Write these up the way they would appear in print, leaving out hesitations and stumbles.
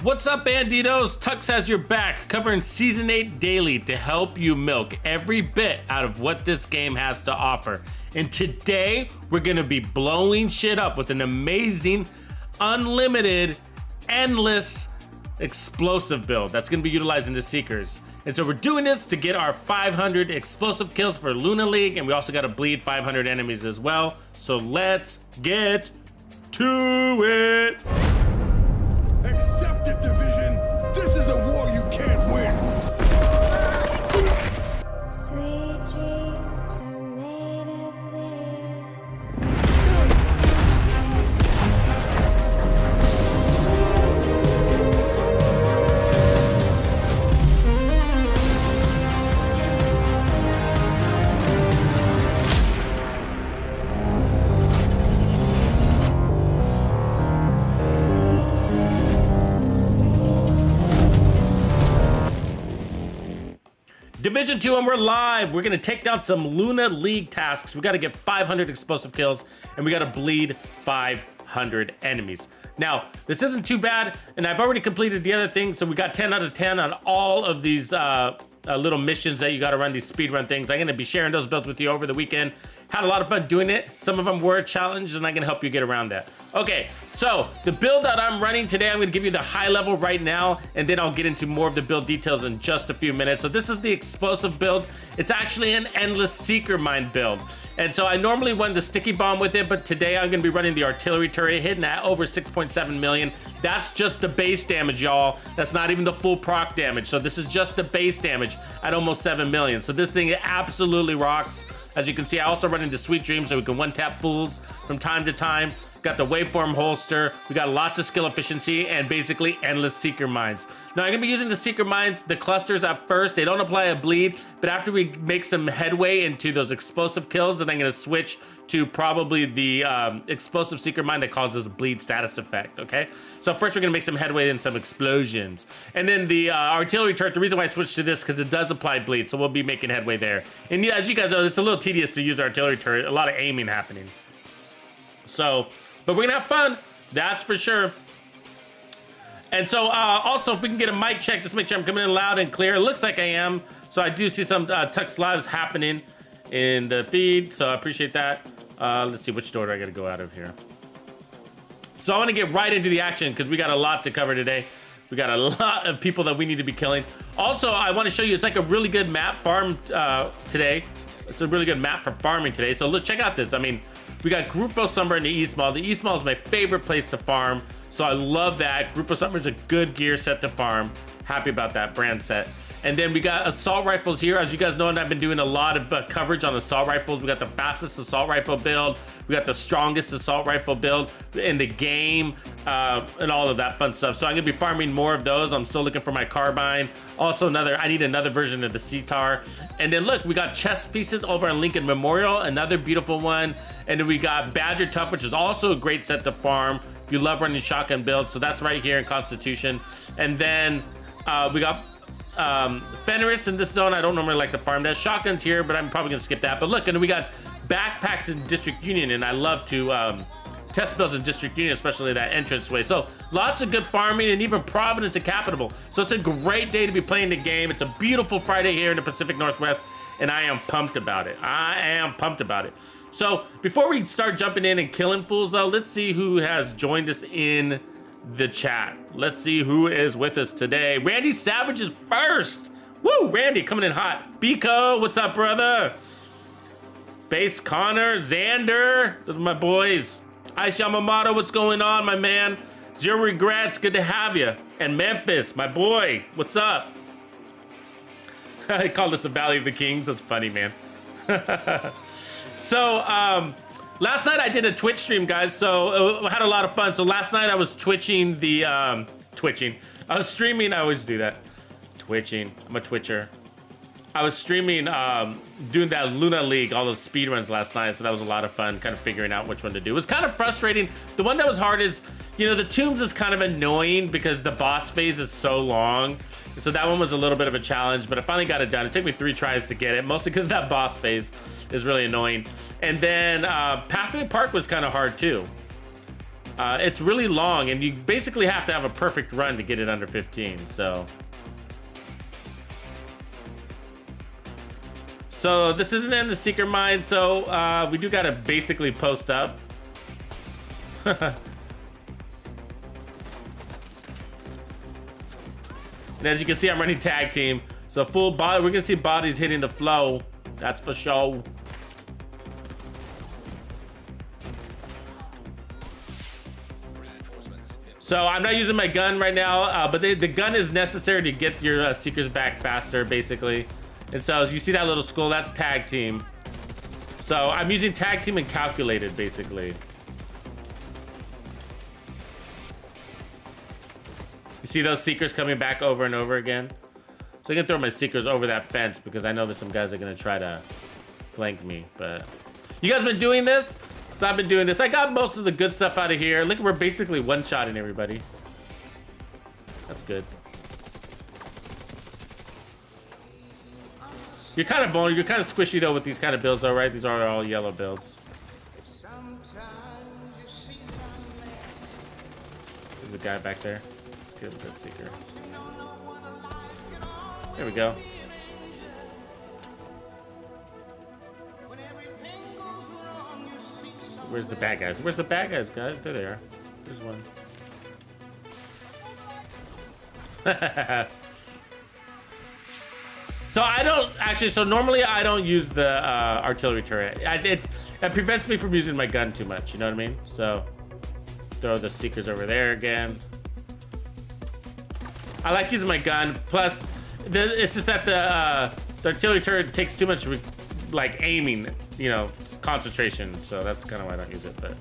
What's up, Bandidos? Tux has your back, covering Season 8 daily to help you milk every bit out of what this game has to offer. And today, we're gonna be blowing shit up with an amazing, unlimited, endless, explosive build that's gonna be utilizing the Seekers. And so we're doing this to get our 500 explosive kills for Luna League, and we also gotta bleed 500 enemies as well. So let's get to it. Accept it, Division. This is a war you can't win. Sweet dreams are made of this. Division 2, and we're live. We're gonna take down some Luna League tasks. We gotta get 500 explosive kills, and we gotta bleed 500 enemies. Now, this isn't too bad, and I've already completed the other things, so we got 10 out of 10 on all of these little missions that you gotta run, these speedrun things. I'm gonna be sharing those builds with you over the weekend. Had a lot of fun doing it. Some of them were a challenge, and I can help you get around that. Okay, so the build that I'm running today, I'm gonna give you the high level right now, and then I'll get into more of the build details in just a few minutes. So this is the explosive build. It's actually an endless seeker mine build. And so I normally run the sticky bomb with it, but today I'm gonna be running the artillery turret, hitting at over 6.7 million. That's just the base damage, y'all. That's not even the full proc damage. So this is just the base damage at almost 7 million. So this thing absolutely rocks. As you can see, I also run into Sweet Dreams so we can one-tap fools from time to time. Got the waveform holster. We got lots of skill efficiency and basically endless seeker mines. Now I'm gonna be using the seeker mines, the clusters at first. They don't apply a bleed, but after we make some headway into those explosive kills, then I'm gonna switch to probably the explosive seeker mine that causes bleed status effect, okay? So first we're gonna make some headway in some explosions. And then the artillery turret, the reason why I switched to this, because it does apply bleed, so we'll be making headway there. And yeah, as you guys know, it's a little tedious to use artillery turret, a lot of aiming happening. So, but we're gonna have fun, that's for sure. And so also, if we can get a mic check, just make sure I'm coming in loud and clear. It looks like I am. So I do see some Tux lives happening in the feed, so I appreciate that. Let's see, which door do I gotta go out of here? So I wanna get right into the action because we got a lot to cover today. We got a lot of people that we need to be killing. Also, I wanna show you, it's like a really good map farm today. It's a really good map for farming today. So look, check out this. I mean, we got Grupo Sombra in the East Mall. The East Mall is my favorite place to farm. So I love that. Grupo Sombra is a good gear set to farm. Happy about that brand set. And then we got assault rifles here. As you guys know, and I've been doing a lot of coverage on assault rifles. We got the fastest assault rifle build. We got the strongest assault rifle build in the game, and all of that fun stuff. So I'm gonna be farming more of those. I'm still looking for my carbine. Also I need another version of the CTAR. And then look, we got chest pieces over on Lincoln Memorial, another beautiful one. And then we got Badger Tough, which is also a great set to farm if you love running shotgun builds. So that's right here in Constitution. And then we got Fenris in this zone. I don't normally like to farm that. Shotguns here, but I'm probably gonna skip that. But look, and we got backpacks in District Union, and I love to test builds in District Union, especially that entranceway. So lots of good farming, and even Providence and Capital. So it's a great day to be playing the game. It's a beautiful Friday here in the Pacific Northwest, and I am pumped about it. I am pumped about it. So before we start jumping in and killing fools though, let's see who has joined us in the chat. Let's see who is with us today. Randy Savage is first. Woo, Randy coming in hot. Biko, what's up, brother? Base Connor, Xander, those are my boys. Ice Yamamoto, what's going on, my man? Zero Regrets, good to have you. And Memphis, my boy, what's up? I call this the Valley of the Kings. That's funny, man. So, last night I did a Twitch stream, guys, so I had a lot of fun. So last night I was twitching the, I was streaming, I always do that. Twitching, I'm a Twitcher. I was streaming, doing that Luna League, all those speedruns last night, so that was a lot of fun, kind of figuring out which one to do. It was kind of frustrating. The one that was hard is, you know, the tombs is kind of annoying because the boss phase is so long. So that one was a little bit of a challenge, but I finally got it done. It took me 3 tries to get it, mostly because that boss phase is really annoying. And then Pathway Park was kind of hard too. It's really long, and you basically have to have a perfect run to get it under 15, so. So this isn't in the Seeker mine, so we do gotta basically post up. And as you can see, I'm running tag team. So full body, we're gonna see bodies hitting the flow. That's for sure. So I'm not using my gun right now, but the gun is necessary to get your Seekers back faster, basically. And so as you see that little skull, that's tag team. So I'm using tag team and calculated, basically. You see those Seekers coming back over and over again? So I can throw my Seekers over that fence because I know that some guys are gonna try to flank me, but you guys been doing this? So I've been doing this. I got most of the good stuff out of here. Look, we're basically one-shotting everybody. That's good. You're kind of vulnerable. You're kind of squishy though with these kind of builds, though, right? These are all yellow builds. There's a guy back there. Let's get a good Seeker. There we go. Where's the bad guys? Where's the bad guys, guys? There they are. There's one. So I don't actually. So normally I don't use the artillery turret. It prevents me from using my gun too much. You know what I mean? So throw the Seekers over there again. I like using my gun. Plus, it's just that the artillery turret takes too much like aiming. You know. Concentration, so that's kind of why I don't use it, but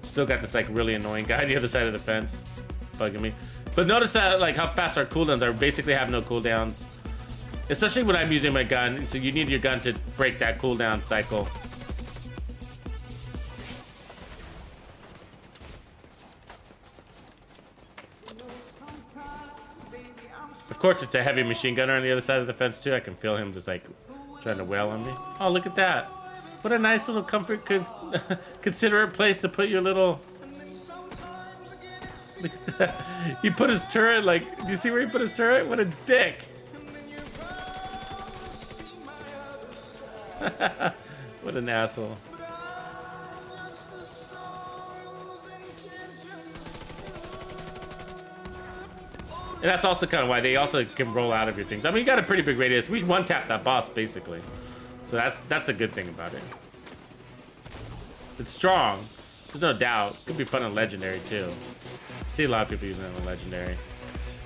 still got this like really annoying guy on the other side of the fence bugging me. But notice that like how fast our cooldowns are. Basically have no cooldowns, especially when I'm using my gun, so you need your gun to break that cooldown cycle. Of course, it's a heavy machine gunner on the other side of the fence too. I can feel him just like trying to wail on me. Oh, look at that! What a nice little comfort, considerate place to put your little. Look at that. He put his turret like. Do you see where he put his turret? What a dick! What an asshole. And that's also kind of why they also can roll out of your things. I mean, you got a pretty big radius. We one-tap that boss, basically. So that's a good thing about it. It's strong. There's no doubt. Could be fun on Legendary, too. I see a lot of people using it on Legendary.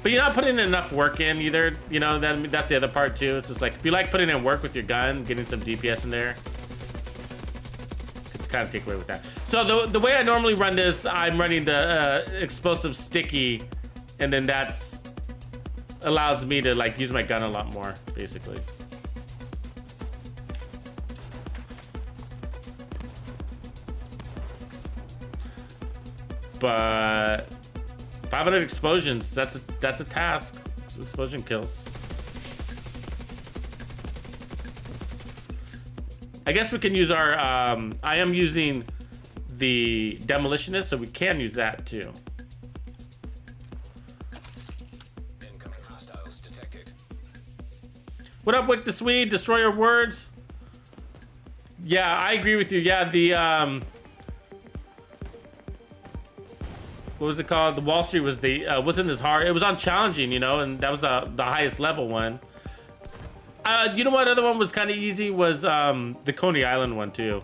But you're not putting enough work in, either. You know, that's the other part, too. It's just like, if you like putting in work with your gun, getting some DPS in there, it's kind of take away with that. So the way I normally run this, I'm running the explosive sticky, and then that's allows me to like use my gun a lot more, basically. But 500 explosions, that's a task. It's explosion kills. I guess we can use our I am using the demolitionist, so we can use that too. What up, Wick the Swede? Destroy your words. Yeah, I agree with you. Yeah, the what was it called? The Wall Street was the wasn't as hard. It was on challenging, you know, and that was the highest level one. You know what other one was kind of easy was the Coney Island one too.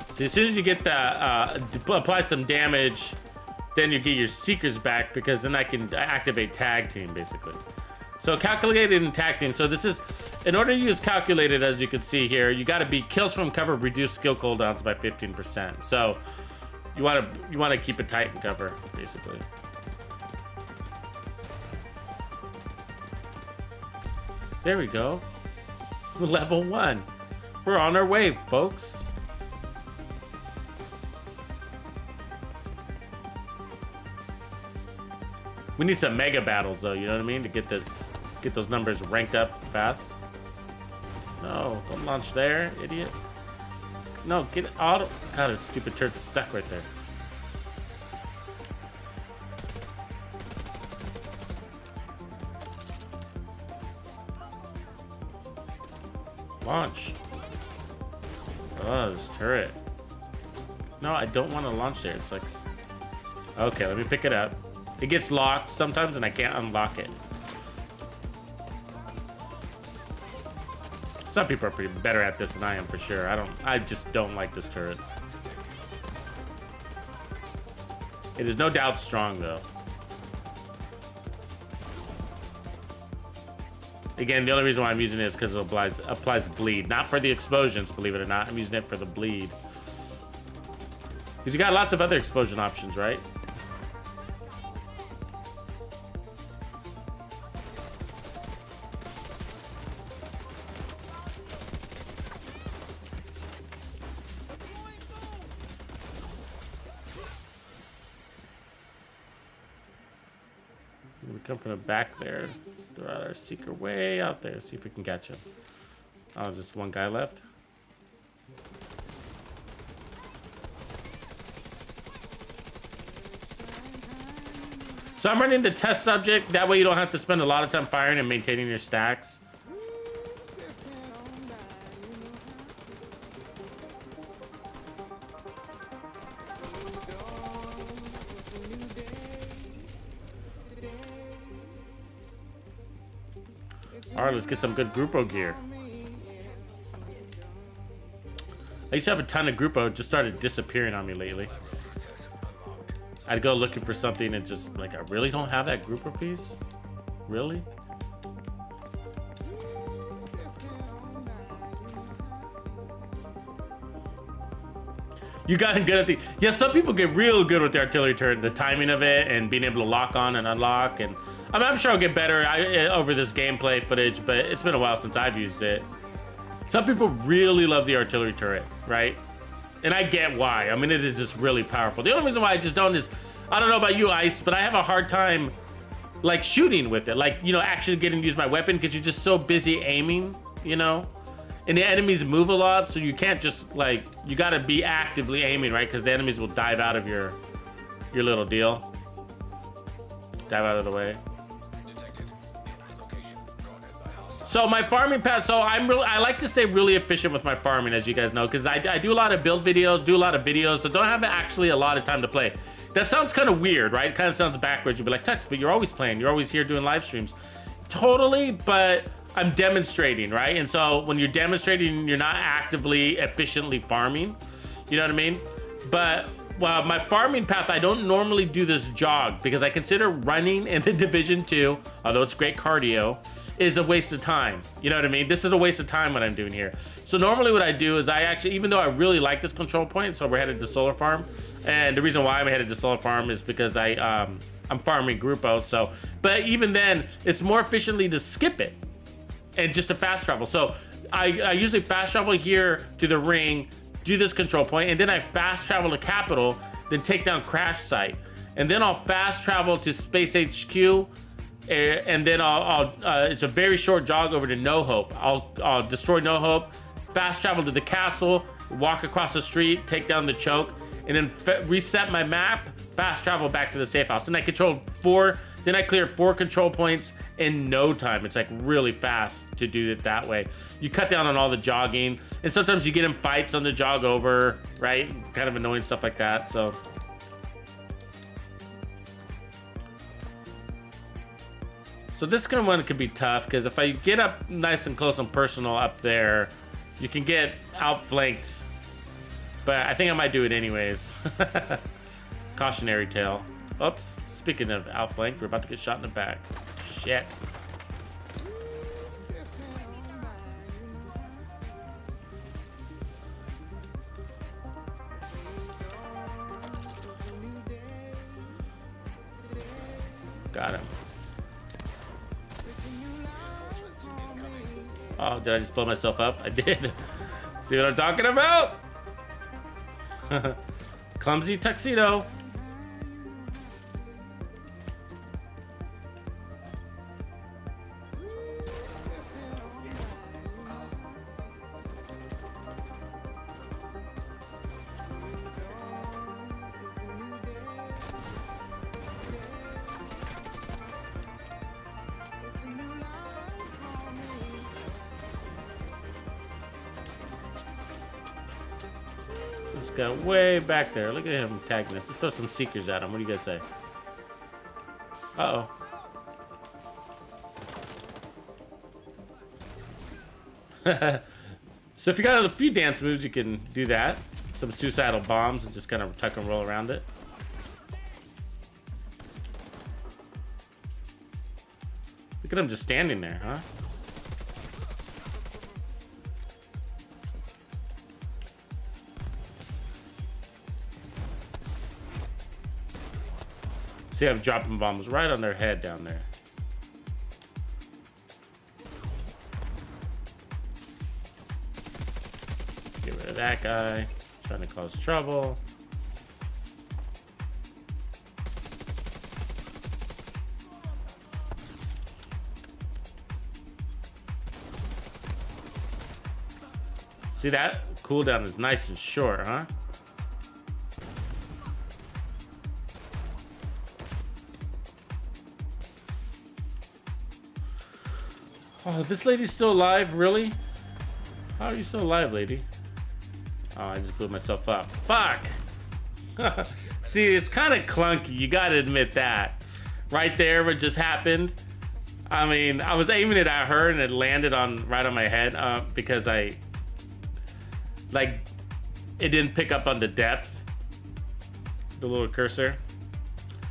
So as soon as you get that, apply some damage, then you get your Seekers back, because then I can activate tag team, basically. So calculated and tag team. So this is, in order to use calculated, as you can see here, you got to be kills from cover, reduce skill cooldowns by 15%. So you want to keep it tight in cover, basically. There we go. Level 1. We're on our way, folks. We need some mega battles though, you know what I mean? To get those numbers ranked up fast. No, don't launch there, idiot. No, get auto. God, this stupid turret's stuck right there. Launch. Oh, this turret. No, I don't want to launch there. It's like... Okay, let me pick it up. It gets locked sometimes and I can't unlock it. Some people are pretty better at this than I am for sure. I just don't like this turret. It is no doubt strong though. Again, the only reason why I'm using it is because it applies bleed. Not for the explosions, believe it or not. I'm using it for the bleed. Because you got lots of other explosion options, right? We come from the back there. Let's throw out our seeker way out there. See if we can catch him. Oh, just one guy left. So I'm running the test subject. That way you don't have to spend a lot of time firing and maintaining your stacks. All right, let's get some good Grupo gear. I used to have a ton of Grupo. It just started disappearing on me lately. I'd go looking for something and just like, I really don't have that Grupo piece? Really? You got good at the... Yeah, some people get real good with the artillery turret, the timing of it and being able to lock on and unlock. And I mean, I'm sure I'll get better over this gameplay footage, but it's been a while since I've used it. Some people really love the artillery turret, right? And I get why. I mean, it is just really powerful. The only reason why I just don't is, I don't know about you, Ice, but I have a hard time like shooting with it. Like, you know, actually getting to use my weapon because you're just so busy aiming, you know? And the enemies move a lot, so you can't just like, you gotta be actively aiming, right? Because the enemies will dive out of your little deal. Dive out of the way. So my farming path, so I like to stay really efficient with my farming, as you guys know, because I do a lot of build videos, do a lot of videos, so don't have actually a lot of time to play. That sounds kind of weird, right? It kind of sounds backwards. You'd be like, Tux, but you're always playing. You're always here doing live streams. Totally, but I'm demonstrating, right? And so when you're demonstrating, you're not actively, efficiently farming. You know what I mean? But well, my farming path, I don't normally do this jog because I consider running in the Division 2, although it's great cardio, is a waste of time. You know what I mean? This is a waste of time what I'm doing here. So normally what I do is I actually, even though I really like this control point, so we're headed to Solar Farm. And the reason why I'm headed to Solar Farm is because I'm farming Grupo. So, but even then, it's more efficiently to skip it and just to fast travel. So I usually fast travel here to the ring, do this control point, and then I fast travel to Capital, then take down Crash Site. And then I'll fast travel to Space HQ, and then it's a very short jog over to No Hope. I'll destroy No Hope, fast travel to the castle, walk across the street, take down the choke, and then reset my map, fast travel back to the safe house. And I controlled 4, then I cleared 4 control points in no time. It's like really fast to do it that way. You cut down on all the jogging, and sometimes you get in fights on the jog over, right? Kind of annoying stuff like that, so. So this kind of one could be tough because if I get up nice and close and personal up there, you can get outflanked. But I think I might do it anyways. Cautionary tale. Oops. Speaking of outflanked, we're about to get shot in the back. Shit. Got him. Oh, did I just blow myself up? I did. See what I'm talking about? Clumsy tuxedo. Let's go way back there. Look at him tagging us. Let's throw some seekers at him. What do you guys say? Uh-oh. So if you got a few dance moves, you can do that. Some suicidal bombs and just kind of tuck and roll around it. Look at him just standing there, huh? See, I'm dropping bombs right on their head down there. Get rid of that guy. Trying to cause trouble. See that? Cooldown is nice and short, huh? Oh, this lady's still alive? Really? How are you still alive, lady? Oh, I just blew myself up. Fuck! See, it's kind of clunky. You gotta admit that. Right there, what just happened. I mean, I was aiming it at her and it landed right on my head because it didn't pick up on the depth. The little cursor.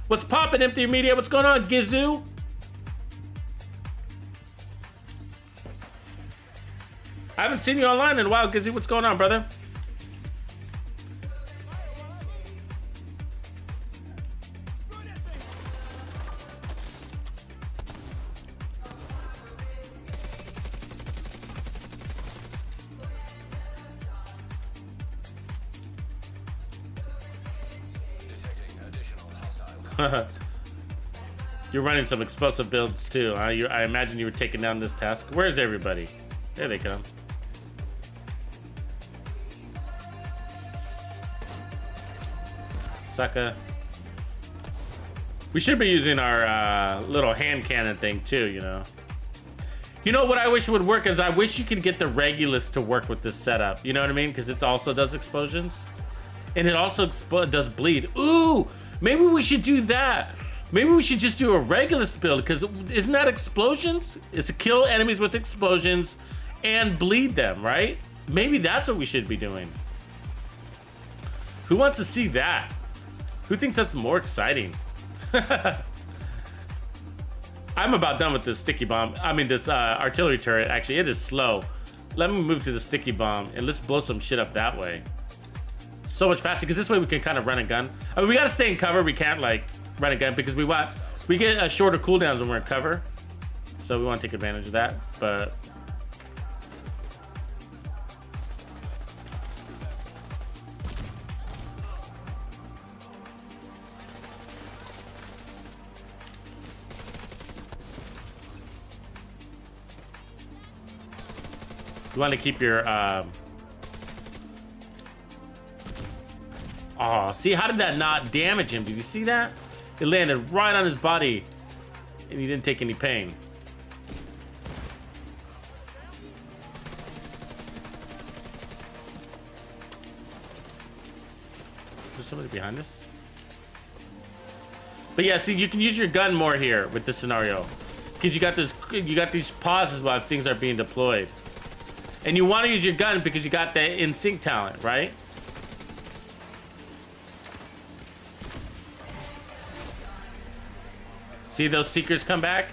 What's poppin', Empty Media? What's going on, Gizoo? I haven't seen you online in a while, Gizzy. What's going on, brother? You're running some explosive builds too. I imagine you were taking down this task. Where's everybody? There they come. Sucker. We should be using our little hand cannon thing too, you know. You know what I wish would work is I wish you could get the Regulus to work with this setup. You know what I mean? Because it also does explosions. And it also does bleed. Ooh, maybe we should do that. Maybe we should just do a Regulus build because isn't that explosions? It's to kill enemies with explosions and bleed them, right? Maybe that's what we should be doing. Who wants to see that? Who thinks that's more exciting? I'm about done with this sticky bomb. I mean, this artillery turret. Actually, it is slow. Let me move to the sticky bomb and let's blow some shit up that way. So much faster because this way we can kind of run a gun. I mean, we gotta stay in cover. We can't like run a gun because we get shorter cooldowns when we're in cover. So we want to take advantage of that. But you want to keep your oh, see, how did that not damage him? Did you see that? It landed right on his body and he didn't take any pain. There's somebody behind us. But yeah, see, you can use your gun more here with this scenario because you got these pauses while things are being deployed. And you want to use your gun because you got that in sync talent, right? See those seekers come back?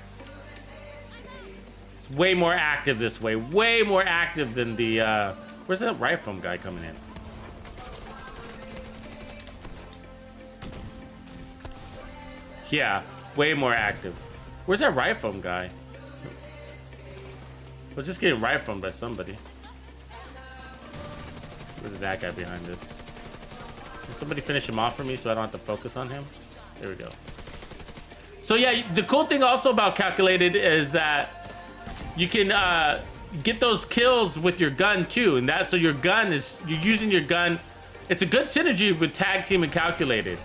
It's way more active this way. Way more active than the, where's that rifle guy coming in? Yeah, way more active. Where's that rifle guy? I was just getting rifled by somebody. Where's that guy behind us? Can somebody finish him off for me so I don't have to focus on him? There we go. So yeah, the cool thing also about Calculated is that you can get those kills with your gun too. And so your gun is, you're using your gun. It's a good synergy with Tag Team and Calculated.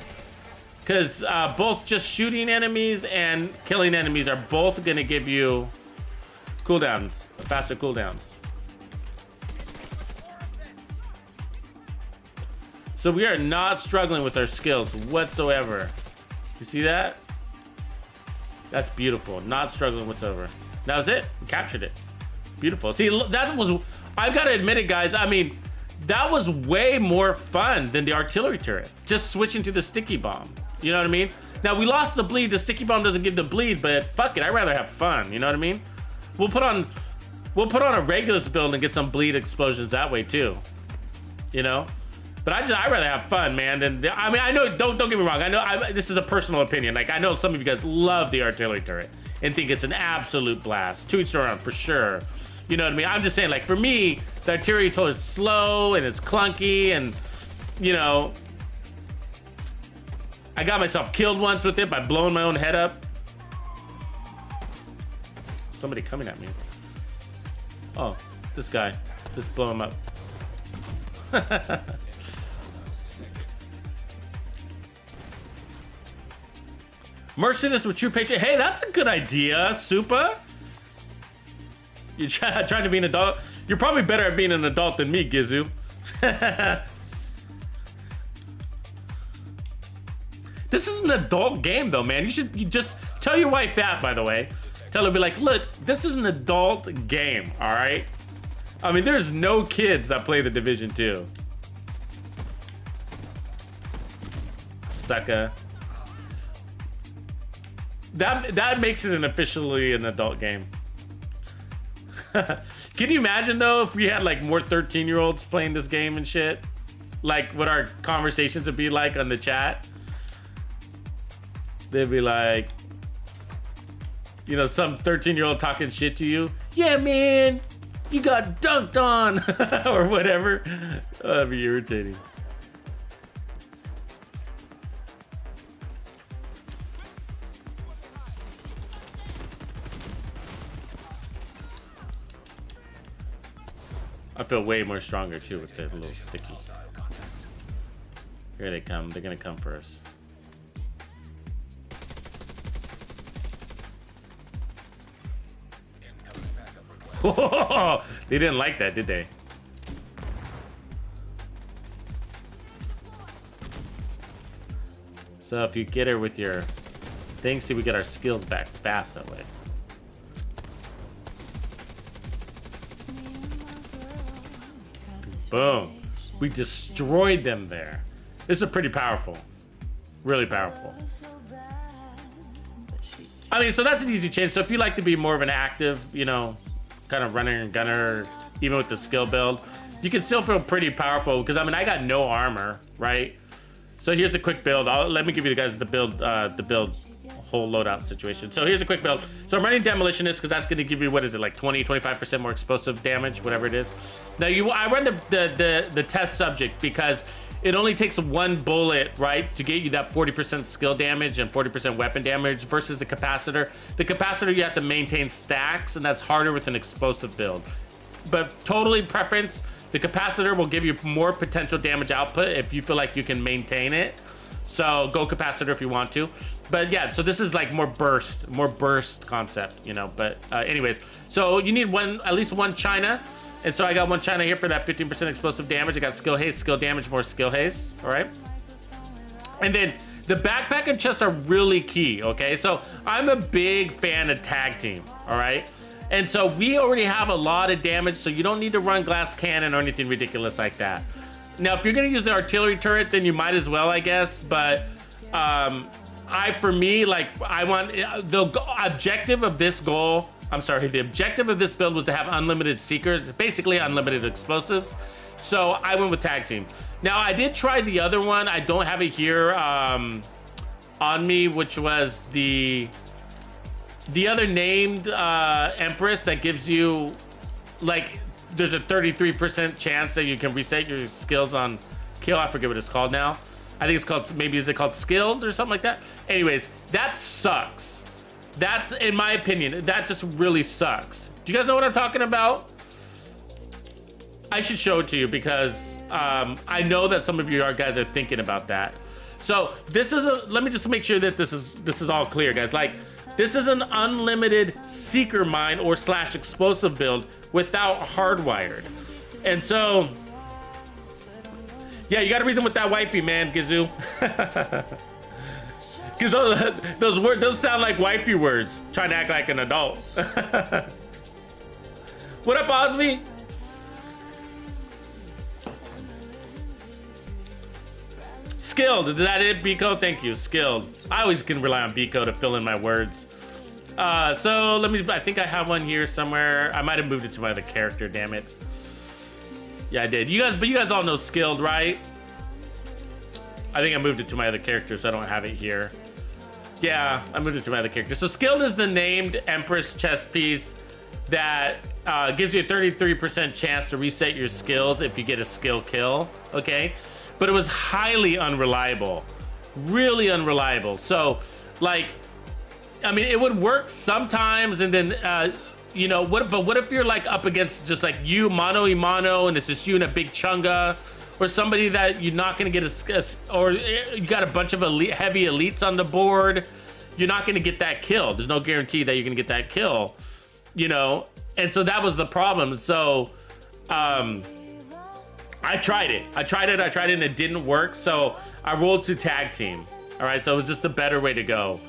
Because both just shooting enemies and killing enemies are both gonna give you cooldowns, faster cooldowns. So we are not struggling with our skills whatsoever. You see that? That's beautiful. Not struggling whatsoever. That was it. We captured it. Beautiful. See, that was, I've got to admit it, guys. I mean, that was way more fun than the artillery turret. Just switching to the sticky bomb. You know what I mean? Now, we lost the bleed. The sticky bomb doesn't give the bleed, but fuck it. I'd rather have fun. You know what I mean? We'll put on a Regulus build and get some bleed explosions that way too. You know? But I'd rather have fun, man. And I mean, I know, don't get me wrong. I know this is a personal opinion. Like, I know some of you guys love the artillery turret and think it's an absolute blast. To each their own, for sure. You know what I mean? I'm just saying, like, for me, the artillery turret's slow and it's clunky and, you know, I got myself killed once with it by blowing my own head up. Somebody coming at me. Oh, this guy. Let's blow him up. Merciless with true patriot. Hey, that's a good idea, Supa. You're trying to be an adult. You're probably better at being an adult than me, Gizu. This is an adult game, though, man. You just tell your wife that, by the way. Tell her, be like, look, this is an adult game, all right? I mean, there's no kids that play the Division 2. Sucker. That makes it officially an adult game. Can you imagine, though, if we had, like, more 13-year-olds playing this game and shit? Like, what our conversations would be like on the chat? They'd be like, you know, some 13-year-old talking shit to you. Yeah, man, you got dunked on. Or whatever. Oh, that'd be irritating. I feel way more stronger too with the little sticky. Here they come. They're gonna come for us. Whoa! They didn't like that, did they? So if you get her with your thing, see, we get our skills back fast that way. Boom. We destroyed them there. This is pretty powerful. Really powerful. I mean, so that's an easy change. So if you like to be more of an active, you know, kind of runner and gunner, even with the skill build, you can still feel pretty powerful because, I mean, I got no armor, right? So here's a quick build. Let me give you guys the build whole loadout situation. So here's a quick build. So I'm running Demolitionist because that's going to give you, what is it, like 20-25% more explosive damage, whatever it is. Now I run the test subject because it only takes one bullet, right, to get you that 40% skill damage and 40% weapon damage versus the capacitor. The capacitor, you have to maintain stacks, and that's harder with an explosive build. But totally preference, the capacitor will give you more potential damage output if you feel like you can maintain it. So go capacitor if you want to. But yeah, so this is like more burst concept, you know. But anyways, so you need at least one China. And so I got one China here for that 15% explosive damage. I got skill haste, skill damage, more skill haste, all right? And then the backpack and chests are really key, okay? So I'm a big fan of tag team, all right? And so we already have a lot of damage, so you don't need to run glass cannon or anything ridiculous like that. Now, if you're gonna use the artillery turret, then you might as well, I guess. But for me, like, I want the objective of this goal. I'm sorry, the objective of this build was to have unlimited seekers, basically unlimited explosives. So I went with tag team. Now I did try the other one. I don't have it here on me, which was the other named Empress that gives you, like, there's a 33% chance that you can reset your skills on kill. I forget what it's called now. I think it's called, maybe is it called skilled or something like that? Anyways, that sucks. That's, in my opinion, that just really sucks. Do you guys know what I'm talking about? I should show it to you because I know that some of you guys are thinking about that. So this is let me just make sure that this is all clear, guys. Like, this is an unlimited seeker mine or / explosive build without hardwired. And so Yeah, you got to reason with that wifey, man, Gizoo. Because those sound like wifey words. Trying to act like an adult. What up, Osby? Skilled. Is that it, Biko? Thank you. Skilled. I always can rely on Biko to fill in my words. So let me. I think I have one here somewhere. I might have moved it to my other character. Damn it. Yeah, I did. But you guys all know Skilled, right? I think I moved it to my other character, so I don't have it here. Yeah, I moved it to my other character. So Skilled is the named Empress chess piece that gives you a 33% chance to reset your skills if you get a skill kill, okay? But it was highly unreliable, really unreliable. So, like, I mean, it would work sometimes, and then, you know, what if you're like up against just like you, mano y mano, and it's just you and a big chunga, or somebody that you're not gonna get or you got a bunch of heavy elites on the board, you're not gonna get that kill. There's no guarantee that you're gonna get that kill, you know? And so that was the problem. So, I tried it, and it didn't work. So I rolled to tag team. All right, so it was just the better way to go.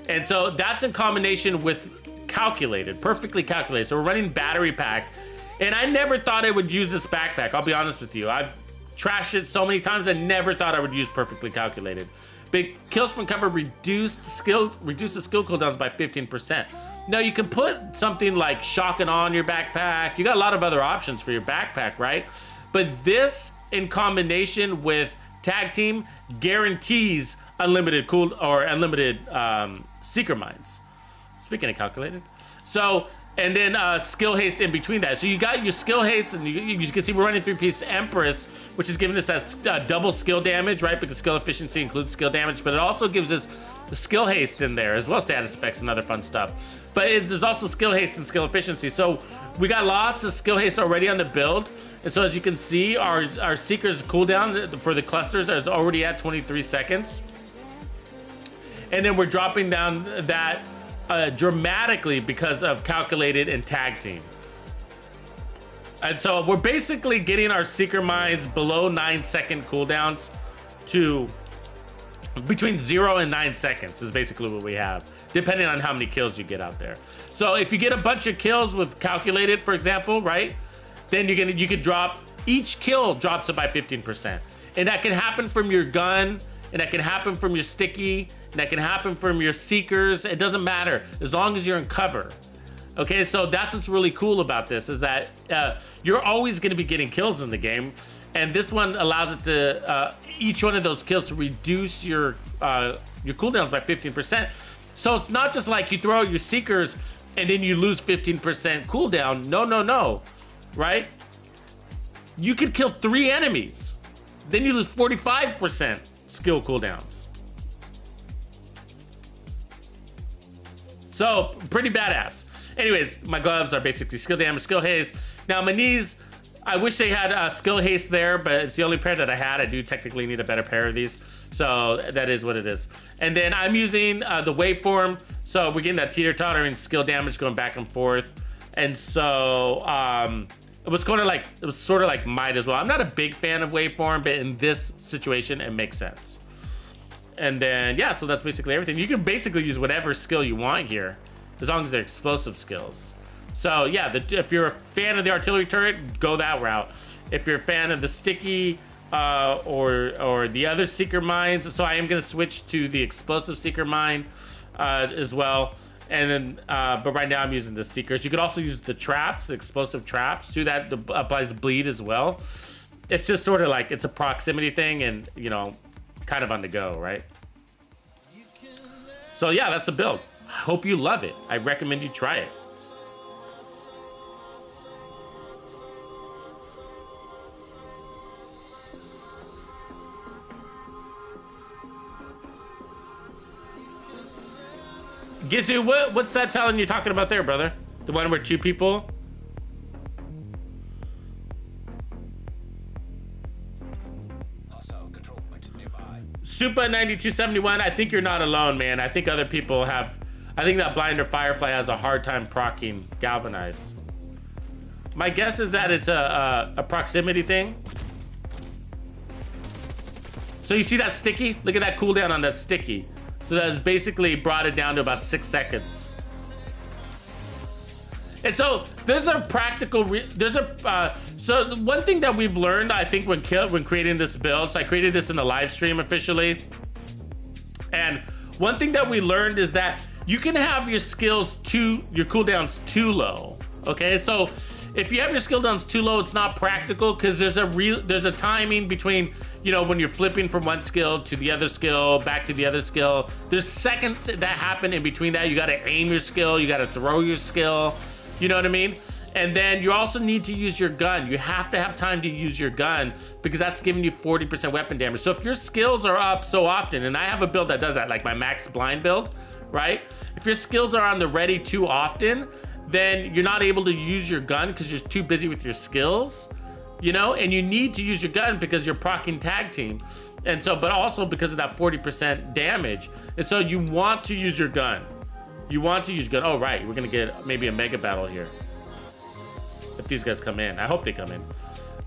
And so that's in combination with calculated, perfectly calculated. So we're running battery pack, and I never thought I would use this backpack. I'll be honest with you. I've trashed it so many times. I never thought I would use perfectly calculated. Big kills from cover reduces skill cooldowns by 15%. Now you can put something like shock and awe on your backpack. You got a lot of other options for your backpack, right? But this in combination with tag team guarantees unlimited seeker mines. Speaking of calculated. So, and then skill haste in between that. So you got your skill haste, and you can see we're running 3-piece Empress, which is giving us that double skill damage, right? Because skill efficiency includes skill damage, but it also gives us the skill haste in there, as well as status effects and other fun stuff. But there's also skill haste and skill efficiency. So we got lots of skill haste already on the build. And so as you can see, our Seeker's cooldown for the clusters is already at 23 seconds. And then we're dropping down that dramatically because of calculated and tag team. And so we're basically getting our Seeker mines below 9-second cooldowns to between 0 and 9 seconds is basically what we have, depending on how many kills you get out there. So if you get a bunch of kills with calculated, for example, right? Then you could drop, each kill drops it by 15%. And that can happen from your gun, and that can happen from your sticky, and that can happen from your Seekers. It doesn't matter, as long as you're in cover. Okay, so that's what's really cool about this, is that you're always gonna be getting kills in the game. And this one allows it to, each one of those kills to reduce your cooldowns by 15%. So it's not just like you throw out your Seekers and then you lose 15% cooldown. No, right? You could kill 3 enemies, then you lose 45% skill cooldowns. So pretty badass. Anyways, my gloves are basically skill damage, skill haste. Now my knees, I wish they had skill haste there, but it's the only pair that I had. I do technically need a better pair of these. So that is what it is. And then I'm using the waveform. So we're getting that teeter-tottering skill damage going back and forth. And so it was sort of like might as well. I'm not a big fan of waveform, but in this situation, it makes sense. And then, yeah, so that's basically everything. You can basically use whatever skill you want here, as long as they're explosive skills. So yeah, if you're a fan of the artillery turret, go that route. If you're a fan of the sticky or the other Seeker mines, so I am gonna switch to the explosive Seeker mine as well. And then, but right now I'm using the Seekers. You could also use the traps, the explosive traps too. That applies bleed as well. It's just sort of like, it's a proximity thing, and you know, kind of on the go, right? So yeah, that's the build. I hope you love it. I recommend you try it. Gizu, what's that talent you're talking about there, brother? The one where 2 people? Supa 9271, I think you're not alone, man. I think other people have. I think that Blinder Firefly has a hard time proccing Galvanize. My guess is that it's a proximity thing. So you see that sticky? Look at that cooldown on that sticky. So that has basically brought it down to about 6 seconds. And so there's a practical, so one thing that we've learned, I think, when creating this build, so I created this in the live stream officially. And one thing that we learned is that you can have your skills your cooldowns too low. Okay, so if you have your skill downs too low, it's not practical because there's a timing between, you know, when you're flipping from one skill to the other skill, back to the other skill. There's seconds that happen in between that. You got to aim your skill, you got to throw your skill, you know what I mean? And then you also need to use your gun. You have to have time to use your gun because that's giving you 40% weapon damage. So if your skills are up so often, and I have a build that does that, like my max blind build, right? If your skills are on the ready too often, then you're not able to use your gun because you're too busy with your skills, you know? And you need to use your gun because you're proccing tag team. And so, but also because of that 40% damage. And so you want to use your gun. You want to use gun. Oh, right. We're going to get maybe a mega battle here. If these guys come in. I hope they come in.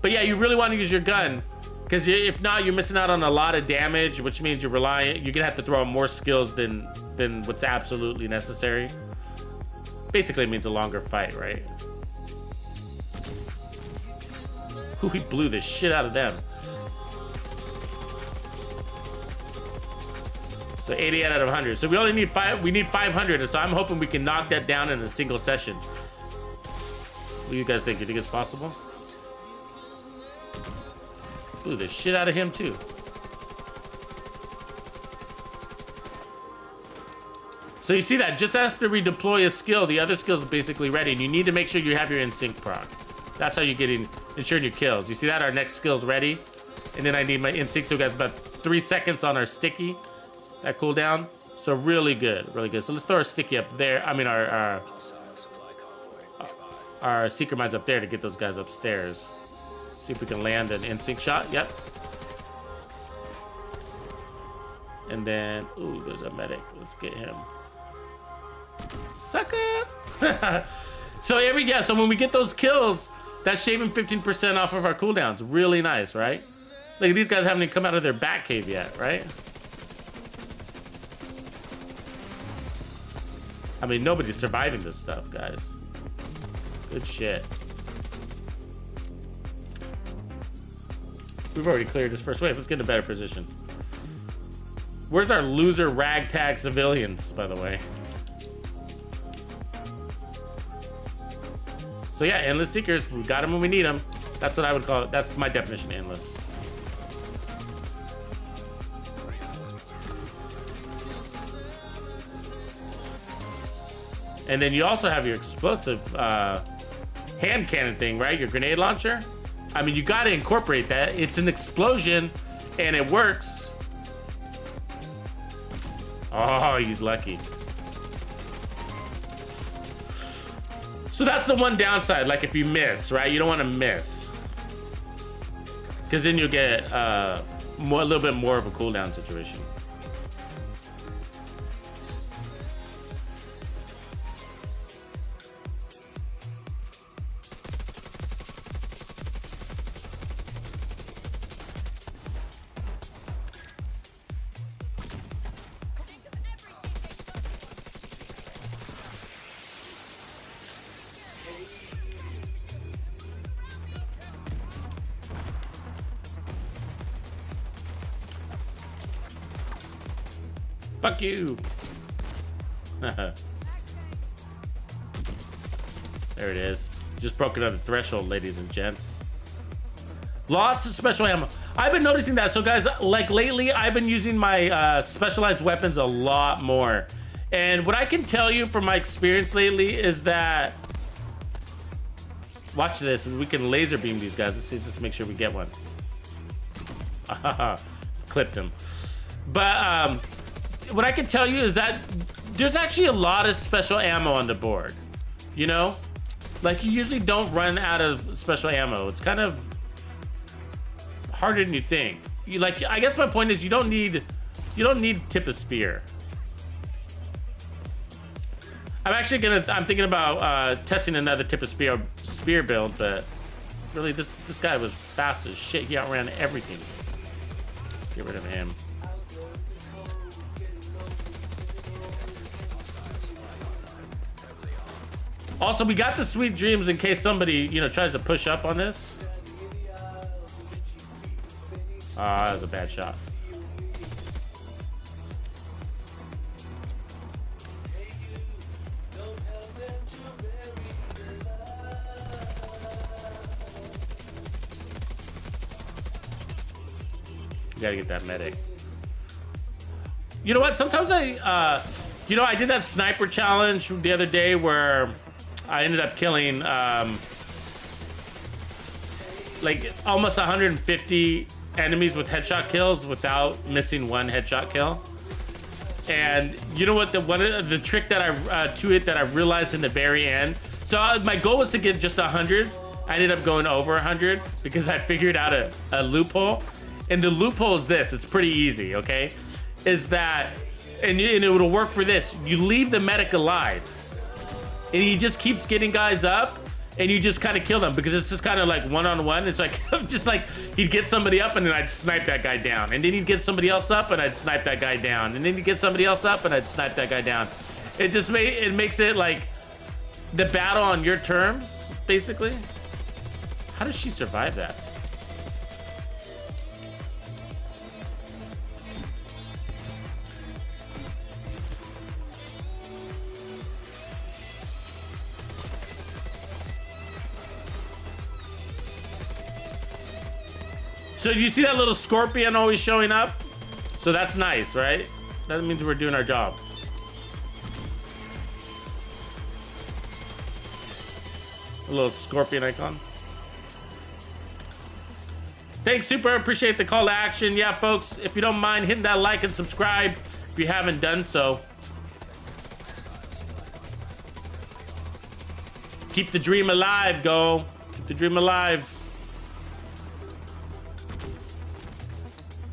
But yeah, you really want to use your gun. Because if not, you're missing out on a lot of damage, which means you're going to have to throw out more skills than what's absolutely necessary. Basically, it means a longer fight, right? Ooh, he blew the shit out of them. So 88 out of 100. So we only need 5. We need 500. So I'm hoping we can knock that down in a single session. What do you guys think? You think it's possible? Blew the shit out of him too. So you see that just after we deploy a skill, the other skill is basically ready, and you need to make sure you have your in-sync proc. That's how you get ensuring your kills. You see that our next skill's ready, and then I need my in-sync. So we got about 3 seconds on our sticky, that cooldown. So really good, really good. So let's throw our sticky up there. I mean our seeker mines up there to get those guys upstairs. See if we can land an in-sync shot. Yep. And then, ooh, there's a medic. Let's get him. Sucker. So so when we get those kills, that's shaving 15% off of our cooldowns. Really nice, right? Like these guys haven't even come out of their bat cave yet, right? I mean, nobody's surviving this stuff, guys. Good shit. We've already cleared this first wave. Let's get in a better position. Where's our loser ragtag civilians, by the way? So yeah, endless seekers. We got them when we need them. That's what I would call it. That's my definition of endless. And then you also have your explosive hand cannon thing, right? Your grenade launcher. I mean, you got to incorporate that. It's an explosion, and it works. Oh, he's lucky. So that's the one downside. Like if you miss, right? You don't want to miss, because then you'll get a little bit more of a cooldown situation. Fuck you. There it is. Just broke another threshold, ladies and gents. Lots of special ammo. I've been noticing that. So guys, like lately, I've been using my specialized weapons a lot more. And what I can tell you from my experience lately is that, watch this, we can laser beam these guys. Let's see, just make sure we get one. Clipped him. But what I can tell you is that there's actually a lot of special ammo on the board. You know, like you usually don't run out of special ammo. It's kind of harder than you think. I guess my point is you don't need tip of spear. I'm thinking about testing another tip of spear build, but really this guy was fast as shit. He outran everything. Get rid of him. Also, we got the sweet dreams in case somebody, you know, tries to push up on this. Ah, that was a bad shot. You gotta get that medic. You know what? Sometimes I did that sniper challenge the other day where I ended up killing like almost 150 enemies with headshot kills without missing one headshot kill. And you know what? The trick that I realized in the very end. So my goal was to get just 100. I ended up going over 100 because I figured out a loophole. And the loophole is this. It's pretty easy. Okay, is that and it will work for this. You leave the medic alive, and he just keeps getting guys up, and you just kind of kill them because it's just kind of like one-on-one. It's like just like he'd get somebody up, and then I'd snipe that guy down, and then he'd get somebody else up, and I'd snipe that guy down, and then he'd get somebody else up, and I'd snipe that guy down. It makes it like the battle on your terms, basically. How does she survive that? So you see that little scorpion always showing up? So that's nice, right? That means we're doing our job. A little scorpion icon. Thanks, Super. Appreciate the call to action. Yeah, folks, if you don't mind hitting that like and subscribe if you haven't done so. Keep the dream alive, go. Keep the dream alive.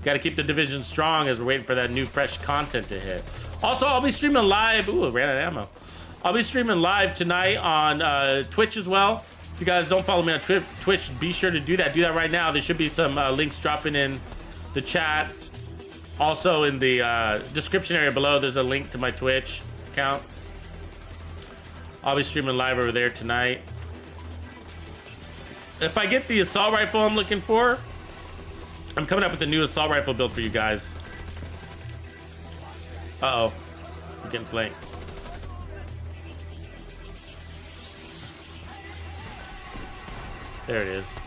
Got to keep the division strong as we're waiting for that new fresh content to hit. Also, I'll be streaming live. Ooh, ran out of ammo. I'll be streaming live tonight on Twitch as well. If you guys don't follow me on Twitch, be sure to do that. Do that right now. There should be some links dropping in the chat. Also, in the description area below, there's a link to my Twitch account. I'll be streaming live over there tonight. If I get the assault rifle I'm looking for, I'm coming up with a new assault rifle build for you guys. Uh-oh. We're getting flanked. There it is.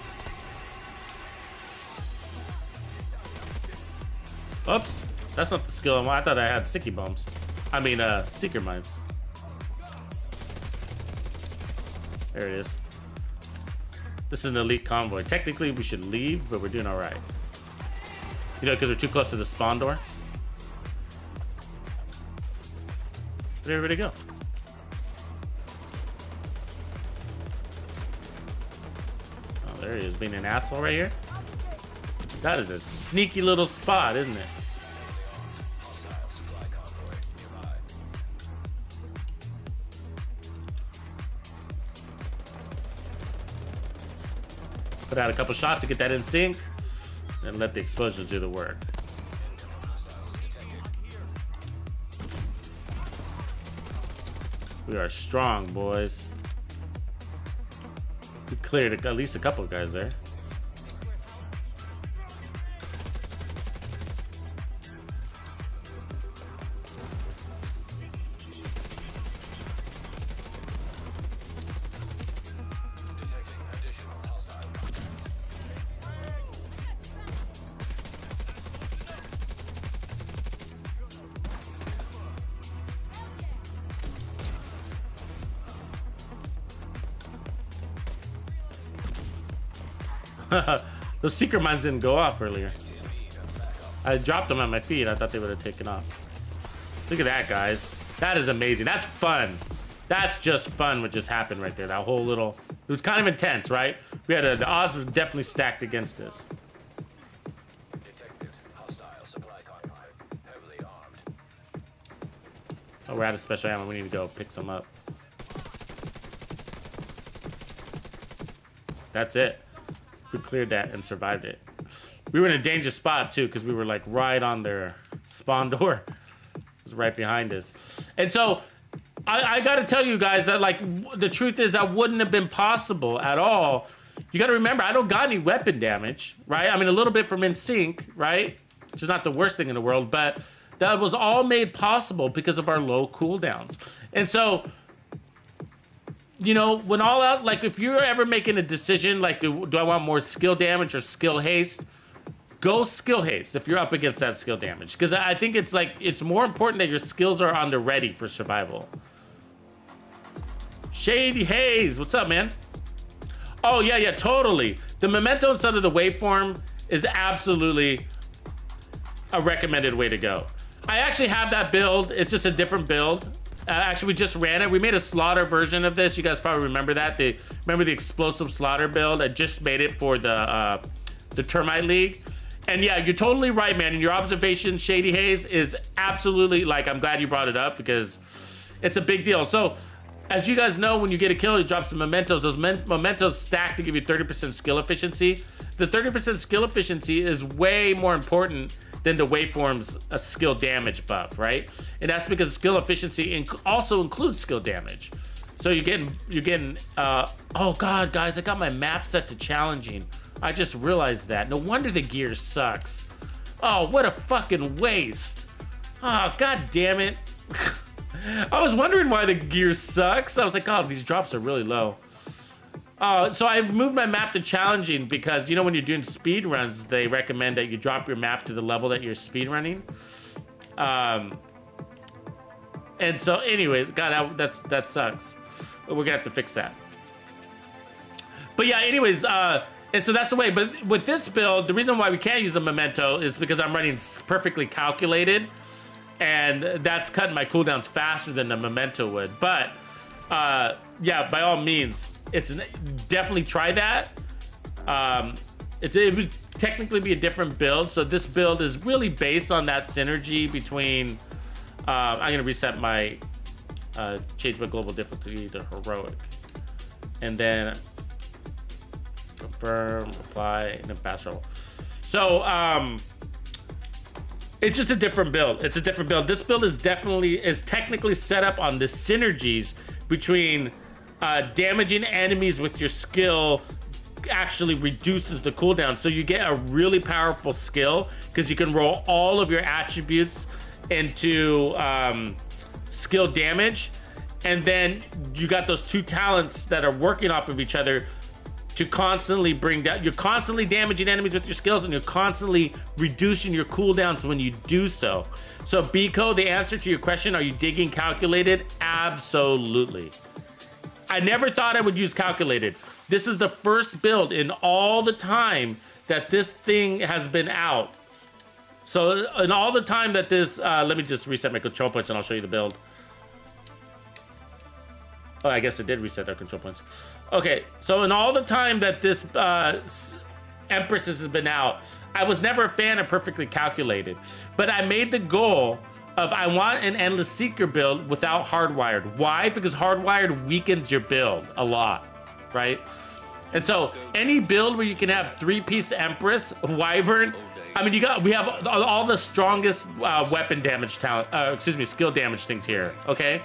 Oops. That's not the skill I want. I thought I had sticky bombs. I mean, seeker mines. There it is. This is an elite convoy. Technically, we should leave, but we're doing all right. You know, because we're too close to the spawn door. Where'd everybody go? Oh, there he is, being an asshole right here. That is a sneaky little spot, isn't it? Put out a couple shots to get that in sync. And let the explosions do the work. We are strong, boys. We cleared at least a couple of guys there. Those secret mines didn't go off earlier. I dropped them at my feet. I thought they would have taken off. Look at that, guys. That is amazing. That's fun. That's just fun what just happened right there. That whole little... It was kind of intense, right? We had the odds were definitely stacked against us. Oh, we're out of special ammo. We need to go pick some up. That's it. We cleared that and survived it. We were in a dangerous spot too, because we were like right on their spawn door. It was right behind us. And so I gotta tell you guys that like the truth is that wouldn't have been possible at all. You gotta remember, I don't got any weapon damage, right? I mean, a little bit from in sync, right? Which is not the worst thing in the world, but that was all made possible because of our low cooldowns. And so, you know, when all out, like if you're ever making a decision, like do I want more skill damage or skill haste? Go skill haste if you're up against that skill damage. Because I think it's like, it's more important that your skills are on the ready for survival. Shady Haze, what's up, man? Oh, yeah, totally. The memento instead of the waveform is absolutely a recommended way to go. I actually have that build. It's just a different build. Actually, we just ran it. We made a slaughter version of this. You guys probably remember that. Remember the explosive slaughter build? I just made it for the Termite League. And yeah, you're totally right, man. And your observation, Shady Haze, is absolutely, like, I'm glad you brought it up because it's a big deal. So, as you guys know, when you get a kill, you drop some mementos. Those mementos stack to give you 30% skill efficiency. The 30% skill efficiency is way more important than the waveform's skill damage buff, right? And that's because skill efficiency also includes skill damage. So you're getting, oh God, guys, I got my map set to challenging. I just realized that. No wonder the gear sucks. Oh, what a fucking waste. Oh, God damn it. I was wondering why the gear sucks. I was like, oh, these drops are really low. So I moved my map to challenging because, you know, when you're doing speed runs, they recommend that you drop your map to the level that you're speed running. And so anyways, God, that sucks. We're gonna have to fix that. But yeah, anyways, and so that's the way. But with this build, the reason why we can't use a memento is because I'm running perfectly calculated. And that's cutting my cooldowns faster than the memento would. But yeah, by all means, definitely try that. It would technically be a different build. So this build is really based on that synergy between. I'm gonna reset my change my global difficulty to heroic, and then confirm, apply, and then fast travel. So it's just a different build. It's a different build. This build is technically set up on the synergies between damaging enemies with your skill actually reduces the cooldown. So you get a really powerful skill because you can roll all of your attributes into skill damage. And then you got those two talents that are working off of each other to constantly bring down. You're constantly damaging enemies with your skills and you're constantly reducing your cooldowns when you do so. So Biko, the answer to your question, are you digging calculated? Absolutely. I never thought I would use calculated. This is the first build in all the time that this thing has been out. So in all the time that this, let me just reset my control points and I'll show you the build. Oh, I guess it did reset our control points. Okay, so in all the time that this Empresses has been out, I was never a fan of perfectly calculated, but I made the goal of I want an Endless Seeker build without Hardwired. Why? Because Hardwired weakens your build a lot, right? And so any build where you can have 3-piece Empress, Wyvern, I mean, we have all the strongest weapon damage talent, skill damage things here, okay?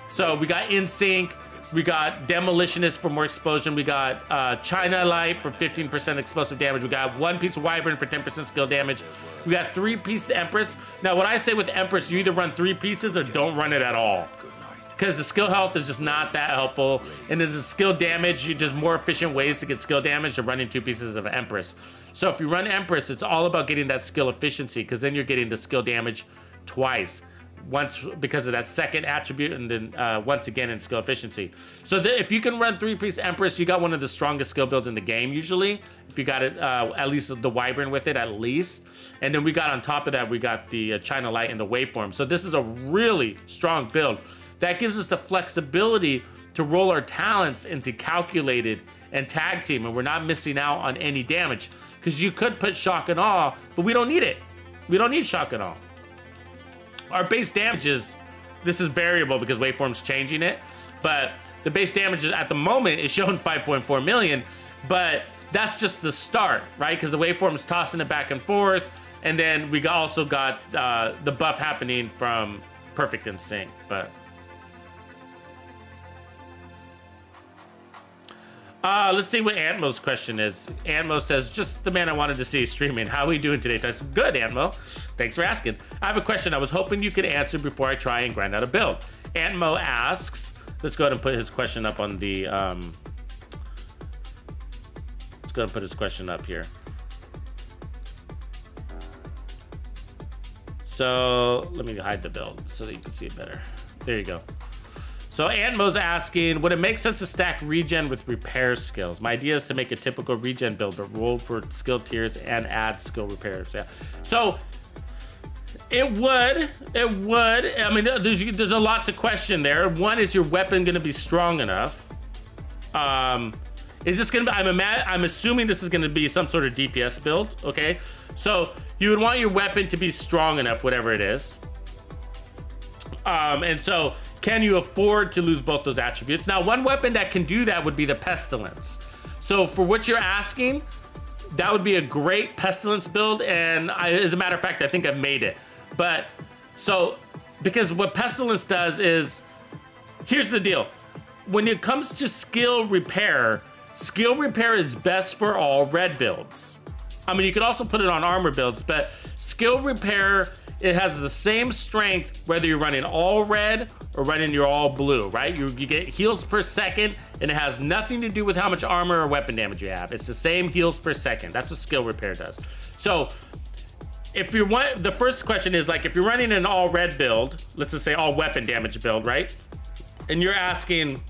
So we got In Sync, we got Demolitionist for more explosion, we got China Light for 15% explosive damage, we got 1-piece Wyvern for 10% skill damage, we got 3-piece Empress. Now what I say with Empress, you either run 3 pieces or don't run it at all. Because the skill health is just not that helpful, and then the skill damage, there's more efficient ways to get skill damage than running 2 pieces of Empress. So if you run Empress, it's all about getting that skill efficiency, because then you're getting the skill damage twice. Once because of that second attribute, and then once again in skill efficiency. So if you can run 3-piece Empress, you got one of the strongest skill builds in the game usually. If you got it, at least the Wyvern with it, at least. And then we got on top of that, we got the China Light and the Waveform. So this is a really strong build. That gives us the flexibility to roll our talents into calculated and tag team, and we're not missing out on any damage. Because you could put shock and awe, but we don't need it. We don't need shock and awe. Our base damage is, this is variable because Waveform's changing it, but the base damage at the moment is showing 5.4 million, but that's just the start, right? Because the waveform's tossing it back and forth. And then we also got the buff happening from Perfect in Sync, but... let's see what Antmo's question is. Antmo says, just the man I wanted to see streaming. How are we doing today, Tux? Good, Antmo. Thanks for asking. I have a question I was hoping you could answer before I try and grind out a build. Antmo asks, let's go ahead and put his question up on the... let's go ahead and put his question up here. So let me hide the build so that you can see it better. There you go. So Antmo's asking, would it make sense to stack regen with repair skills? My idea is to make a typical regen build, but roll for skill tiers and add skill repairs. Yeah. So it would. I mean, there's a lot to question there. One, is your weapon going to be strong enough? Is this going to be? I'm assuming this is going to be some sort of DPS build. Okay, so you would want your weapon to be strong enough, whatever it is. And so, can you afford to lose both those attributes? Now, one weapon that can do that would be the Pestilence. So for what you're asking, that would be a great Pestilence build. And as a matter of fact, I think I've made it. But so, because what Pestilence does is, here's the deal. When it comes to skill repair is best for all red builds. I mean, you could also put it on armor builds, but skill repair, it has the same strength whether you're running all red or running your all blue, right? You get heals per second, and it has nothing to do with how much armor or weapon damage you have. It's the same heals per second. That's what skill repair does. So if you want, the first question is like, if you're running an all red build, let's just say all weapon damage build, right? And you're asking,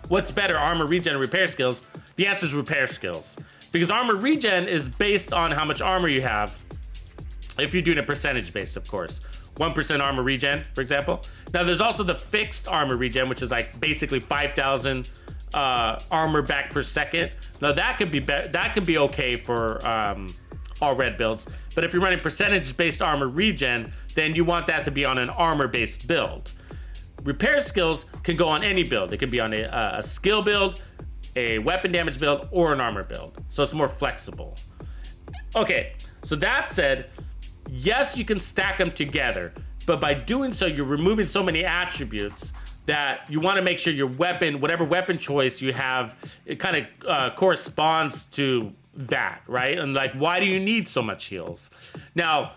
what's better, armor regen or repair skills? The answer is repair skills. Because armor regen is based on how much armor you have. If you're doing a percentage based, of course. 1% armor regen, for example. Now, there's also the fixed armor regen, which is like basically 5,000 armor back per second. Now, that could be okay for all red builds. But if you're running percentage-based armor regen, then you want that to be on an armor-based build. Repair skills can go on any build. It can be on a skill build, a weapon damage build, or an armor build. So it's more flexible. Okay, so that said, yes, you can stack them together, but by doing so, you're removing so many attributes that you want to make sure your weapon, whatever weapon choice you have, it kind of corresponds to that, right? And like, why do you need so much heals? Now,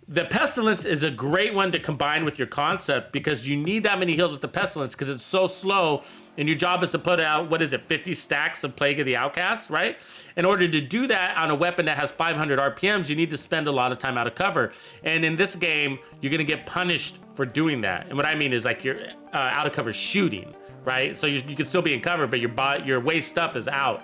the Pestilence is a great one to combine with your concept because you need that many heals with the Pestilence because it's so slow, and your job is to put out, 50 stacks of Plague of the Outcast, right? In order to do that on a weapon that has 500 RPMs, you need to spend a lot of time out of cover. And in this game, you're gonna get punished for doing that. And what I mean is like you're out of cover shooting, right? So you can still be in cover, but your waist up is out,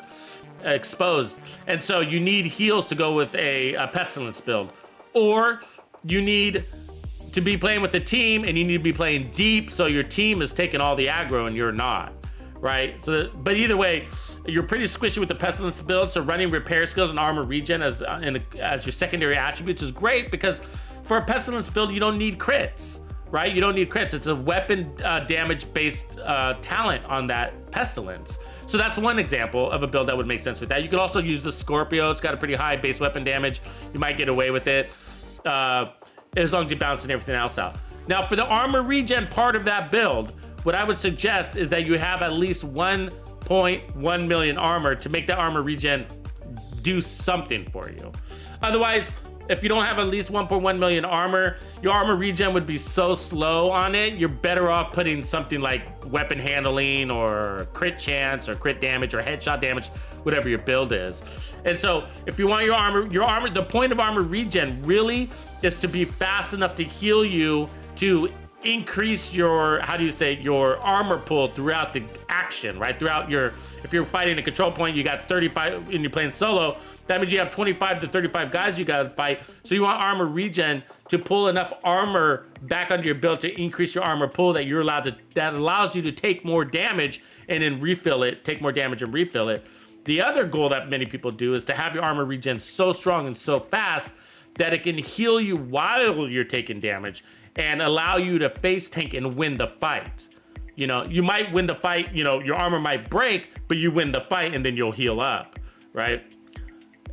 exposed. And so you need heals to go with a Pestilence build. Or you need to be playing with a team, and you need to be playing deep, so your team is taking all the aggro and you're not, right? So, but either way, you're pretty squishy with the Pestilence build, so running repair skills and armor regen as your secondary attributes is great because for a Pestilence build, you don't need crits, right? You don't need crits. It's a weapon damage-based talent on that Pestilence. So that's one example of a build that would make sense with that. You could also use the Scorpio. It's got a pretty high base weapon damage. You might get away with it. As long as you balance everything else out. Now, for the armor regen part of that build, what I would suggest is that you have at least 1.1 million armor to make that armor regen do something for you. Otherwise, if you don't have at least 1.1 million armor, your armor regen would be so slow on it, you're better off putting something like weapon handling or crit chance or crit damage or headshot damage, whatever your build is. And so if you want your armor, the point of armor regen really is to be fast enough to heal you to increase your, your armor pool throughout the action, right? If you're fighting a control point, you got 35 and you're playing solo, that means you have 25 to 35 guys you gotta fight. So you want armor regen to pull enough armor back onto your build to increase your armor pool that that allows you to take more damage and then refill it, take more damage and refill it. The other goal that many people do is to have your armor regen so strong and so fast that it can heal you while you're taking damage and allow you to face tank and win the fight. You know, you might win the fight, your armor might break, but you win the fight and then you'll heal up. right?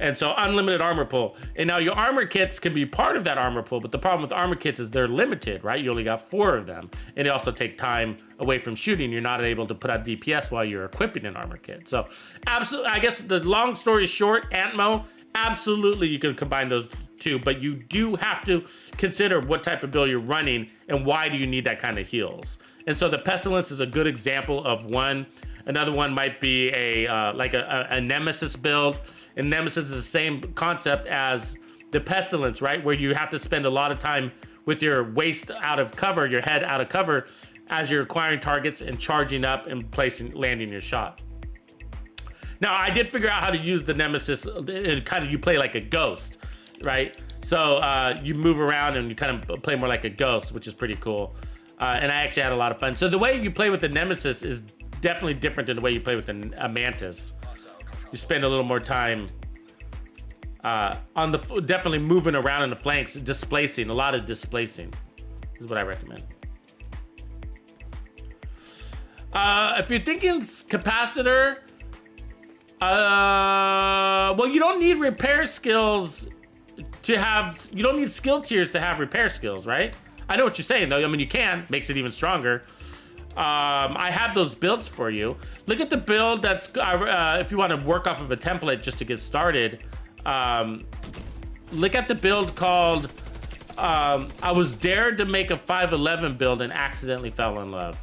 And so unlimited armor pull. And now your armor kits can be part of that armor pull, but the problem with armor kits is they're limited, right? You only got 4 of them. And they also take time away from shooting. You're not able to put out DPS while you're equipping an armor kit. So absolutely, I guess the long story short, Antmo, absolutely you can combine those two, but you do have to consider what type of build you're running and why do you need that kind of heals. And so the Pestilence is a good example of one. Another one might be a Nemesis build. And Nemesis is the same concept as the Pestilence, right? Where you have to spend a lot of time with your waist out of cover, your head out of cover, as you're acquiring targets and charging up and landing your shot. Now, I did figure out how to use the Nemesis, you play like a ghost, right? So you move around and you kind of play more like a ghost, which is pretty cool. And I actually had a lot of fun. So the way you play with the Nemesis is definitely different than the way you play with a Mantis. You spend a little more time definitely moving around in the flanks, displacing, a lot of displacing is what I recommend. If you're thinking capacitor, well, you don't need repair skills you don't need skill tiers to have repair skills, right? I know what you're saying though. I mean, you can, makes it even stronger. I have those builds for you. Look at the build that's, if you want to work off of a template just to get started, look at the build called, I was dared to make a 511 build and accidentally fell in love.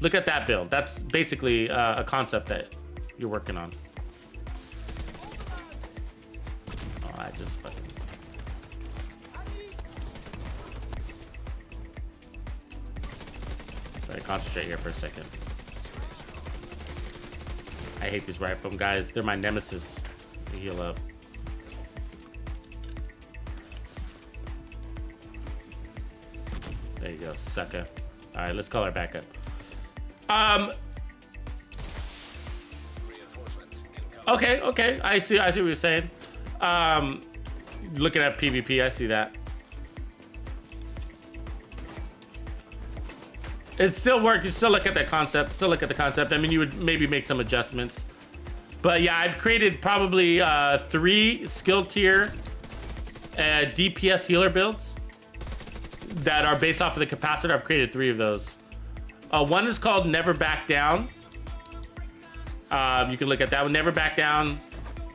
Look at that build. That's basically a concept that you're working on. Oh, I just fucking... Concentrate here for a second. I hate these rifle guys. They're my nemesis. They heal up. There you go, sucker. All right, let's call her back up. Okay. I see what you're saying. Looking at PvP, I see that. It still works. You still look at that concept. I mean, you would maybe make some adjustments. But yeah, I've created probably 3 skill tier DPS healer builds that are based off of the capacitor. I've created 3 of those. One is called Never Back Down. You can look at that one, Never Back Down.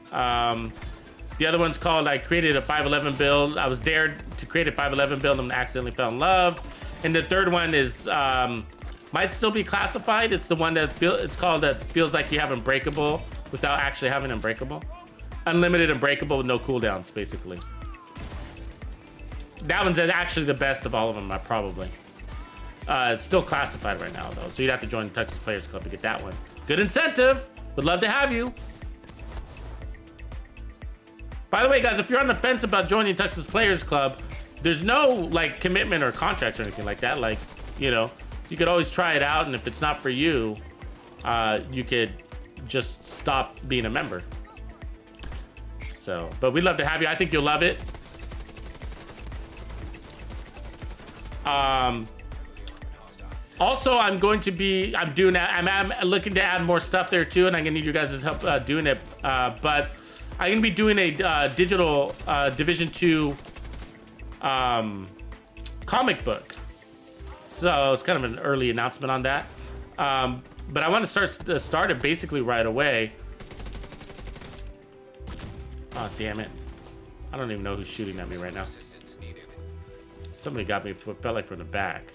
The other one's called, I created a 511 build. I was dared to create a 511 build and accidentally fell in love. And the third one is, might still be classified. It's the one that feels like you have Unbreakable without actually having Unbreakable. Unlimited Unbreakable with no cooldowns, basically. That one's actually the best of all of them, probably. It's still classified right now, though. So you'd have to join the Texas Players Club to get that one. Good incentive. Would love to have you. By the way, guys, if you're on the fence about joining Texas Players Club, there's no like commitment or contracts or anything like that. Like, you know, you could always try it out, and if it's not for you, you could just stop being a member. So, but we'd love to have you. I think you'll love it. Also, I'm looking to add more stuff there too, and I'm gonna need you guys' help doing it. But I'm gonna be doing a digital Division 2 comic book. So it's kind of an early announcement on that. But I want to start it basically right away. Oh, damn it. I don't even know who's shooting at me right now. Somebody got me, felt like from the back.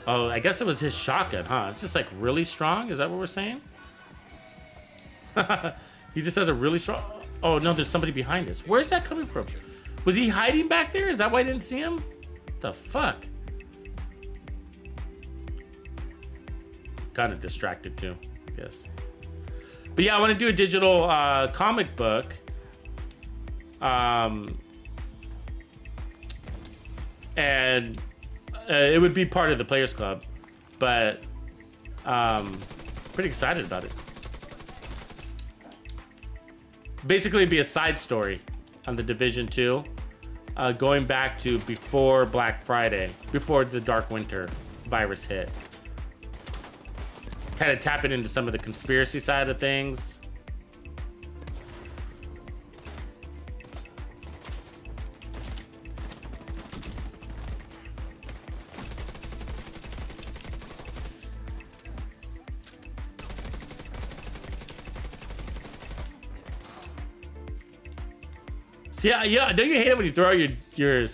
Oh, I guess it was his shotgun, huh? It's just like really strong? Is that what we're saying? He just has a really strong... Oh, no, there's somebody behind us. Where's that coming from? Was he hiding back there? Is that why I didn't see him? The fuck? Kind of distracted too, I guess. But yeah, I want to do a digital comic book. And it would be part of the Players Club, but pretty excited about it. Basically, it'd be a side story on the Division 2, going back to before Black Friday, before the Dark Winter virus hit. Kind of tapping into some of the conspiracy side of things. See, yeah, don't you hate it when you throw out your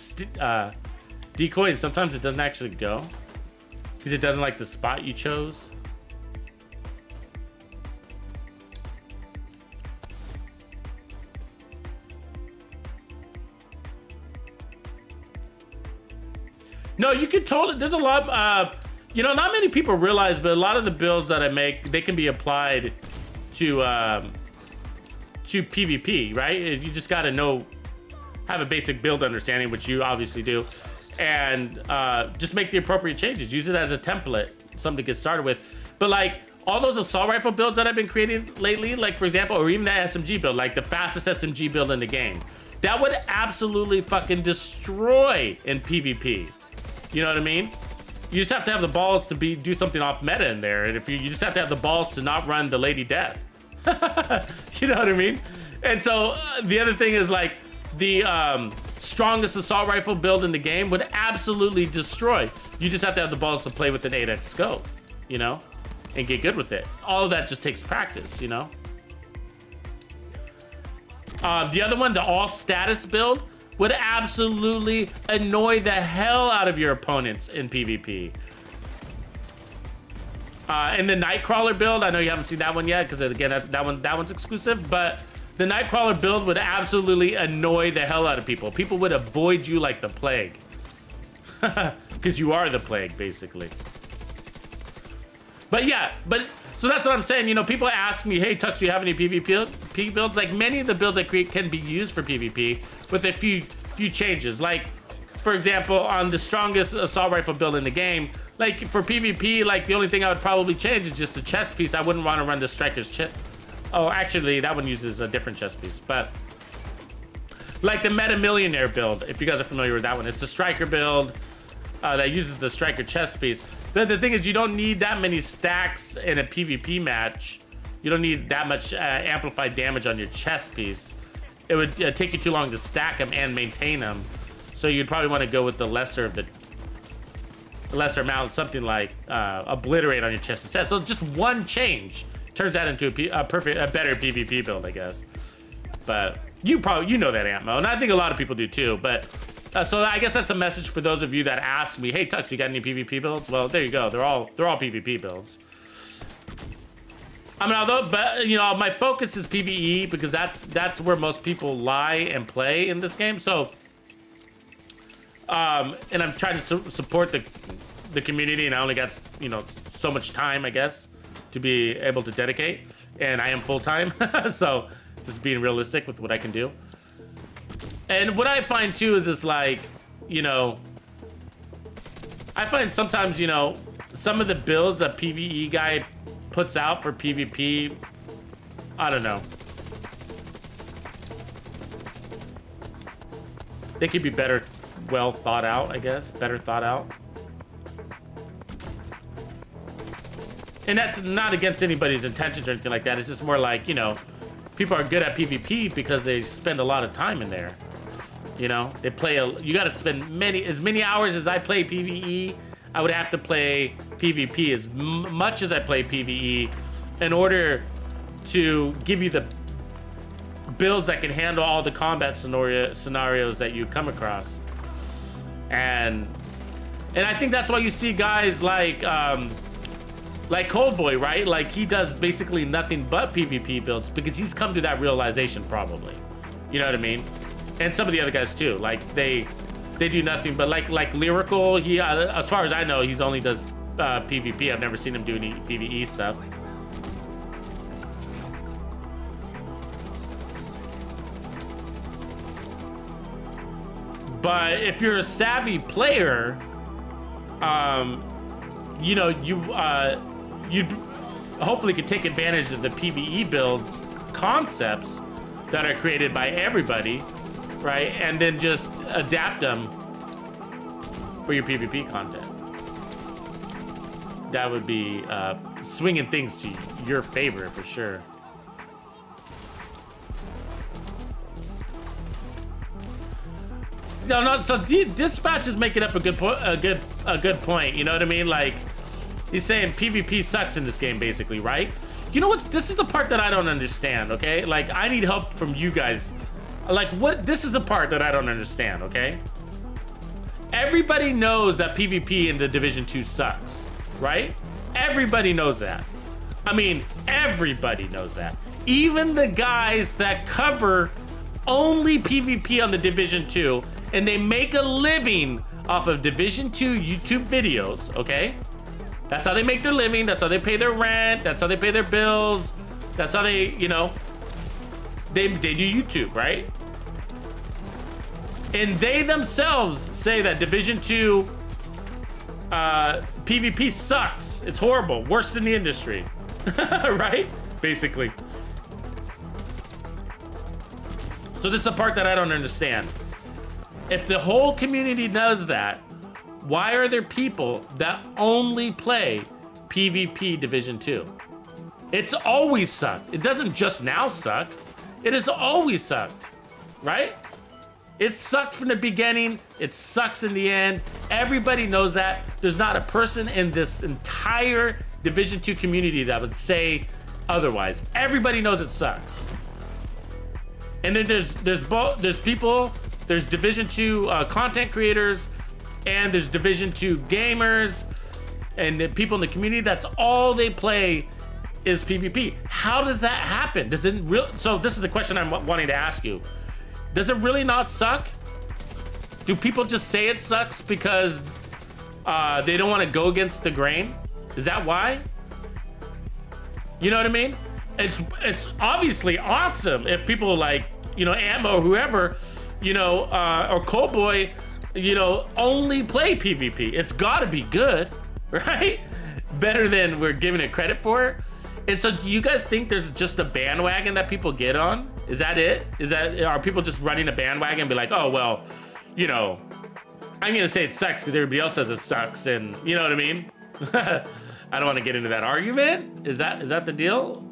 decoy and sometimes it doesn't actually go? Because it doesn't like the spot you chose? No, you could totally, there's a lot, you know, not many people realize, but a lot of the builds that I make, they can be applied to PvP, right? You just gotta have a basic build understanding, which you obviously do, and just make the appropriate changes. Use it as a template, something to get started with. But like all those assault rifle builds that I've been creating lately, like for example, or even that SMG build, like the fastest SMG build in the game, that would absolutely fucking destroy in PvP. You know what I mean? You just have to have the balls to do something off meta in there, and if you just have to have the balls to not run the Lady Death. You know what I mean? And so the other thing is like the strongest assault rifle build in the game would absolutely destroy. You just have to have the balls to play with an 8x scope, you know, and get good with it. All of that just takes practice, you know. The other one, the all status build, would absolutely annoy the hell out of your opponents in PvP. And the Nightcrawler build, I know you haven't seen that one yet, because again, that one's exclusive, but the Nightcrawler build would absolutely annoy the hell out of people. People would avoid you like the plague. Because you are the plague, basically. But yeah, so that's what I'm saying. You know, people ask me, hey, Tux, do you have any PvP builds? Like, many of the builds I create can be used for PvP with a few changes. Like, for example, on the strongest assault rifle build in the game, like for PvP, like the only thing I would probably change is just the chest piece. I wouldn't want to run the striker's chest. Oh, actually, that one uses a different chest piece. But like the Meta Millionaire build, if you guys are familiar with that one, it's the striker build that uses the striker chest piece. The thing is, you don't need that many stacks in a PvP match. You don't need that much amplified damage on your chest piece. It would take you too long to stack them and maintain them. So you'd probably want to go with the lesser amount, something like obliterate on your chest instead. So just one change turns that into a better PvP build, I guess. But you know that, Antmo, and I think a lot of people do too. But so I guess that's a message for those of you that ask me, hey Tux, you got any PvP builds? Well, there you go. They're all PvP builds. I mean, but you know, my focus is PvE because that's where most people lie and play in this game. So, and I'm trying to support the community, and I only got, you know, so much time, I guess, to be able to dedicate, and I am full time. So, just being realistic with what I can do. And what I find too is just like, you know, I find sometimes, you know, some of the builds a PvE guy puts out for PvP, I don't know. They could be better, well thought out, I guess. Better thought out. And that's not against anybody's intentions or anything like that. It's just more like, you know, people are good at PvP because they spend a lot of time in there. You know, they play you got to spend as many hours as I play PvE. I would have to play PvP as much as I play PvE in order to give you the builds that can handle all the combat scenarios that you come across. And I think that's why you see guys like Coldboy, right? Like, he does basically nothing but PvP builds because he's come to that realization, probably. You know what I mean? And some of the other guys too. Like, they do nothing but like Lyrical. He, as far as I know, he's only does PvP. I've never seen him do any PvE stuff. But if you're a savvy player, you know, you hopefully could take advantage of the PvE builds concepts that are created by everybody right? And then just adapt them for your PvP content. That would be swinging things to your favor for sure. So Dispatch is making up a good point. You know what I mean? Like, he's saying PvP sucks in this game, basically, right? You know what's? This is the part that I don't understand. Okay, like I need help from you guys. Like, what? This is the part that I don't understand. Okay. Everybody knows that PvP in the Division 2 sucks, right? Everybody knows that. I mean, everybody knows that. Even the guys that cover only PvP on the Division 2, and they make a living off of Division 2 YouTube videos, okay? That's how they make their living. That's how they pay their rent. That's how they pay their bills. That's how they, you know, they do YouTube, right? And they themselves say that Division 2 PvP sucks. It's horrible. Worse than the industry. Right? Basically. So this is the part that I don't understand. If the whole community does that, why are there people that only play PvP Division 2? It's always sucked. It doesn't just now suck. It has always sucked, right? It sucked from the beginning. It sucks in the end. Everybody knows that. There's not a person in this entire Division 2 community that would say otherwise. Everybody knows it sucks. And then there's people, there's Division 2 content creators, and there's Division 2 gamers, and the people in the community, that's all they play is PvP. How does that happen? Does it so this is the question I'm wanting to ask you. Does it really not suck? Do people just say it sucks because they don't want to go against the grain? Is that why? You know what I mean? It's obviously awesome if people like, you know, Ammo or whoever, you know, or Coldboy, you know, only play PvP. It's gotta be good, right? Better than we're giving it credit for. And so do you guys think there's just a bandwagon that people get on? Is that it? Are people just running a bandwagon and be like, oh, well, you know, I'm gonna say it sucks because everybody else says it sucks, and you know what I mean? I don't want to get into that argument. Is that the deal?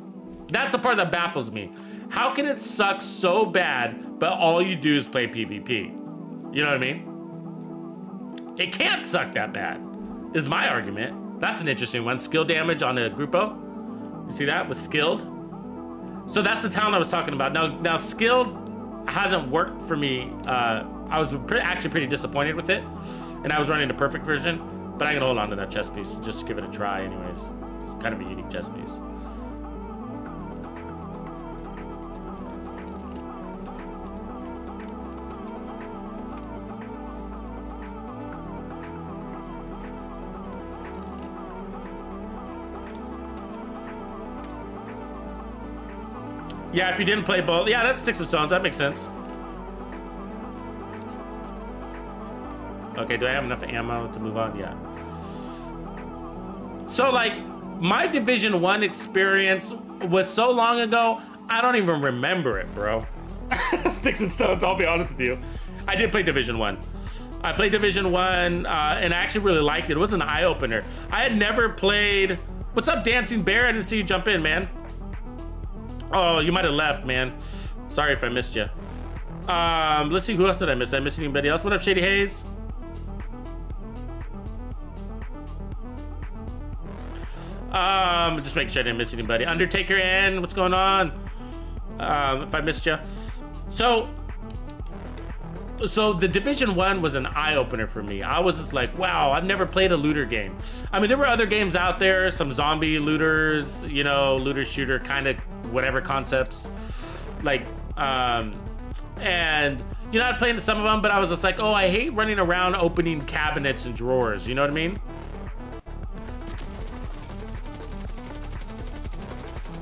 That's the part that baffles me. How can it suck so bad, but all you do is play PvP? You know what I mean? It can't suck that bad, is my argument. That's an interesting one. Skill damage on a Grupo. You see that? With skilled. So that's the talent I was talking about. Now skilled hasn't worked for me. I was actually pretty disappointed with it, and I was running the perfect version, but I'm gonna hold on to that chest piece and just give it a try anyways. It's kind of a unique chest piece. Yeah, if you didn't play both. Yeah, that's Sticks and Stones. That makes sense. Okay, do I have enough ammo to move on? Yeah. So, like, my Division 1 experience was so long ago, I don't even remember it, bro. Sticks and Stones, I'll be honest with you. I did play Division 1. I played Division 1, and I actually really liked it. It was an eye-opener. I had never played... What's up, Dancing Bear? I didn't see you jump in, man. Oh, you might have left, man. Sorry if I missed you. Let's see, who else did I miss? Did I miss anybody else? What up, Shady Hayes? Just making sure I didn't miss anybody. Undertaker N, what's going on? If I missed you. So the Division 1 was an eye-opener for me. I was just like, wow, I've never played a looter game. I mean, there were other games out there, some zombie looters, you know, looter shooter kind of whatever concepts. Like, and, you know, I'd play into some of them, but I was just like, oh, I hate running around opening cabinets and drawers, you know what I mean?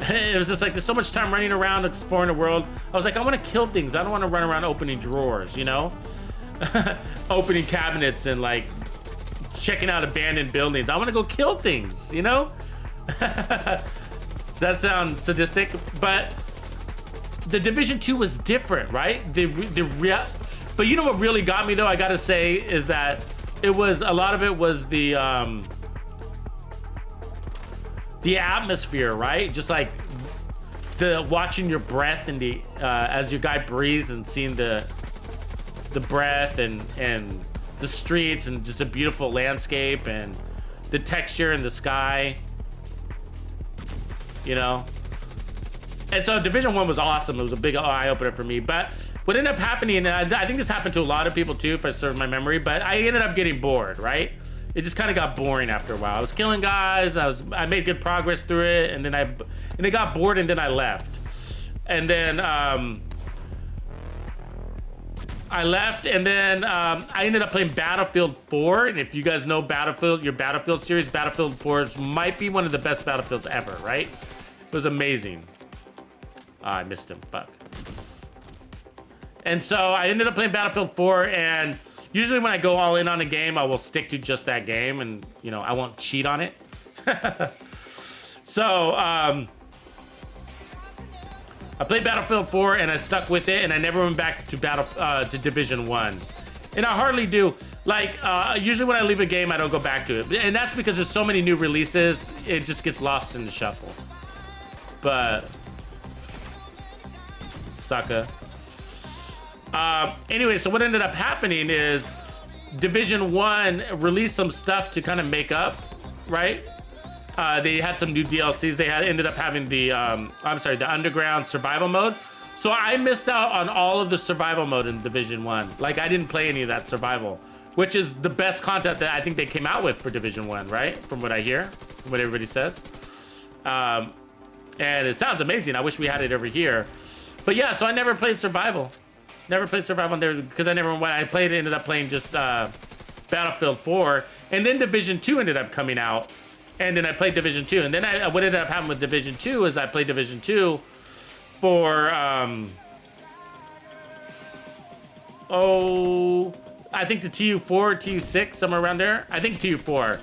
It was just like, there's so much time running around exploring the world. I was like, I want to kill things. I don't want to run around opening drawers, you know? Opening cabinets and like checking out abandoned buildings. I want to go kill things, you know? Does that sound sadistic? But the Division 2 was different, right? But you know what really got me though, I gotta say, is that it was, a lot of it was the atmosphere, right? Just like the watching your breath and the as your guy breathes and seeing the breath and the streets and just a beautiful landscape and the texture in the sky, you know. And so Division 1 was awesome. It was a big eye-opener for me. But what ended up happening, and I think this happened to a lot of people too, if I serve my memory, but I ended up getting bored, right? It just kind of got boring after a while. I was killing guys, I made good progress through it, and then it got bored, and then I left. And then I left, and then I ended up playing Battlefield 4. And if you guys know Battlefield, your Battlefield series, Battlefield 4 might be one of the best Battlefields ever, right? It was amazing. I missed him, fuck. And so I ended up playing Battlefield 4, and usually when I go all in on a game, I will stick to just that game, and you know, I won't cheat on it. So I played Battlefield 4 and I stuck with it, and I never went back to Division 1. And I hardly do. Like, usually when I leave a game, I don't go back to it. And that's because there's so many new releases, it just gets lost in the shuffle. But sucker. Anyway, so what ended up happening is Division 1 released some stuff to kind of make up, right? They had some new DLCs. They ended up having the, the underground survival mode. So I missed out on all of the survival mode in Division 1. Like, I didn't play any of that survival, which is the best content that I think they came out with for Division 1, right? From what I hear, from what everybody says. And it sounds amazing. I wish we had it over here. But yeah, so I never played survival. Never played survival there because when I played it, ended up playing just Battlefield 4. And then Division 2 ended up coming out. And then I played Division 2. And then what ended up happening with Division 2 is I played Division 2 for, I think the TU4, TU6, somewhere around there. I think TU4. I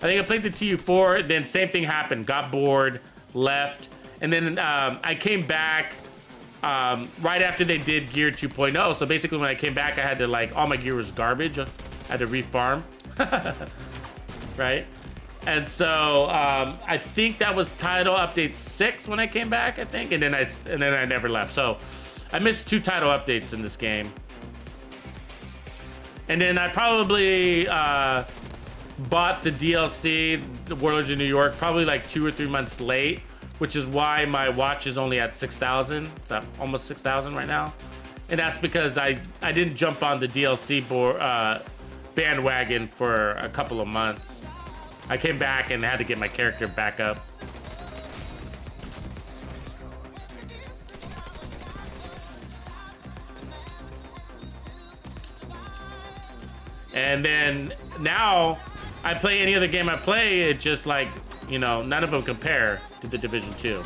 think I played the TU4, then same thing happened. Got bored, left. And then I came back right after they did Gear 2.0. So basically when I came back, I had to, like, all my gear was garbage. I had to refarm, right? And so I think that was title update 6 when I came back, I think, and then I never left. So I missed 2 title updates in this game. And then I probably bought the DLC, the Warlords of New York, probably like 2 or 3 months late, which is why my watch is only at 6,000. It's at almost 6,000 right now. And that's because I didn't jump on the DLC bandwagon for a couple of months. I came back and had to get my character back up. And then now I play any other game I play, it just like, you know, none of them compare to the Division 2.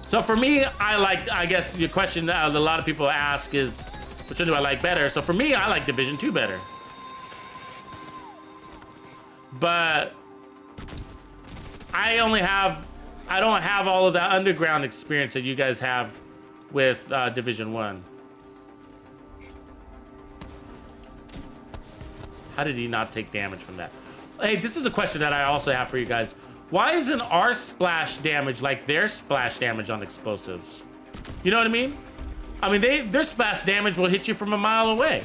So for me, I guess your question that a lot of people ask is, which one do I like better? So for me, I like Division 2 better. But I don't have all of that underground experience that you guys have with Division 1. How did he not take damage from that? Hey, this is a question that I also have for you guys. Why isn't our splash damage like their splash damage on explosives? You know what I mean? I mean, their splash damage will hit you from a mile away.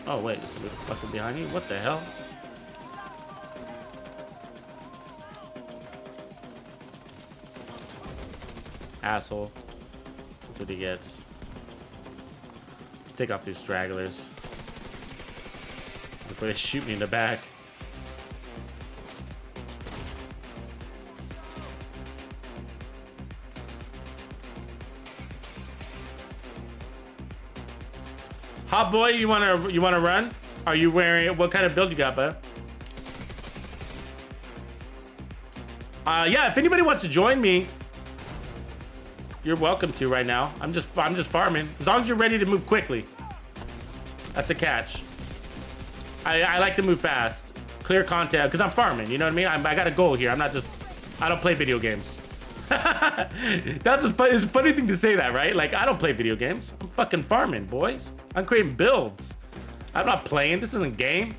Oh, wait, is somebody fucking behind you? What the hell? Asshole. That's what he gets. Let's take off these stragglers before they shoot me in the back. Hot boy, you wanna run? Are you wearing, what kind of build you got, bud? Yeah, if anybody wants to join me, you're welcome to right now. I'm just farming. As long as you're ready to move quickly. That's a catch. I like to move fast. Clear content, because I'm farming, you know what I mean? I got a goal here. I don't play video games. That's it's a funny thing to say that, right? Like, I don't play video games. I'm fucking farming, boys. I'm creating builds. I'm not playing. This isn't a game.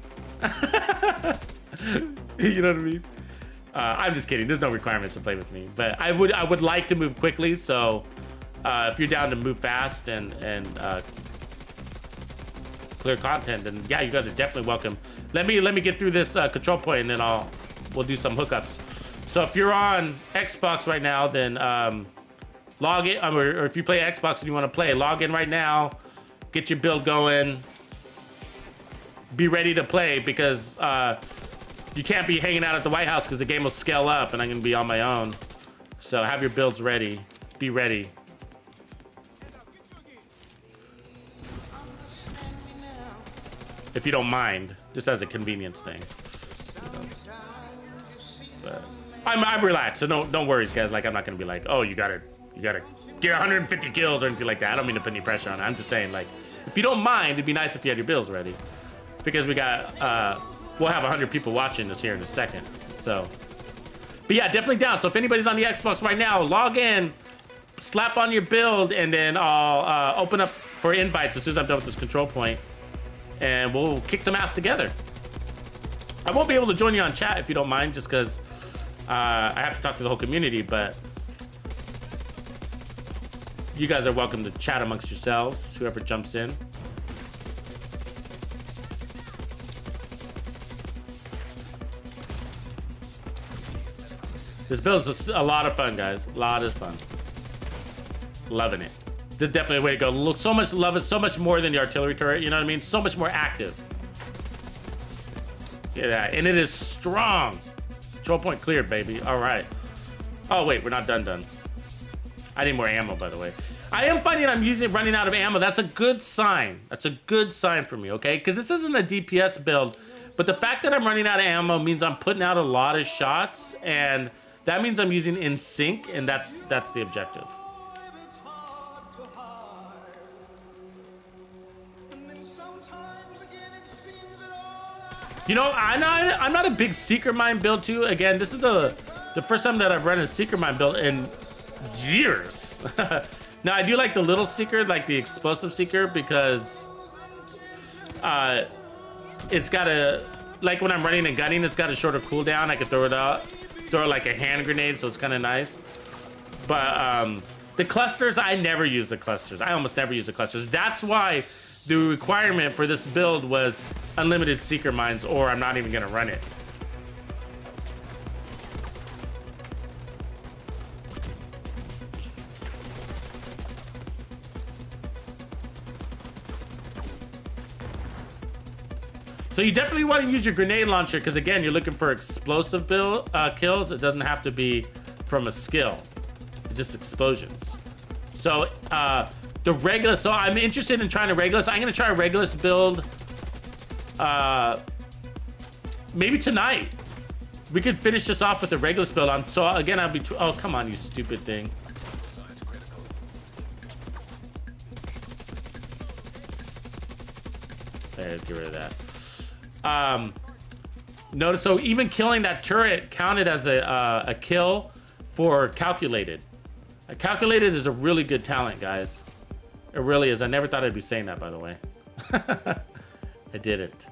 You know what I mean? I'm just kidding. There's no requirements to play with me, but I would like to move quickly. So if you're down to move fast and clear content, then yeah, you guys are definitely welcome. Let me get through this control point, and then we'll do some hookups. So if you're on Xbox right now, then log in, or if you play Xbox and you want to play, log in right now, get your build going, be ready to play, because you can't be hanging out at the White House because the game will scale up and I'm gonna be on my own. So have your builds ready, be ready. If you don't mind, just as a convenience thing. But I'm relaxed, so don't worry, guys. Like, I'm not gonna be like, oh, you gotta get 150 kills or anything like that. I don't mean to put any pressure on it. I'm just saying, like, if you don't mind, it'd be nice if you had your builds ready, because we got we'll have 100 people watching this here in a second. So, but yeah, definitely down. So if anybody's on the Xbox right now, log in, slap on your build, and then I'll open up for invites as soon as I'm done with this control point, and we'll kick some ass together. I won't be able to join you on chat if you don't mind, just because I have to talk to the whole community, but you guys are welcome to chat amongst yourselves, whoever jumps in. This build is a lot of fun, guys. A lot of fun. Loving it. This is definitely a way to go. Look, so much love it, so much more than the artillery turret, you know what I mean? So much more active. Yeah, and it is strong. Control point cleared, baby. All right. Oh, wait, we're not done. I need more ammo, by the way. I am finding I'm running out of ammo. That's a good sign. That's a good sign for me, okay? Because this isn't a DPS build, but the fact that I'm running out of ammo means I'm putting out a lot of shots, and that means I'm using in sync, and that's the objective. You know, I'm not a big Seeker Mine build too. Again, this is the first time that I've run a Seeker Mine build in years. Now, I do like the little Seeker, like the explosive Seeker, because it's got a, like when I'm running and gunning, it's got a shorter cooldown. I can throw it like a hand grenade, so it's kind of nice. But the clusters, I never use the clusters. I almost never use the clusters. That's why the requirement for this build was unlimited Seeker Mines, or I'm not even gonna run it. So you definitely want to use your grenade launcher, because again, you're looking for explosive kills. It doesn't have to be from a skill. It's just explosions. So the Regulus, so I'm interested in trying a Regulus. I'm gonna try a Regulus build maybe tonight. We could finish this off with a Regulus build on. So again, I'll be, oh, come on, you stupid thing. There, get rid of that. Notice, so even killing that turret counted as a kill for calculated. Calculated is a really good talent, guys. It really is. I never thought I'd be saying that, by the way. I didn't.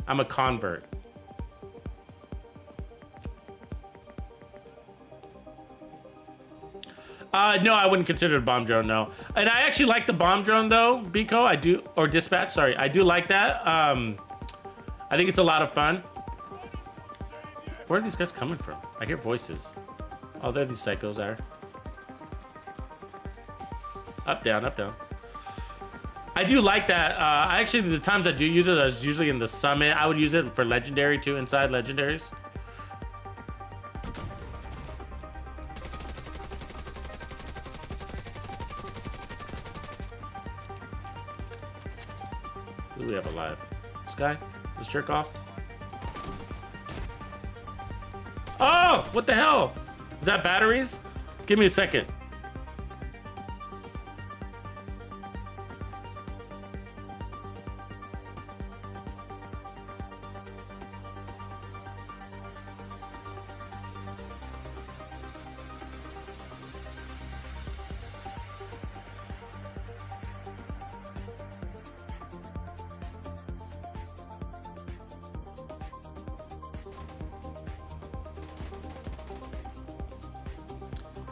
I'm a convert. No, I wouldn't consider it a bomb drone, no. And I actually like the bomb drone, though, Biko. I do, or dispatch, sorry. I do like that. I think it's a lot of fun. Where are these guys coming from? I hear voices. Oh, there these psychos are. Up, down, up, down. I do like that. I actually, the times I do use it, I was usually in the summit. I would use it for legendary too, inside legendaries. Who do we have alive? This guy? This jerk off? Oh, what the hell? Is that batteries? Give me a second.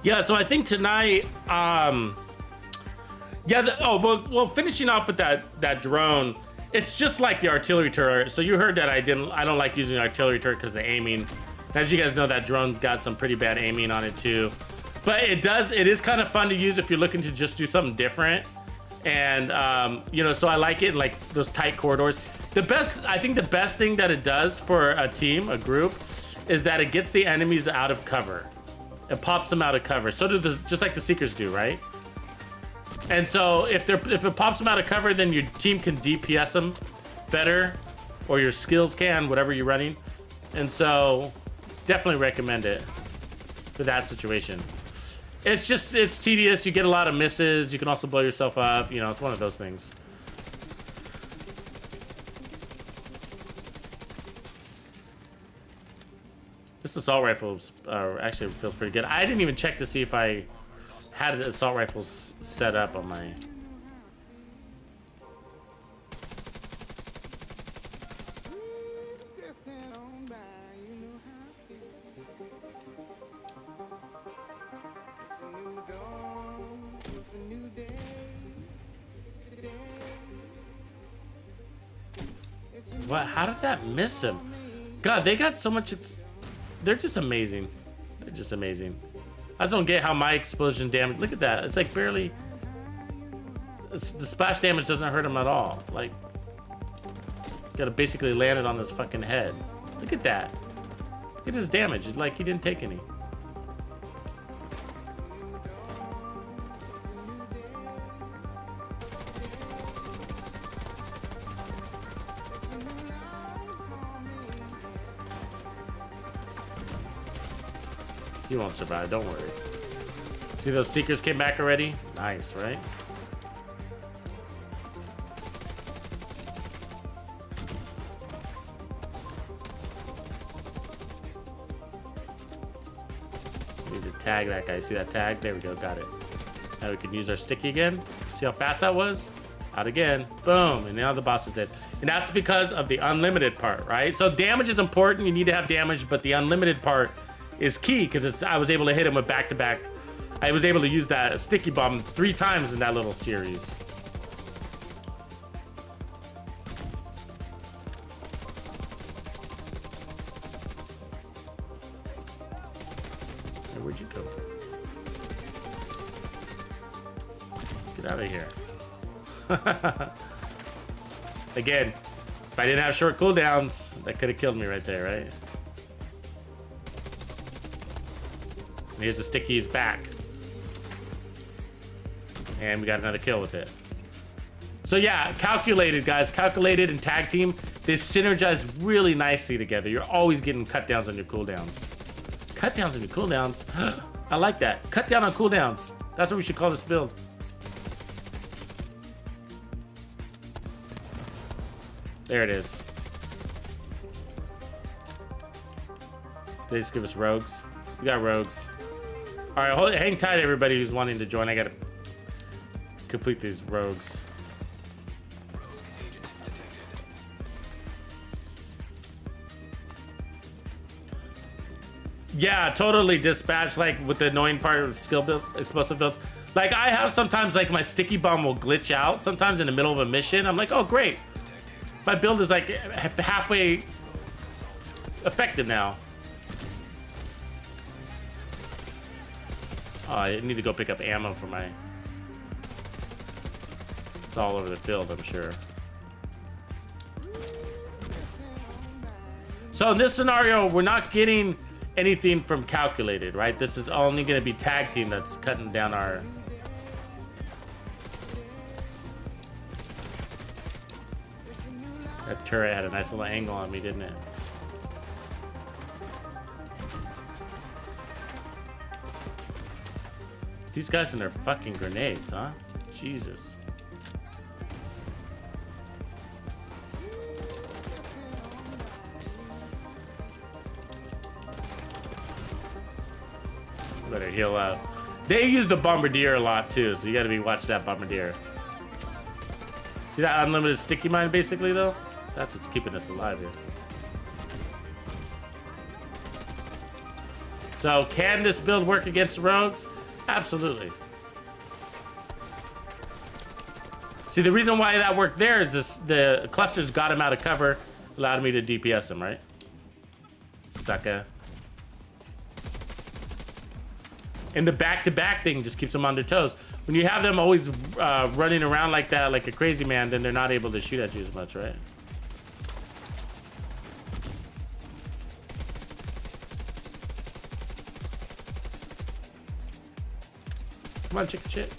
Yeah, so I think tonight, well, finishing off with that drone, it's just like the artillery turret. So you heard that I don't like using artillery turret because of aiming. As you guys know, that drone's got some pretty bad aiming on it too. But it is kind of fun to use if you're looking to just do something different. And, so I like it, like those tight corridors. I think the best thing that it does for a team, a group, is that it gets the enemies out of cover. It pops them out of cover. So just like the Seekers do, right? And so if it pops them out of cover, then your team can DPS them better, or your skills can, whatever you're running. And so definitely recommend it for that situation. It's tedious. You get a lot of misses. You can also blow yourself up. It's one of those things. This assault rifle actually feels pretty good. I didn't even check to see if I had assault rifles set up on my... What? How did that miss him? God, they got so much... They're just amazing. They're just amazing. I just don't get how my explosion damage... Look at that. It's like barely... The splash damage doesn't hurt him at all. Like... Gotta basically land it on his fucking head. Look at that. Look at his damage. It's like he didn't take any. He won't survive, don't worry. See those Seekers came back already? Nice, right? Need to tag that guy. See that tag? There we go, got it. Now we can use our sticky again. See how fast that was? Out again. Boom, and now the boss is dead. And that's because of the unlimited part, right? So damage is important, you need to have damage, but the unlimited part is key because I was able to hit him with back-to-back. I was able to use that sticky bomb 3 times in that little series. Hey, where'd you go? Get out of here. Again, if I didn't have short cooldowns, that could have killed me right there, right? Here's the sticky's back. And we got another kill with it. So yeah, calculated, guys. Calculated and tag team. They synergize really nicely together. You're always getting cut downs on your cooldowns. Cut downs on your cooldowns. I like that. Cut down on cooldowns. That's what we should call this build. There it is. They just give us rogues. We got rogues. All right, hang tight, everybody who's wanting to join. I gotta complete these rogues. Yeah, totally dispatch, like with the annoying part of skill builds, explosive builds. Like I have sometimes like my sticky bomb will glitch out sometimes in the middle of a mission. I'm like, oh great. My build is like halfway effective now. Oh, I need to go pick up ammo for my... It's all over the field, I'm sure. So in this scenario, we're not getting anything from calculated, right? This is only going to be tag team that's cutting down our... That turret had a nice little angle on me, didn't it? These guys and their fucking grenades, huh? Jesus. Better heal out. They use the bombardier a lot too, so you gotta watch that bombardier. See that unlimited sticky mine basically though? That's what's keeping us alive here. So can this build work against rogues? Absolutely. See, the reason why that worked there is the clusters got him out of cover, allowed me to DPS him, right? Sucker. And the back-to-back thing just keeps them on their toes. When you have them always running around like that, like a crazy man, then they're not able to shoot at you as much, right? Come on, chicken shit.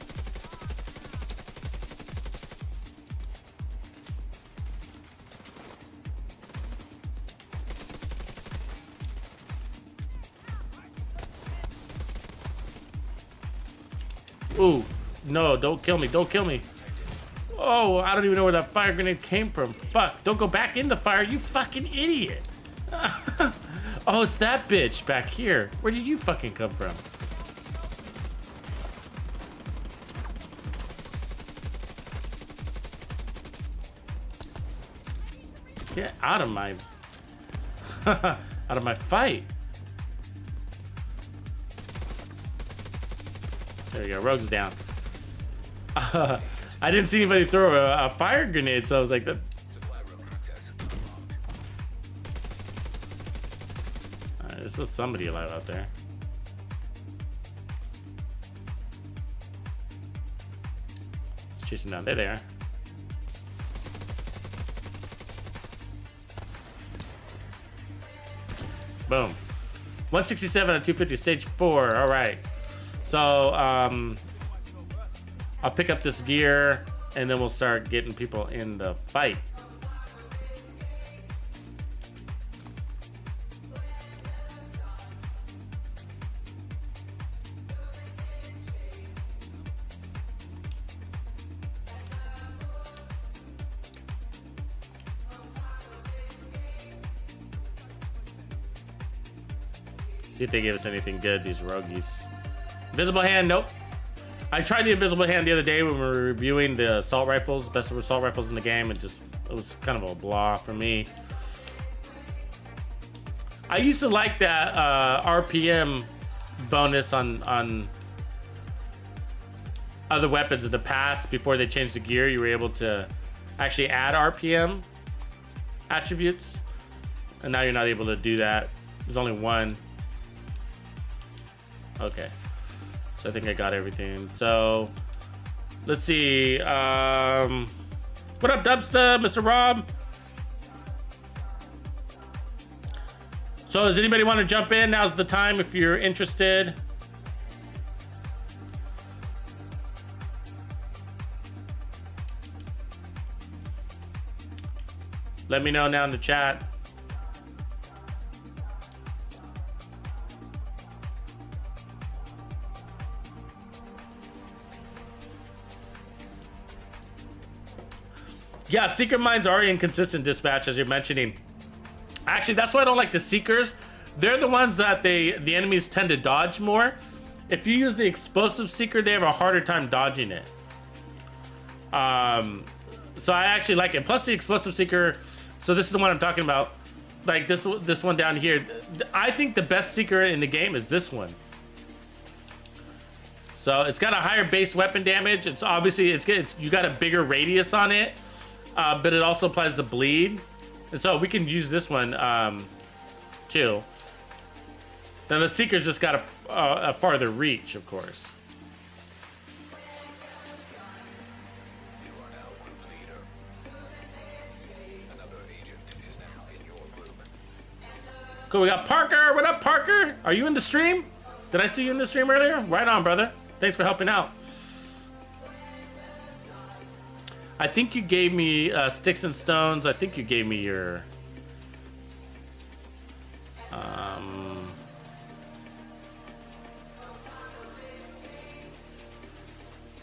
Ooh, no, don't kill me, don't kill me. Oh, I don't even know where that fire grenade came from. Fuck, don't go back in the fire, you fucking idiot. Oh, it's that bitch back here. Where did you fucking come from? Get out of my, out of my fight. There you go, rogue's down. I didn't see anybody throw a fire grenade, so I was like, that. There's still somebody alive out there. Let's chase him down. There they are. Boom. 167 out of 250, stage 4. All right. So, I'll pick up this gear and then we'll start getting people in the fight. See if they give us anything good, these rogues. Invisible hand, nope. I tried the invisible hand the other day when we were reviewing the assault rifles, best of assault rifles in the game, and it was kind of a blah for me. I used to like that RPM bonus on other weapons in the past. Before they changed the gear, you were able to actually add RPM attributes, and now you're not able to do that. There's only one. Okay, so I think I got everything. So let's see. What up, Dubsta, Mr. Rob? So does anybody want to jump in? Now's the time if you're interested. Let me know now in the chat. Yeah, Secret Mines are inconsistent, Dispatch, as you're mentioning. Actually, that's why I don't like the Seekers. They're the ones that the enemies tend to dodge more. If you use the Explosive Seeker, they have a harder time dodging it. So I actually like it. Plus the Explosive Seeker, so this is the one I'm talking about. Like this one down here. I think the best Seeker in the game is this one. So it's got a higher base weapon damage. It's obviously, you got a bigger radius on it. But it also applies to bleed. And so we can use this one too. Then the Seeker's just got a farther reach, of course. Cool, we got Parker. What up, Parker? Are you in the stream? Did I see you in the stream earlier? Right on, brother. Thanks for helping out. I think you gave me sticks and stones. I think you gave me your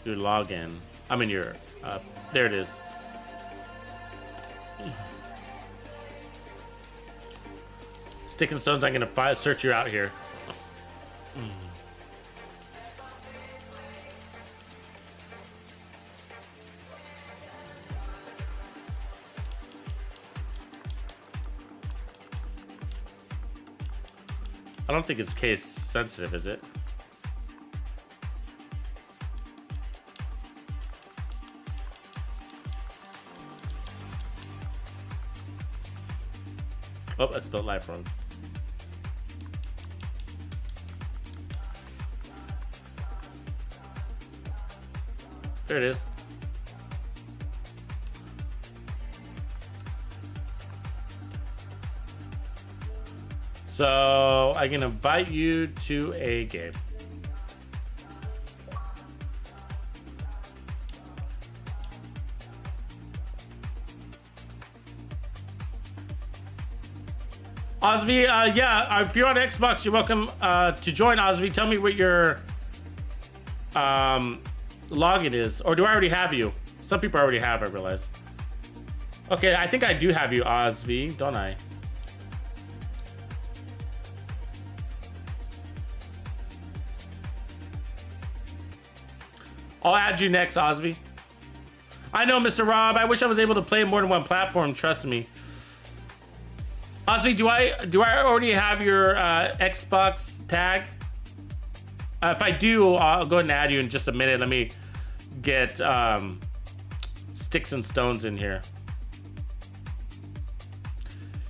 login. I mean your there it is. Stick and stones. I'm gonna search you out here. I don't think it's case sensitive, is it? Oh, I spelled life wrong. There it is. So I can invite you to a game. Osvi, yeah, if you're on Xbox, you're welcome to join. Osvi, tell me what your login is, or do I already have you? Some people already have, I realize. Okay, I think I do have you, Osvi, don't I? I'll add you next, Osvi. I know, Mr. Rob. I wish I was able to play more than one platform. Trust me. Osvi, do I already have your Xbox tag? If I do, I'll go ahead and add you in just a minute. Let me get sticks and stones in here.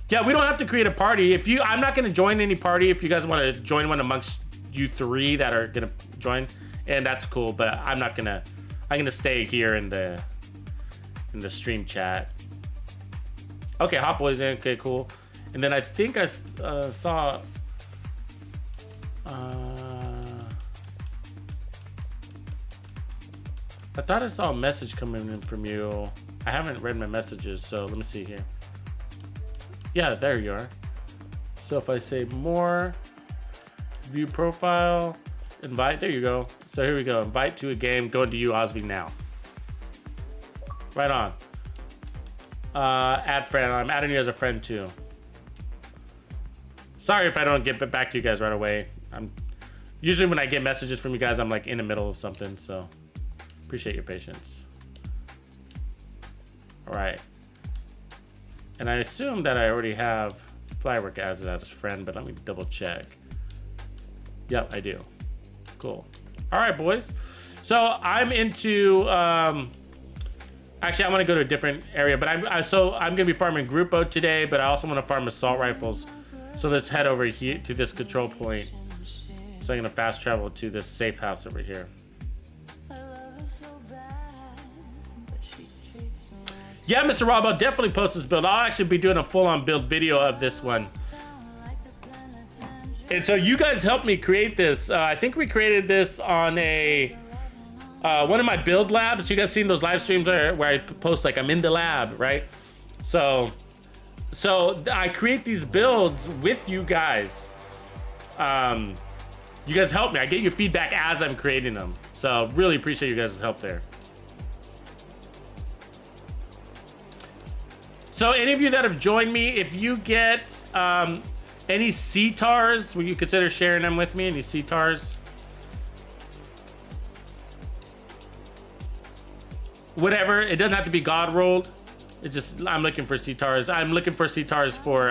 Yeah, we don't have to create a party. I'm not going to join any party. If you guys want to join one amongst you three that are going to join, and that's cool. But I'm gonna stay here in the stream chat. Okay, Hot Boy's in. Okay, cool. And then I think I saw. I thought I saw a message coming in from you. I haven't read my messages, so let me see here. Yeah, there you are. So if I say more, view profile, invite, there you go. So here we go. Invite to a game. Going to you, Osby, now. Right on. Add friend. I'm adding you as a friend too. Sorry if I don't get back to you guys right away. Usually when I get messages from you guys, I'm like in the middle of something, so appreciate your patience. All right. And I assume that I already have Flywork as his friend, but let me double check. Yep, I do. Cool. All right, boys. So I'm into. Actually, I want to go to a different area, but I'm gonna be farming Grupo today, but I also want to farm assault rifles. So let's head over here to this control point. So I'm gonna fast travel to this safe house over here. Yeah, Mr. Rob, I'll definitely post this build. I'll actually be doing a full-on build video of this one. And so you guys helped me create this. I think we created this on a one of my build labs. You guys seen those live streams where I post like I'm in the lab, right? So I create these builds with you guys. You guys help me. I get your feedback as I'm creating them. So really appreciate you guys' help there. So any of you that have joined me, if you get any CTARs, will you consider sharing them with me? Any CTARs? Whatever. It doesn't have to be God rolled. It's just I'm looking for CTARs. I'm looking for CTARs for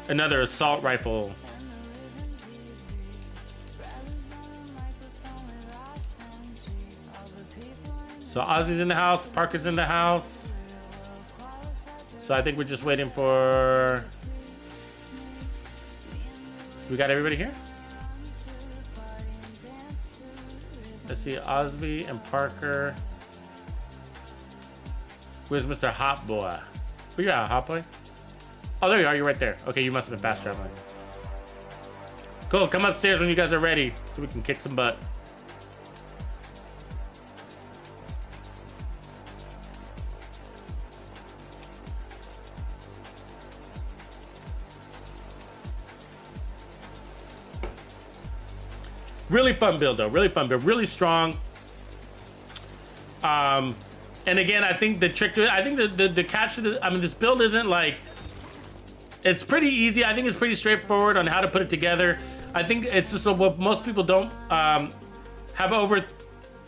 another assault rifle. So Ozzy's in the house. Parker's in the house. So I think we're just waiting for. We got everybody here? Let's see, Osby and Parker. Where's Mr. Hot Boy? Where you at, Hot Boy? Oh, there you are. You're right there. Okay, you must have been fast traveling. Cool. Come upstairs when you guys are ready so we can kick some butt. Really fun build though, really fun build, really strong. And again, I think the trick to it, I think the catch to this, I mean, this build isn't like, it's pretty easy. I think it's pretty straightforward on how to put it together. I think it's just what most people don't have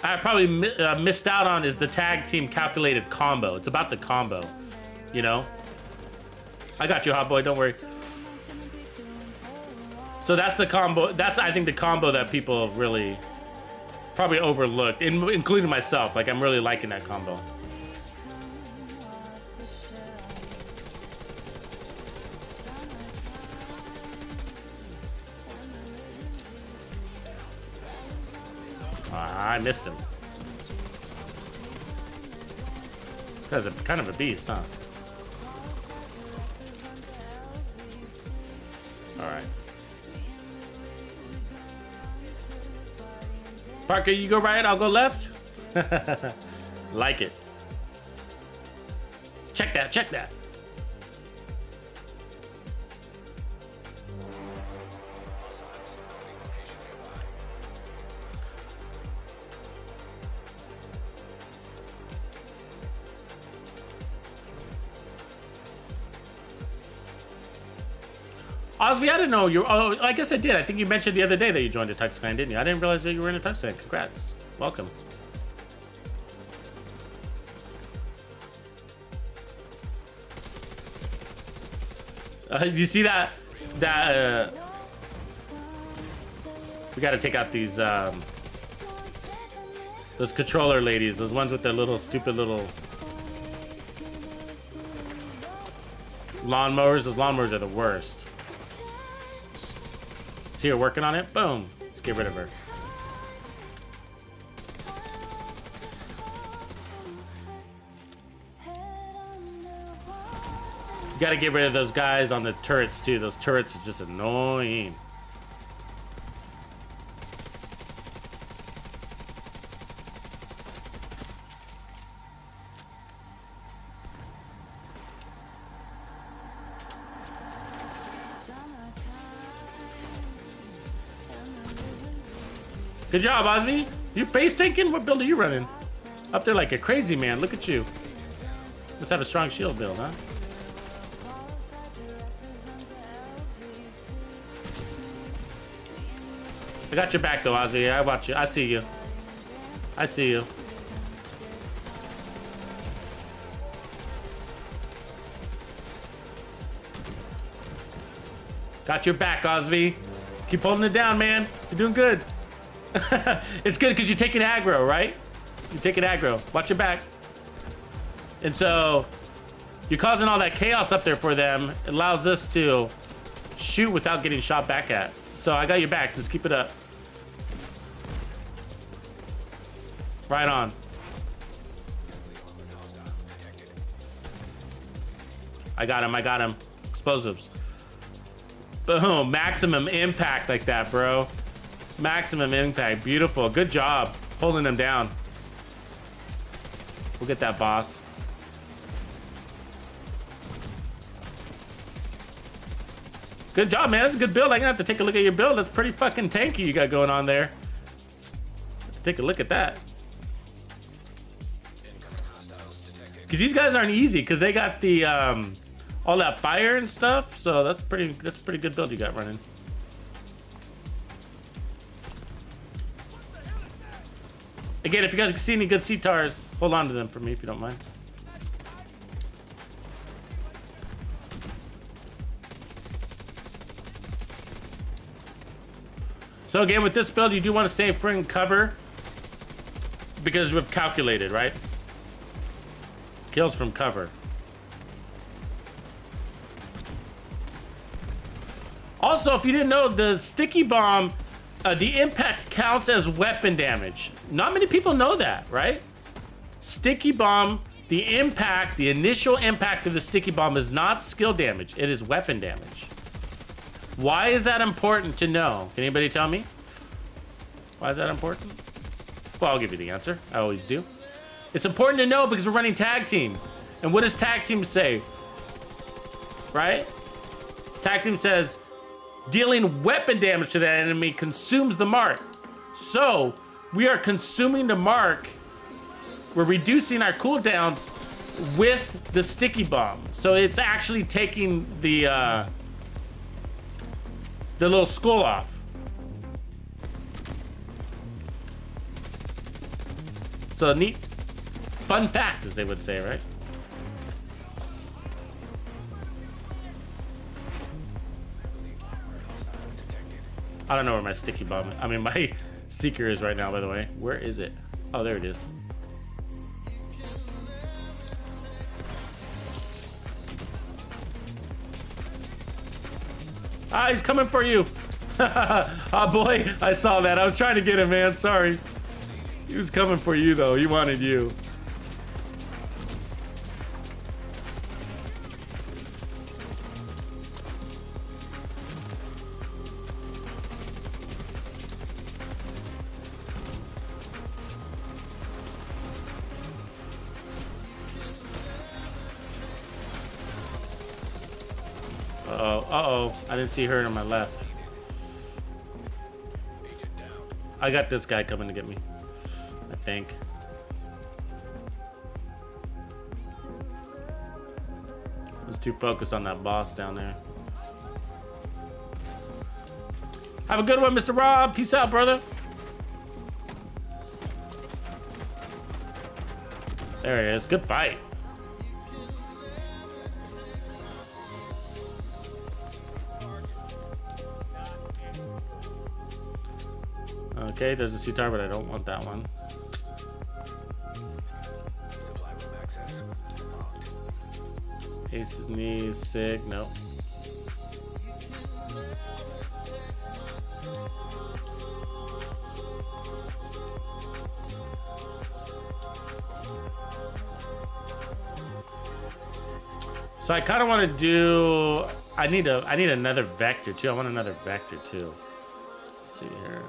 I probably missed out on is the tag team calculated combo. It's about the combo, you know? I got you, Hot Boy, don't worry. So that's the combo. That's, I think, the combo that people really probably overlooked, including myself. Like, I'm really liking that combo. I missed him. This guy's kind of a beast, huh? All right. Parker, you go right, I'll go left. Like it. Check that, check that. Osby, I didn't know you. Oh, I guess I did. I think you mentioned the other day that you joined a Tux clan, didn't you? I didn't realize that you were in a Tux clan. Congrats. Welcome. You see that? We got to take out these those controller ladies. Those ones with their little stupid little lawnmowers. Those lawnmowers are the worst. See her working on it? Boom. Let's get rid of her. You gotta get rid of those guys on the turrets too. Those turrets are just annoying. Good job, Osby. You face tanking? What build are you running? Up there like a crazy man. Look at you. Let's have a strong shield build, huh? I got your back though, Osby. I watch you. I see you. I see you. Got your back, Osby. Keep holding it down, man. You're doing good. It's good because you're taking aggro, right? You're taking aggro. Watch your back. And so you're causing all that chaos up there for them. It allows us to shoot without getting shot back at. So I got your back. Just keep it up. Right on. I got him. I got him. Explosives. Boom. Maximum impact like that, bro. Maximum impact. Beautiful. Good job holding them down. We'll get that boss. Good job, man. That's a good build. I'm gonna have to take a look at your build. That's pretty fucking tanky you got going on there. Take a look at that. Because these guys aren't easy because they got the all that fire and stuff. So that's pretty good build you got running. Again, if you guys see any good C-tars, hold on to them for me if you don't mind. So again, with this build, you do want to stay in cover because we've calculated, right? Kills from cover. Also, if you didn't know, the sticky bomb, the impact counts as weapon damage. Not many people know that, right? Sticky bomb, the impact, the initial impact of the sticky bomb is not skill damage. It is weapon damage. Why is that important to know? Can anybody tell me? Why is that important? Well, I'll give you the answer. I always do. It's important to know because we're running tag team. And what does tag team say? Right? Tag team says, dealing weapon damage to that enemy consumes the mark. So, we are consuming the mark. We're reducing our cooldowns with the sticky bomb. So it's actually taking the little skull off. So neat, fun fact, as they would say, right? I don't know where my sticky bomb, I mean, my seeker is right now, by the way. Where is it? Oh, there it is. Ah, he's coming for you. Oh boy, I saw that. I was trying to get him, man. Sorry. He was coming for you, though. He wanted you. Uh-oh. I didn't see her on my left. I got this guy coming to get me, I think. I was too focused on that boss down there. Have a good one, Mr. Rob. Peace out, brother. There it is. Good fight. Okay, there's a C-tar, but I don't want that one. Aces, knees, sig, no. So I kind of want to do. I need another vector too. I want another vector too. Let's see here.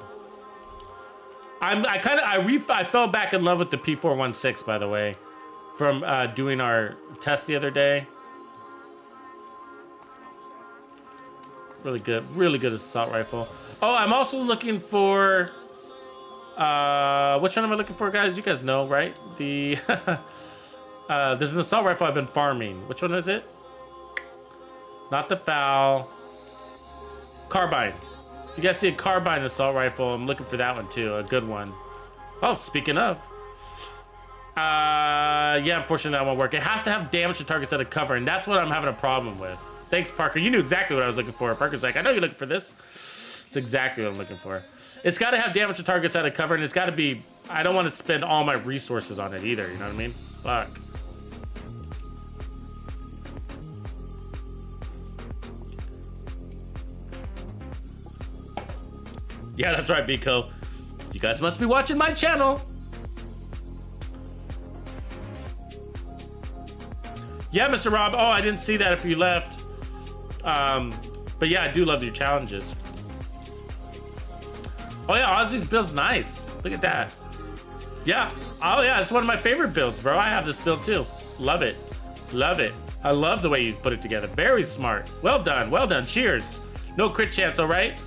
I fell back in love with the P416, by the way, from doing our test the other day. Really good assault rifle. Oh, I'm also looking for. Which one am I looking for, guys? You guys know, right? The there's an assault rifle I've been farming. Which one is it? Not the FAL. Carbine. If you guys see a carbine assault rifle, I'm looking for that one too. A good one. Oh, speaking of. Yeah, unfortunately that won't work. It has to have damage to targets out of cover, and that's what I'm having a problem with. Thanks, Parker. You knew exactly what I was looking for. Parker's like, I know you're looking for this. It's exactly what I'm looking for. It's got to have damage to targets out of cover, and it's got to be... I don't want to spend all my resources on it either, you know what I mean? Fuck. Yeah, that's right, Biko. You guys must be watching my channel. Yeah, Mr. Rob. Oh, I didn't see that if you left. But yeah, I do love your challenges. Oh yeah, Ozzy's build's nice. Look at that. Yeah. Oh yeah, it's one of my favorite builds, bro. I have this build too. Love it. Love it. I love the way you put it together. Very smart. Well done. Well done. Cheers. No crit chance, all right?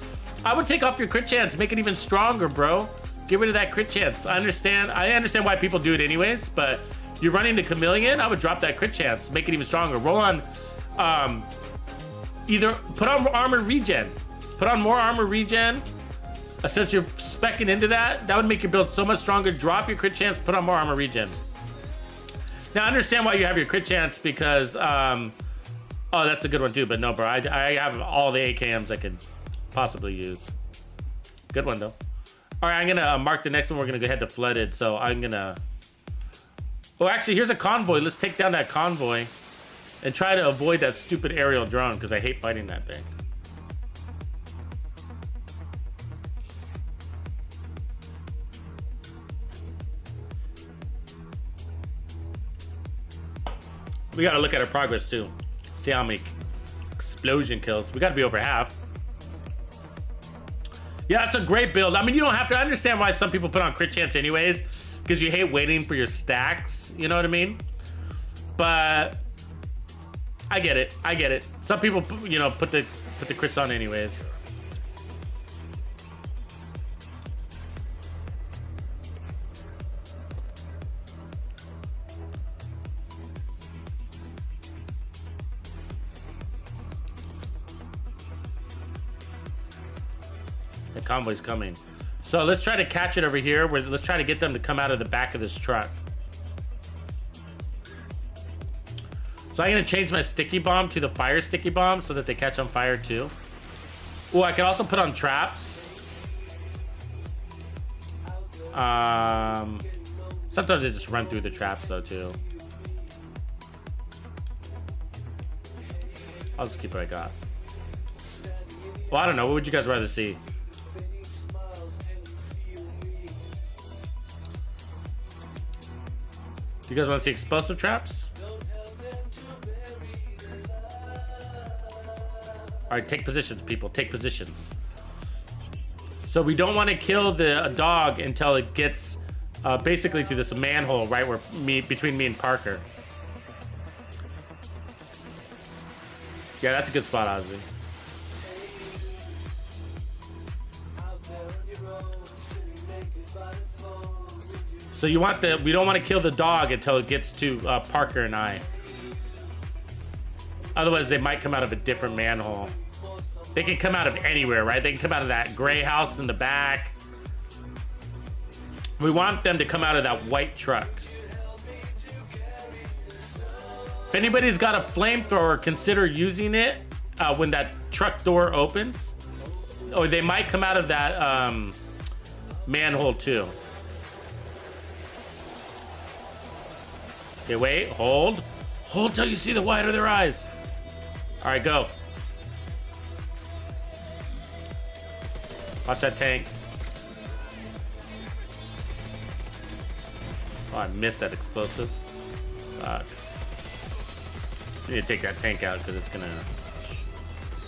I would take off your crit chance. Make it even stronger, bro. Get rid of that crit chance. I understand why people do it anyways, but you're running the chameleon, I would drop that crit chance. Make it even stronger. Roll on, either put on armor regen. Put on more armor regen. Since you're speccing into that, that would make your build so much stronger. Drop your crit chance, put on more armor regen. Now I understand why you have your crit chance because, oh, that's a good one too, but no, bro, I have all the AKMs I could possibly use. Good one though. All right, I'm gonna mark the next one. We're gonna go ahead to flooded. So I'm gonna. Oh, actually, here's a convoy. Let's take down that convoy and try to avoid that stupid aerial drone because I hate fighting that thing. We gotta look at our progress too. See how many explosion kills. We gotta be over half. Yeah, it's a great build. I mean, you don't have to understand why some people put on crit chance anyways, because you hate waiting for your stacks, you know what I mean? But I get it. I get it. Some people, you know, put the crits on anyways. The convoy's coming. So let's try to catch it over here. Let's try to get them to come out of the back of this truck. So I'm gonna change my sticky bomb to the fire sticky bomb so that they catch on fire too. Oh, I can also put on traps. Sometimes they just run through the traps though too. I'll just keep what I got. Well, I don't know. What would you guys rather see? Do you guys want to see explosive traps? All right, take positions, people. Take positions. So we don't want to kill the dog until it gets basically to this manhole right where between me and Parker. Yeah, that's a good spot, Ozzy. So you want we don't want to kill the dog until it gets to Parker and I. Otherwise, they might come out of a different manhole. They can come out of anywhere, right? They can come out of that gray house in the back. We want them to come out of that white truck. If anybody's got a flamethrower, consider using it when that truck door opens. Or they might come out of that manhole too. Okay, wait, hold. Hold till you see the white of their eyes. All right, go. Watch that tank. Oh, I missed that explosive. Fuck. I need to take that tank out because it's gonna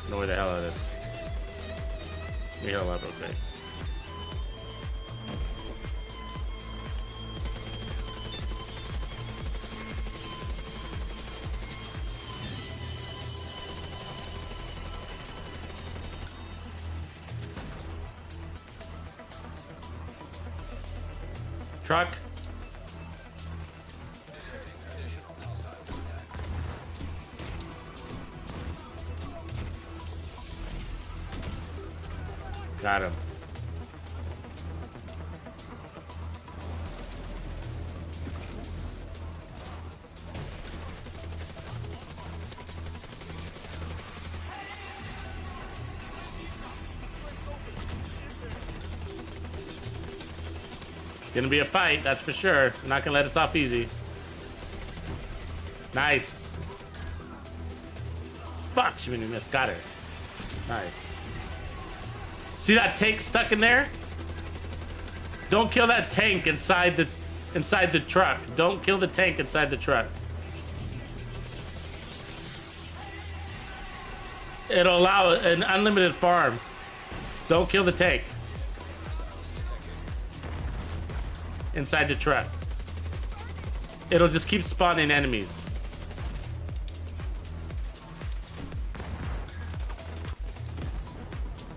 know where the hell it is. Let me heal up real quick. Truck. Got him. Gonna be a fight, that's for sure. I'm not gonna let us off easy. Nice. Fuck, she made me miss. Got her. Nice. See that tank stuck in there? Don't kill that tank inside the truck. Don't kill the tank inside the truck. It'll allow an unlimited farm. Don't kill the tank inside the truck. It'll just keep spawning enemies.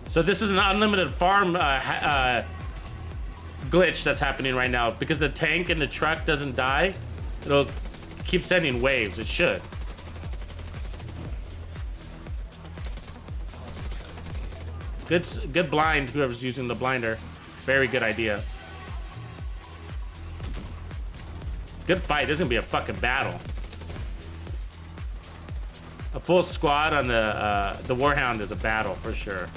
So this is an unlimited farm glitch that's happening right now. Because the tank in the truck doesn't die, it'll keep sending waves. It should. Good blind, whoever's using the blinder. Very good idea. Good fight. There's gonna be a fucking battle. A full squad on the Warhound is a battle for sure.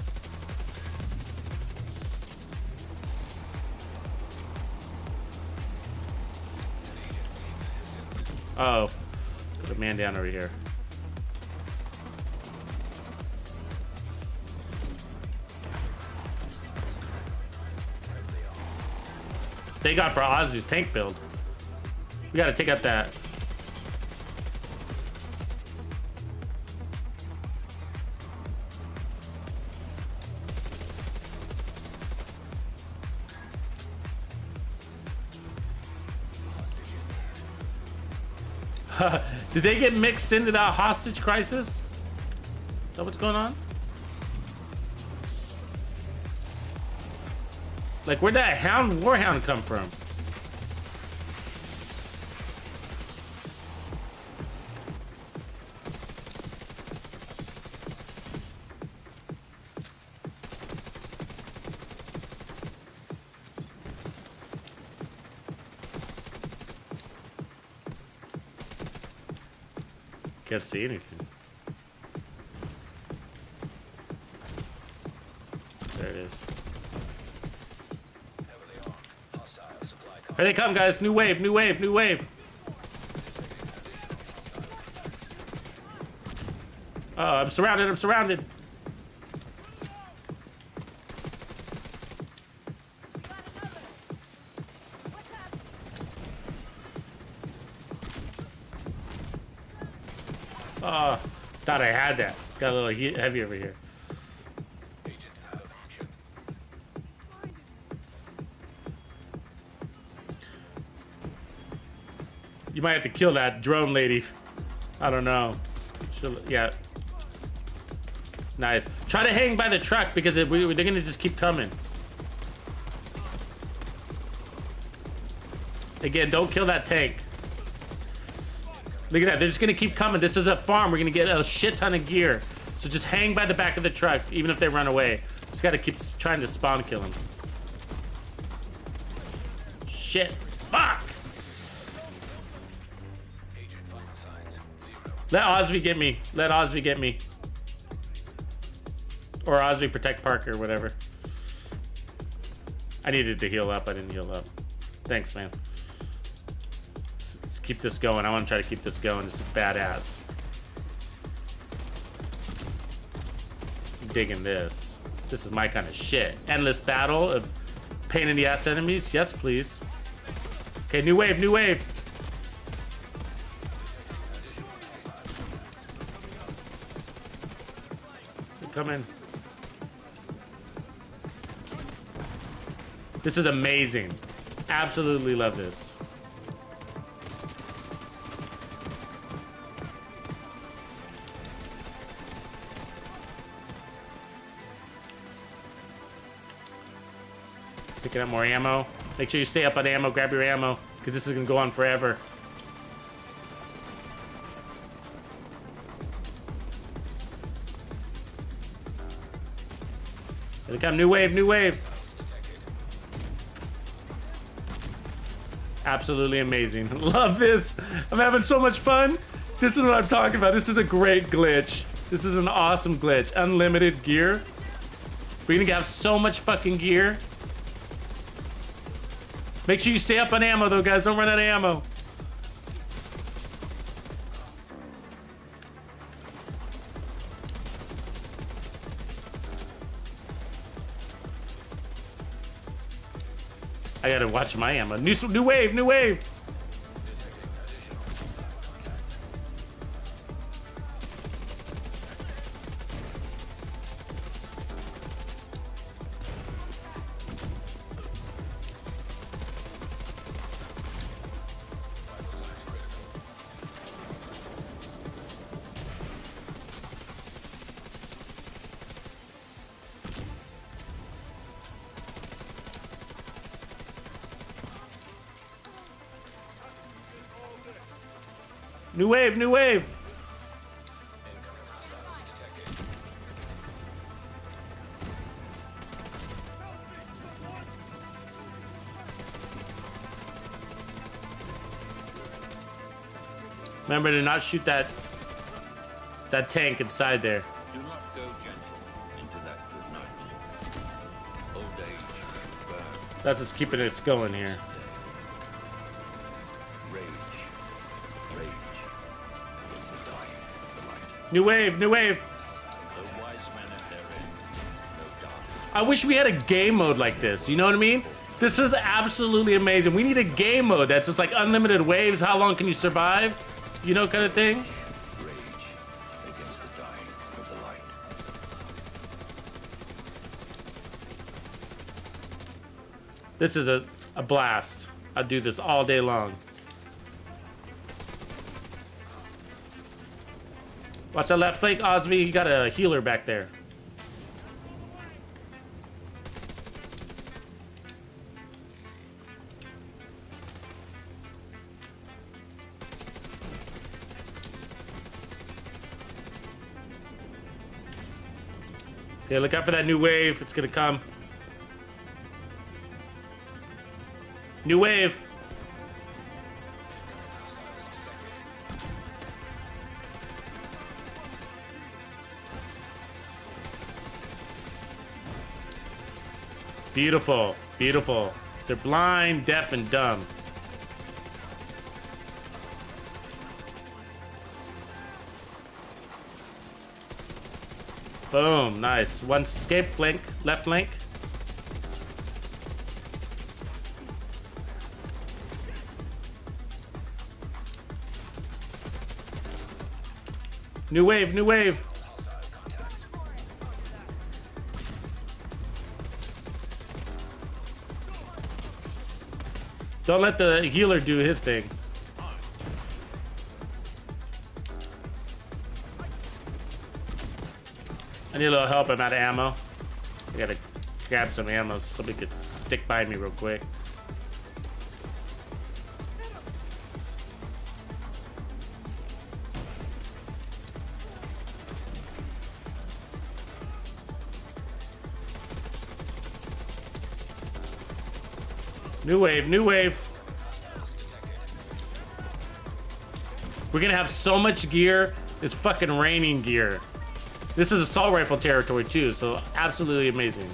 Oh, put a man down over here. Thank God for Ozzy's tank build. We gotta take out that. Did they get mixed into that hostage crisis? Is that what's going on? Like, where'd that Warhound come from? Can't see anything. Here they come, guys. New wave, new wave, new wave. Oh, I'm surrounded, I'm surrounded. Oh, thought I had that. Got a little heavy over here. You might have to kill that drone lady. I don't know. Yeah. Nice. Try to hang by the truck because they're gonna just keep coming. Again, don't kill that tank. Look at that. They're just gonna keep coming. This is a farm. We're gonna get a shit ton of gear. So just hang by the back of the truck, even if they run away. Just gotta keep trying to spawn kill them. Shit. Fuck. Let Osby get me. Let Osby get me. Or Osby protect Parker, whatever. I needed to heal up. I didn't heal up. Thanks, man. Let's keep this going. I want to try to keep this going. This is badass. I'm digging this. This is my kind of shit. Endless battle of pain in the ass enemies. Yes, please. Okay, new wave, new wave. Come in. This is amazing. Absolutely love this. Picking up more ammo. Make sure you stay up on ammo. Grab your ammo, because this is gonna go on forever. Here they come. New wave, new wave. Absolutely amazing. Love this. I'm having so much fun. This is what I'm talking about. This is a great glitch. This is an awesome glitch. Unlimited gear. We're gonna have so much fucking gear. Make sure you stay up on ammo though, guys. Don't run out of ammo. I gotta watch my ammo. New wave, new wave. New wave, new wave. Remember to not shoot that tank inside there. Do not go gentle into that good night. Old age burn. That's what's keeping it going here. Rage. Rage is the dying of the light. New wave, new wave. The wise men at their end, no darkness. I wish we had a game mode like this. You know what I mean? This is absolutely amazing. We need a game mode that's just like unlimited waves. How long can you survive? You know, kind of thing. Rage against the dying of the light. This is a blast. I'll do this all day long. Watch that left flank, Osby. You got a healer back there. Okay, look out for that new wave. It's gonna come. New wave. Beautiful, beautiful. They're blind, deaf, and dumb. Boom, nice. One escape flank, left flank. New wave, new wave. Don't let the healer do his thing. I need a little help. I'm out of ammo. I gotta grab some ammo so somebody could stick by me real quick. New wave, new wave. We're gonna have so much gear. It's fucking raining gear. This is assault rifle territory too, so absolutely amazing.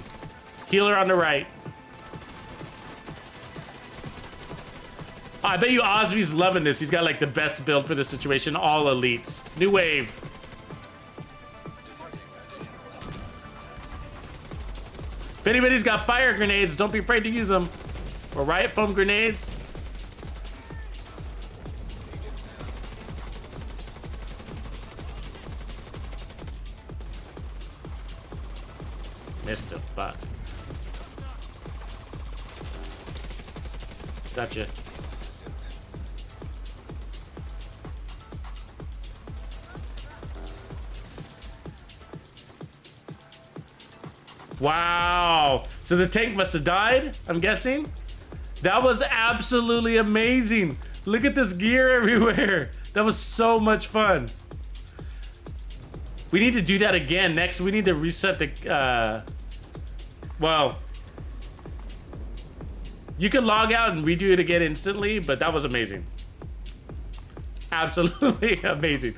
Healer on the right. I bet you Ozzy's loving this. He's got like the best build for this situation. All elites. New wave. If anybody's got fire grenades, don't be afraid to use them. Or riot foam grenades. Missed a fuck. Gotcha. Wow. So the tank must have died, I'm guessing. That was absolutely amazing. Look at this gear everywhere. That was so much fun. We need to do that again. Next, we need to reset the, well, you can log out and redo it again instantly, but that was amazing. Absolutely amazing.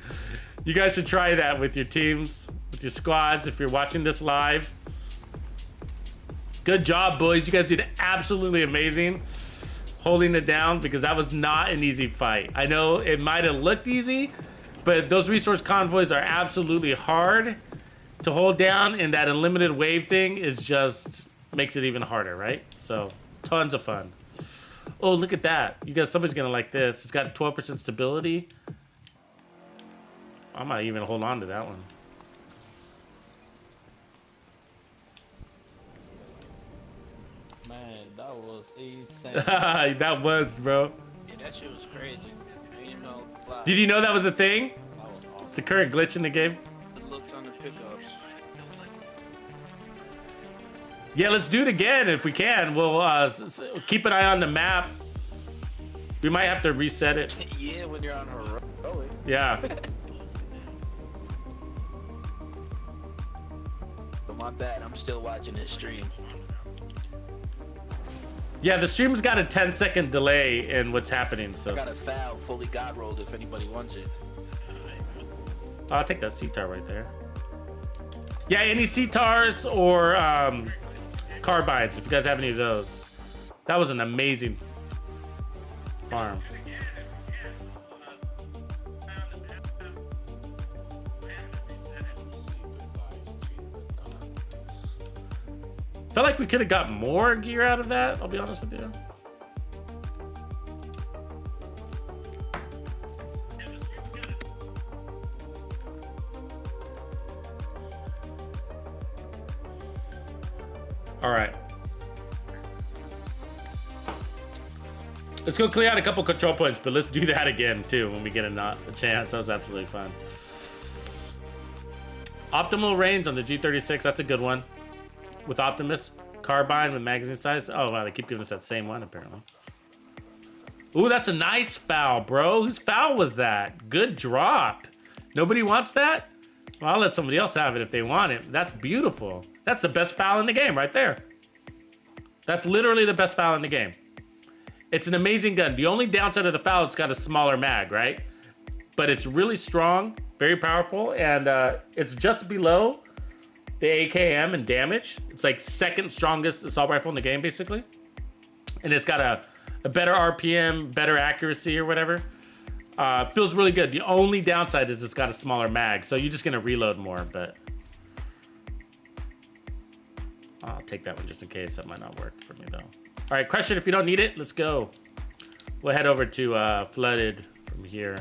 You guys should try that with your teams, with your squads, if you're watching this live. Good job, boys. You guys did absolutely amazing holding it down, because that was not an easy fight. I know it might have looked easy, but those resource convoys are absolutely hard to hold down, and that unlimited wave thing is just makes it even harder, right? So tons of fun. Oh, look at that. You guys, somebody's gonna like this. It's got 12% stability. I might even hold on to that one. Man, that was insane. That was, bro. Yeah, that shit was crazy. You know, like, Did you know that was a thing? that was awesome. It's a current glitch in the game. The looks on the pickups. Yeah, let's do it again if we can. We'll keep an eye on the map. We might have to reset it. Yeah, when you're on heroic. Yeah. But my bad, I'm still watching this stream. Yeah, the stream's got a 10-second delay in what's happening, I so got a foul, fully god rolled if anybody wants it. I'll take that CTAR right there. Yeah, any CTARs or carbines, if you guys have any of those. That was an amazing farm. Felt like we could have got more gear out of that, I'll be honest with you. All right. Let's go clear out a couple control points, but let's do that again too when we get a chance. That was absolutely fun. Optimal range on the G36, that's a good one. With Optimus, carbine with magazine size. Oh wow, they keep giving us that same one apparently. Ooh, that's a nice foul, bro. Whose foul was that? Good drop. Nobody wants that? Well, I'll let somebody else have it if they want it. That's beautiful. That's the best foul in the game right there. That's literally the best foul in the game. It's an amazing gun. The only downside of the foul, it's got a smaller mag, right? But it's really strong, very powerful, and it's just below the AKM in damage. It's like second strongest assault rifle in the game, basically. and it's got a better RPM, better accuracy or whatever. Feels really good. The only downside is it's got a smaller mag, so you're just gonna reload more, but I'll take that one just in case. That might not work for me though. All right, crush it if you don't need it. Let's go. We'll head over to Flooded from here.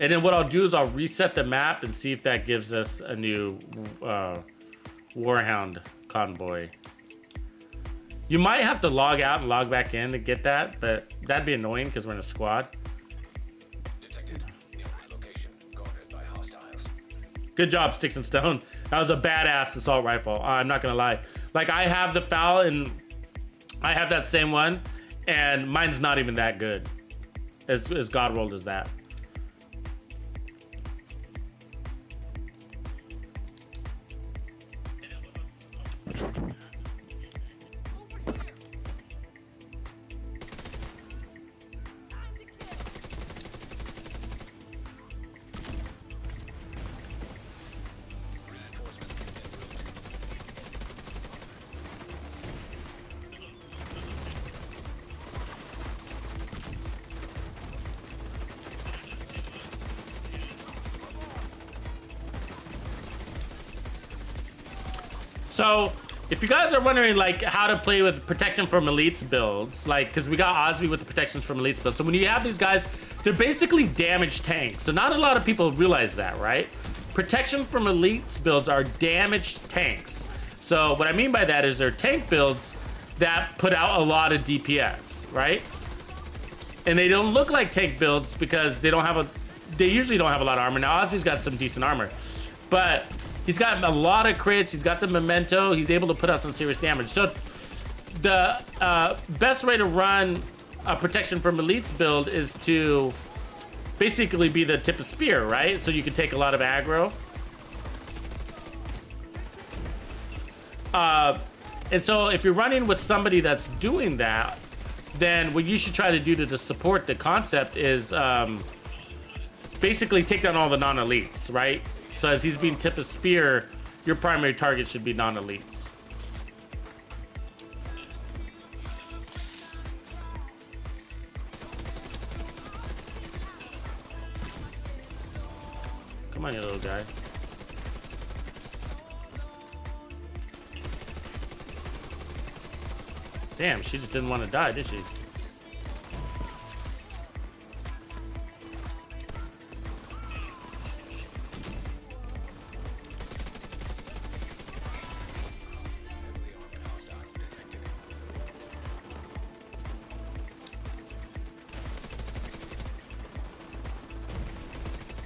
And then what I'll do is I'll reset the map and see if that gives us a new Warhound convoy. You might have to log out and log back in to get that, but that'd be annoying because we're in a squad. Detected. Nearby location. Guarded by hostiles. Good job, Sticks and Stone. That was a badass assault rifle. I'm not gonna lie. Like, I have the FAL and I have that same one, and mine's not even that good as Godworld as that. So, if you guys are wondering like how to play with protection from elites builds, like, because we got Osby with the protections from elites builds. So when you have these guys, they're basically damaged tanks. So not a lot of people realize that, right? Protection from elites builds are damaged tanks. So what I mean by that is they're tank builds that put out a lot of DPS, right? And they don't look like tank builds because they usually don't have a lot of armor. Now Osby's got some decent armor, but he's got a lot of crits. He's got the memento. He's able to put out some serious damage. So the best way to run a protection from elites build is to basically be the tip of spear, right? So you can take a lot of aggro. And so if you're running with somebody that's doing that, then what you should try to do to support the concept is basically take down all the non-elites, right? So as he's being tip of spear, your primary target should be non-elites. Come on, you little guy. Damn, she just didn't want to die, did she?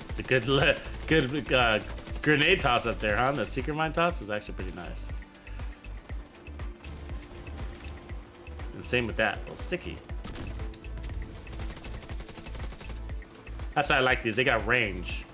It's a good grenade toss up there, huh? The secret mine toss was actually pretty nice. And same with that, a little sticky. That's why I like these. They got range.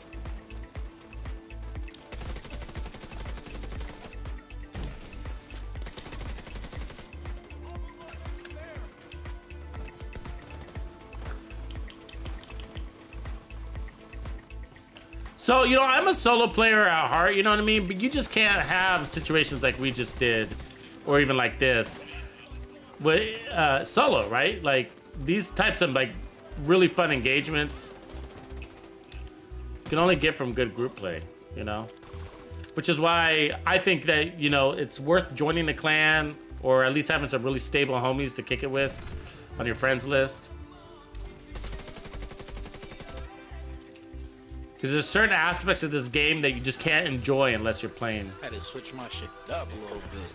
So, you know, I'm a solo player at heart, you know what I mean? But you just can't have situations like we just did, or even like this, with solo, right? Like, these types of, like, really fun engagements you can only get from good group play, you know? Which is why I think that, you know, it's worth joining a clan, or at least having some really stable homies to kick it with on your friends list. Because there's certain aspects of this game that you just can't enjoy unless you're playing. I had to switch my shit up a little bit.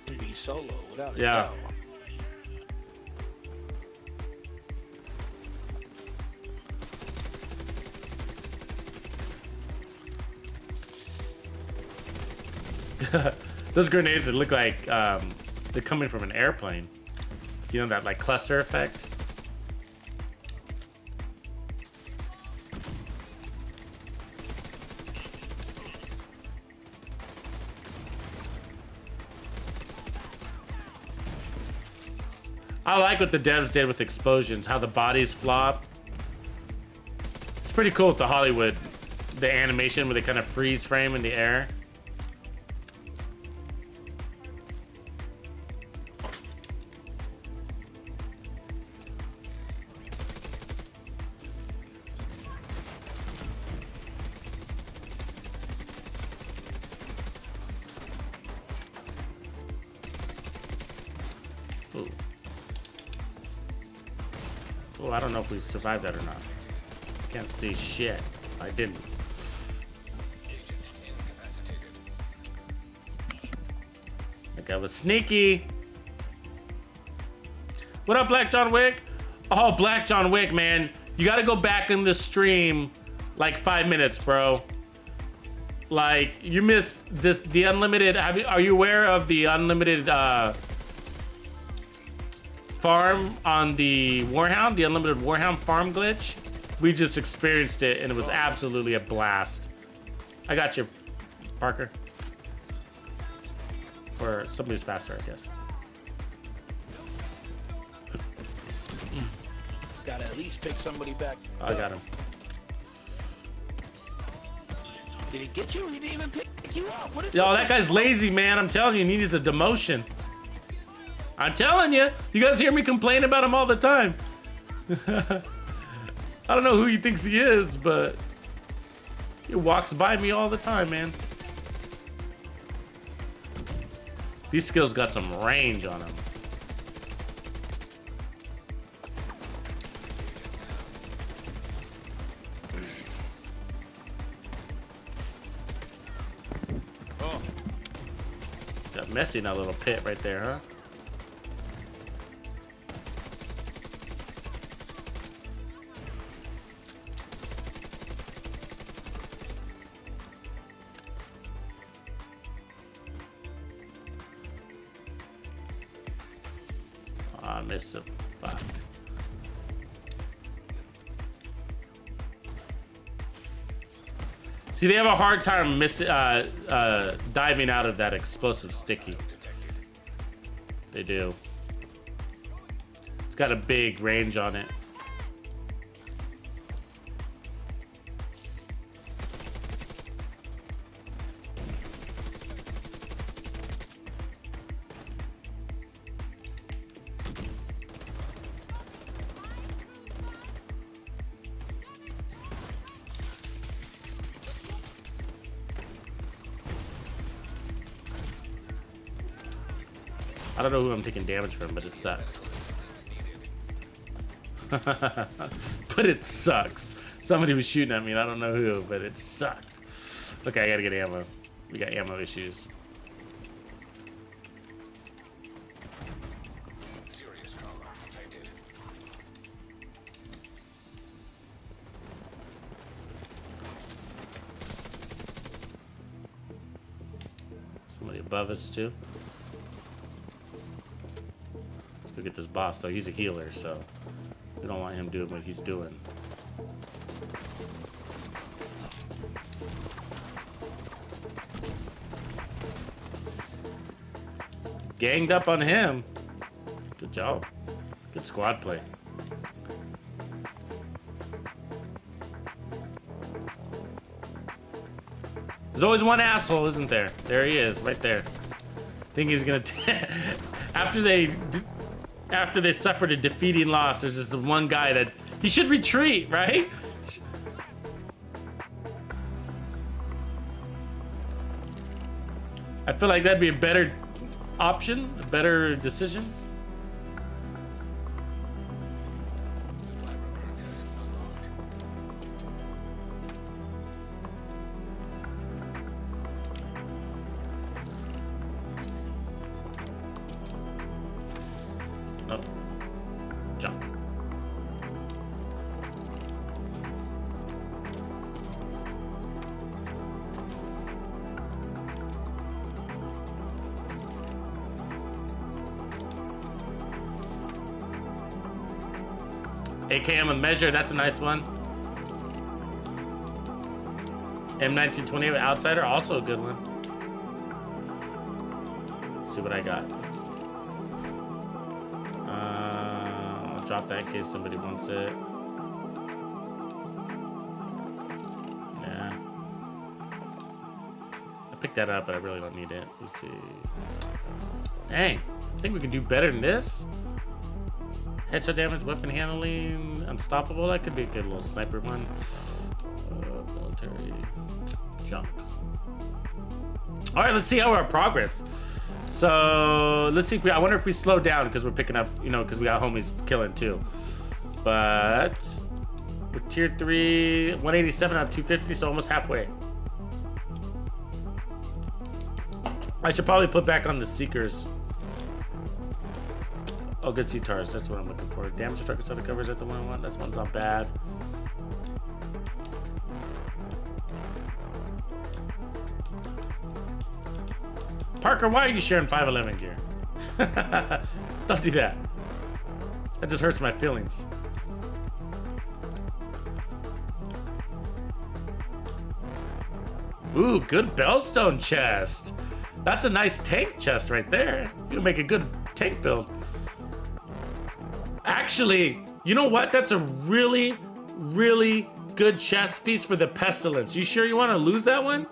And be solo without a Yeah. doubt. Those grenades that look like they're coming from an airplane. You know, that like cluster effect. I like what the devs did with explosions, how the bodies flop. It's pretty cool with the Hollywood, the animation where they kind of freeze frame in the air. Ooh. Oh, I don't know if we survived that or not. Can't see shit. I didn't. That guy was sneaky. What up, Black John Wick? Oh, Black John Wick, man. You gotta go back in the stream like 5 minutes, bro. Like, you missed this, the unlimited, are you aware of the unlimited farm on the Warhound, the unlimited Warhound farm glitch? We just experienced it and it was absolutely a blast. I got you, Parker. Or somebody's faster, I guess. Gotta at least pick somebody back. I got him. Did he get you? He didn't even pick you up. What is Yo, that guy's lazy, man. I'm telling you, he needs a demotion. I'm telling you. You guys hear me complain about him all the time. I don't know who he thinks he is, but he walks by me all the time, man. These skills got some range on them. Oh. Got messy in that little pit right there, huh? I missed him. Fuck. See, they have a hard time diving out of that explosive sticky. They do. It's got a big range on it. I don't know who I'm taking damage from, but it sucks. But it sucks. Somebody was shooting at me and I don't know who, but it sucked. Okay, I gotta get ammo. We got ammo issues. Serious trauma detected. Somebody above us too. Let's go get this boss though. He's a healer, so we don't want him doing what he's doing. Ganged up on him. Good job. Good squad play. There's always one asshole, isn't there? There he is, right there. Think he's gonna after they suffered a defeating loss, there's this one guy that he should retreat, right? I feel like that'd be a better option, a better decision. Supply room access unlocked. Oh, jump. AKM with measure, that's a nice one. M1920 with outsider, also a good one. Let's see what I got. drop that in case somebody wants it. Yeah. I picked that up, but I really don't need it. Let's see. Dang, I think we can do better than this. Headshot damage, weapon handling, unstoppable. That could be a good little sniper one. Military junk. All right, let's see how our progress. So let's see if I wonder if we slow down because we're picking up, you know, because we got homies killing too. But with tier 3, 187 out of 250, so almost halfway. I should probably put back on the Seekers. Oh, good C-TARs. That's what I'm looking for. Damage to target set of covers at the 1-1. That one's not bad. Parker, why are you sharing 511 gear? Don't do that. That just hurts my feelings. Ooh, good Bellstone chest. That's a nice tank chest right there. You'll make a good tank build. Actually, you know what? That's a really, really good chest piece for the Pestilence. You sure you want to lose that one?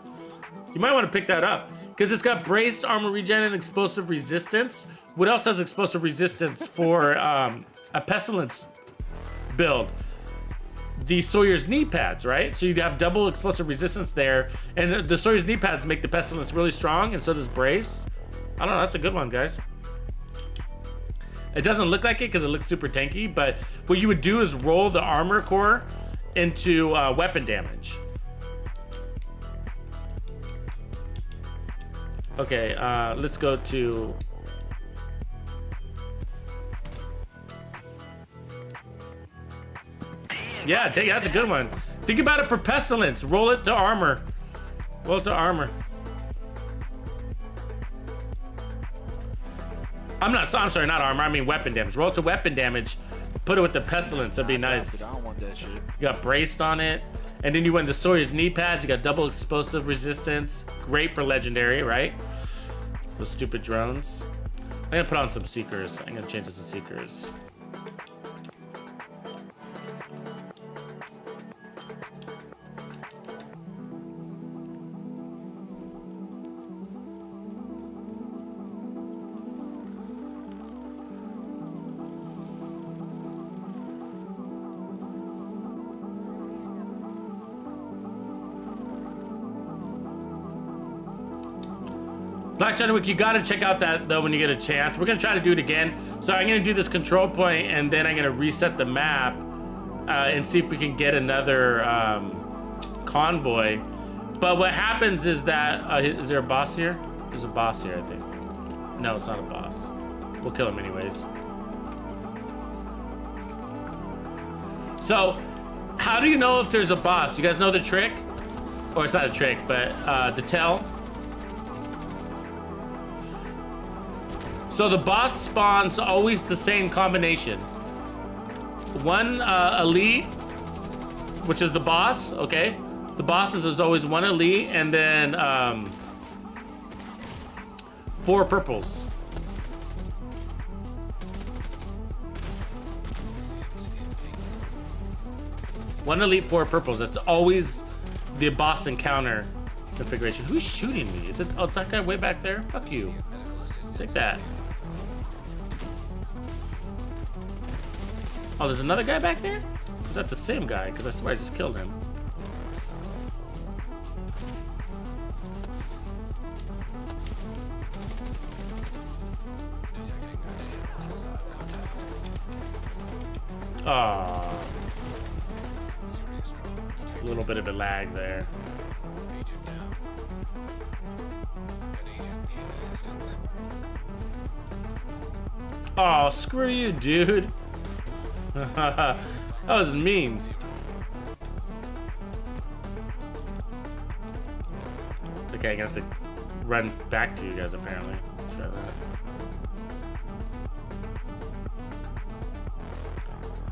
You might want to pick that up because it's got braced armor regen and explosive resistance. What else has explosive resistance for a Pestilence build? The Sawyer's knee pads, right? So you'd have double explosive resistance there, and the Sawyer's knee pads make the Pestilence really strong, and so does brace. I don't know. That's a good one, guys. It doesn't look like it because it looks super tanky, but what you would do is roll the armor core into weapon damage. Okay, let's go to... Yeah, that's a good one. Think about it for Pestilence. Roll it to armor. Roll it to armor. I'm sorry, not armor. I mean weapon damage. Roll it to weapon damage. Put it with the Pestilence. That'd be nice. I don't want that shit. You got braced on it. And then you went the Sawyer's knee pads. You got double explosive resistance. Great for legendary, right? Those stupid drones. I'm gonna put on some Seekers. I'm gonna change this to Seekers. Black Shadow Week, you gotta check out that though when you get a chance. We're gonna try to do it again. So I'm gonna do this control point and then I'm gonna reset the map and see if we can get another convoy. But what happens is that, is there a boss here? There's a boss here, I think. No, it's not a boss. We'll kill him anyways. So, how do you know if there's a boss? You guys know the trick? Or it's not a trick, but the tell. So the boss spawns always the same combination. One elite, which is the boss, okay? The bosses is always one elite and then 4 purples. One elite, 4 purples. That's always the boss encounter configuration. Who's shooting me? Is it? Oh, it's that guy way back there? Fuck you. Take that. Oh, there's another guy back there? Is that the same guy? Because I swear I just killed him. Oh. A little bit of a lag there. Oh, screw you, dude. That was mean. Okay, I have to run back to you guys apparently. Try that.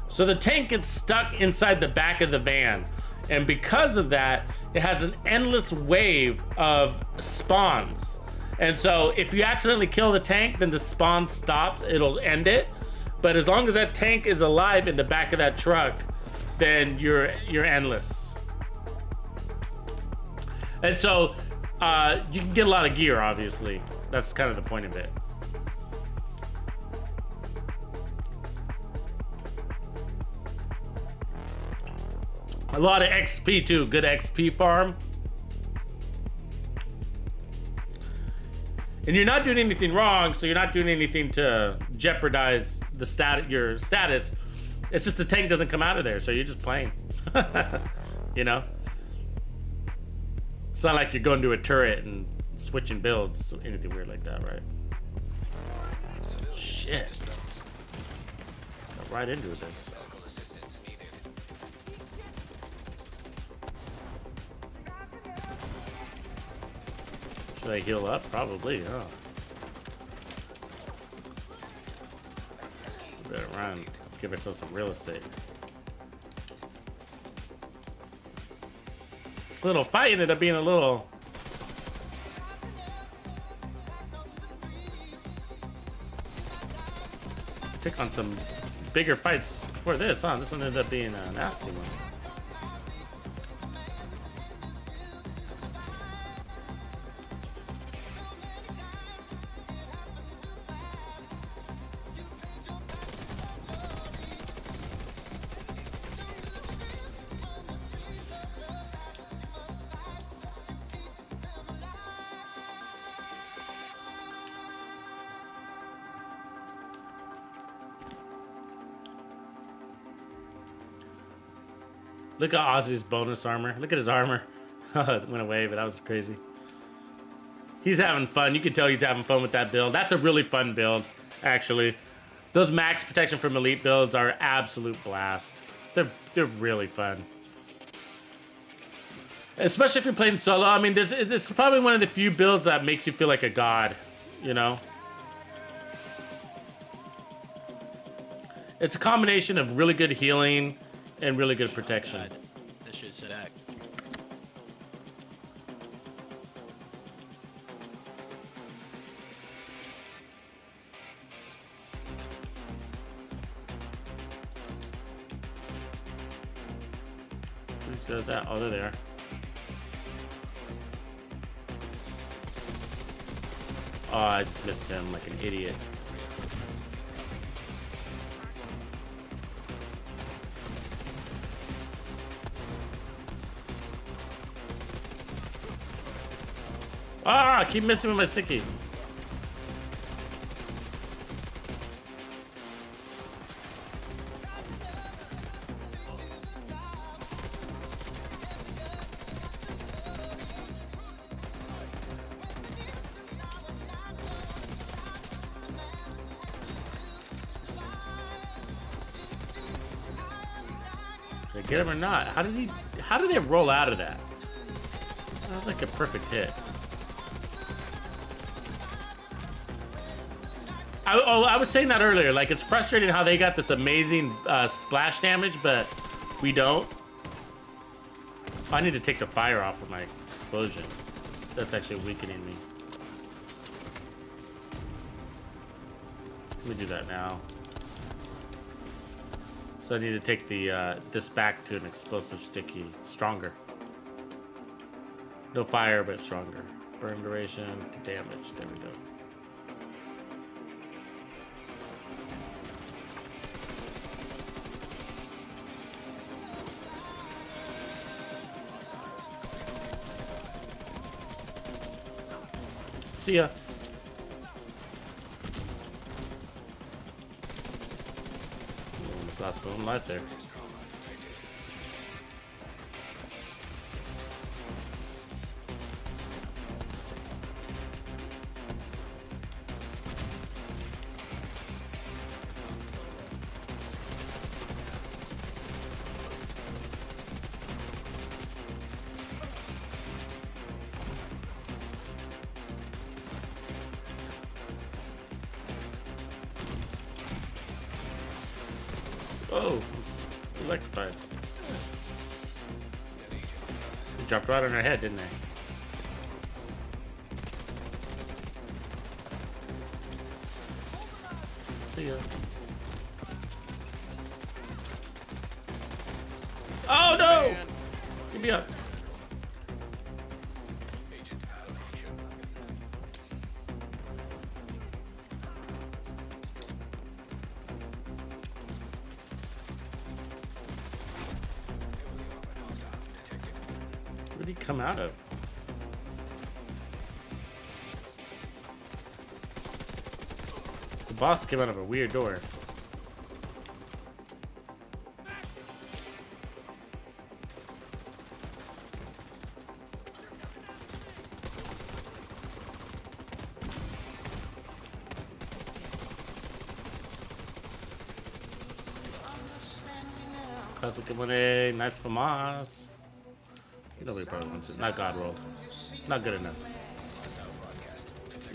So the tank gets stuck inside the back of the van, and because of that, it has an endless wave of spawns. And so if you accidentally kill the tank, then the spawn stops, it'll end it. But as long as that tank is alive in the back of that truck, then you're endless. And so you can get a lot of gear, obviously. That's kind of the point of it. A lot of XP too, good XP farm. And you're not doing anything wrong, so you're not doing anything to jeopardize the your status. It's just the tank doesn't come out of there, so you're just playing. You know? It's not like you're going to a turret and switching builds, anything weird like that, right? Shit. Got right into this. Medical assistance needed. Should I heal up? Probably, huh? Better run. Give ourselves some real estate. This little fight ended up being a little... Took on some bigger fights before this, huh? This one ended up being a nasty one. Look at Ozzy's bonus armor. Look at his armor. It went away, but that was crazy. He's having fun. You can tell he's having fun with that build. That's a really fun build, actually. Those max protection from elite builds are absolute blast. They're really fun. Especially if you're playing solo. I mean, it's probably one of the few builds that makes you feel like a god, you know? It's a combination of really good healing and really good protection. This shit should act. Who's does that? Oh, there they are. Oh, I just missed him like an idiot. Ah, I keep missing with my sticky. Did I get him or not? How did they roll out of that? That was like a perfect hit. I was saying that earlier. Like, it's frustrating how they got this amazing splash damage, but we don't. I need to take the fire off with my explosion. That's actually weakening me. Let me do that now. So I need to take the this back to an explosive sticky, stronger. No fire, but stronger. Burn duration to damage. There we go. See ya. Almost lost my own life there. Oh, I'm electrified. They dropped right on her head, didn't they? See ya. Oh no! Give me up. Agent out of action. Heavily armored hostile detected. Where'd he come out of? The boss came out of a weird door. Classic Money, nice famas. Nobody probably wants it. Not God rolled. Not good enough.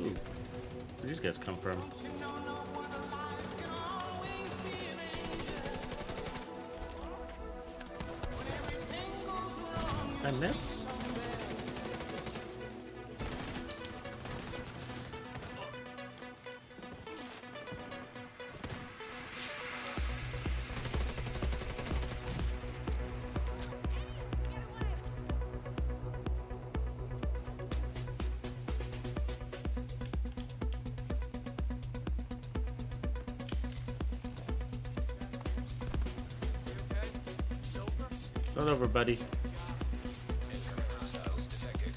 Ooh. Where these guys come from? Did I miss? It's not over, buddy. Incoming hostiles detected.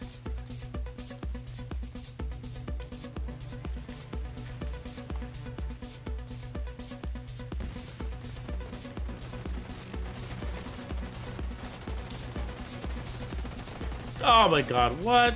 Oh my god, what?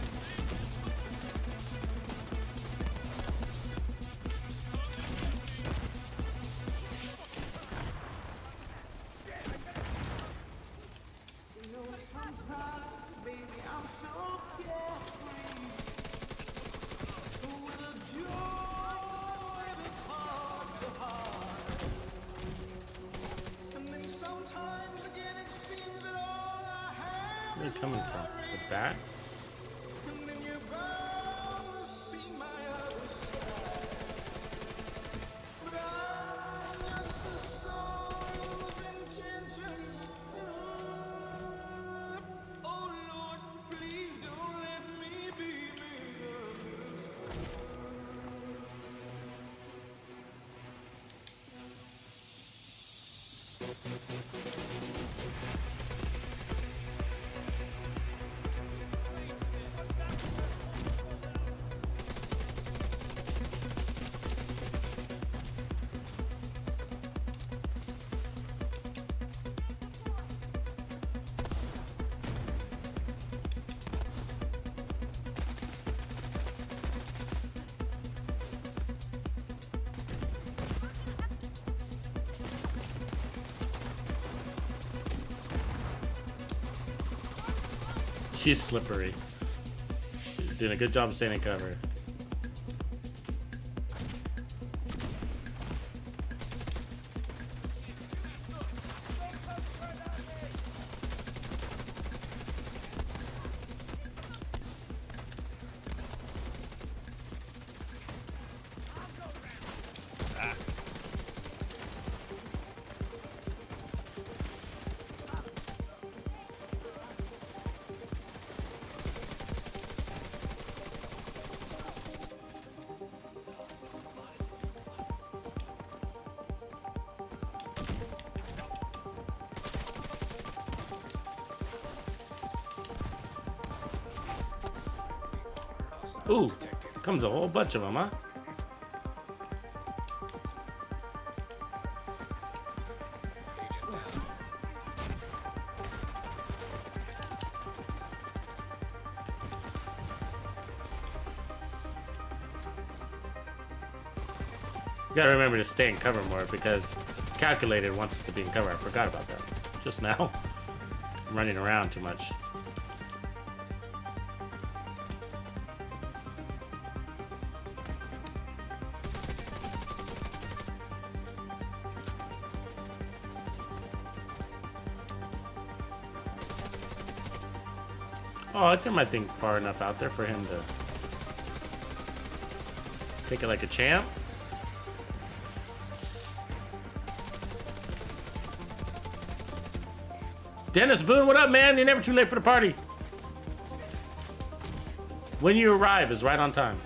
Where are they coming from? The back? She's slippery. She's doing a good job staying in cover. Ooh, comes a whole bunch of them, huh? You gotta remember to stay in cover more because Calculated wants us to be in cover. I forgot about that just now. I'm running around too much. Oh, I threw my thing far enough out there for him to take it like a champ. Dennis Boone, what up, man? You're never too late for the party. When you arrive is right on time.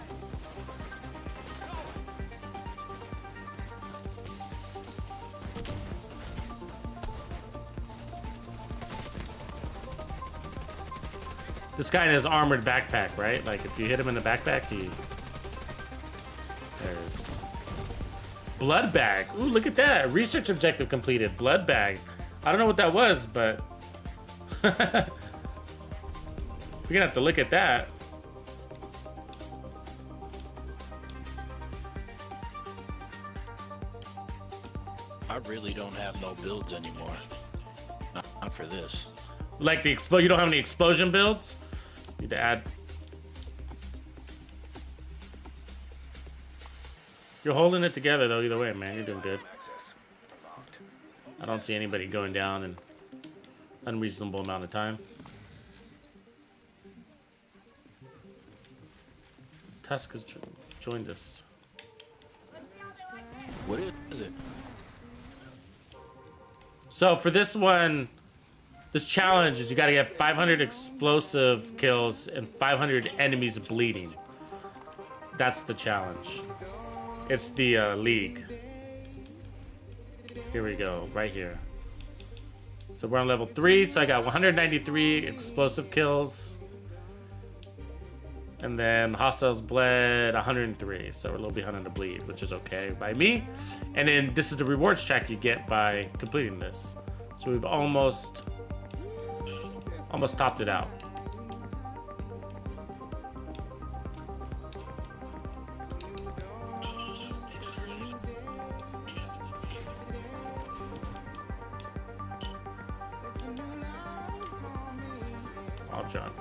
This guy in his armored backpack, right? Like if you hit him in the backpack, he... There's... Blood bag. Ooh, look at that. Research objective completed. Blood bag. I don't know what that was, but... We're gonna have to look at that. I really don't have no builds anymore. Not for this. Like the you don't have any explosion builds? Need to add. You're holding it together though, either way, man. You're doing good. I don't see anybody going down in unreasonable amount of time. Tusk has joined us. What is it? So for this one, this challenge is you gotta get 500 explosive kills and 500 enemies bleeding. That's the challenge. It's the league. Here we go, right here. So we're on level 3, so I got 193 explosive kills. And then hostiles bled 103, so we're a little behind on the bleed, which is okay by me. And then this is the rewards track you get by completing this. So we've almost topped it out. All junk.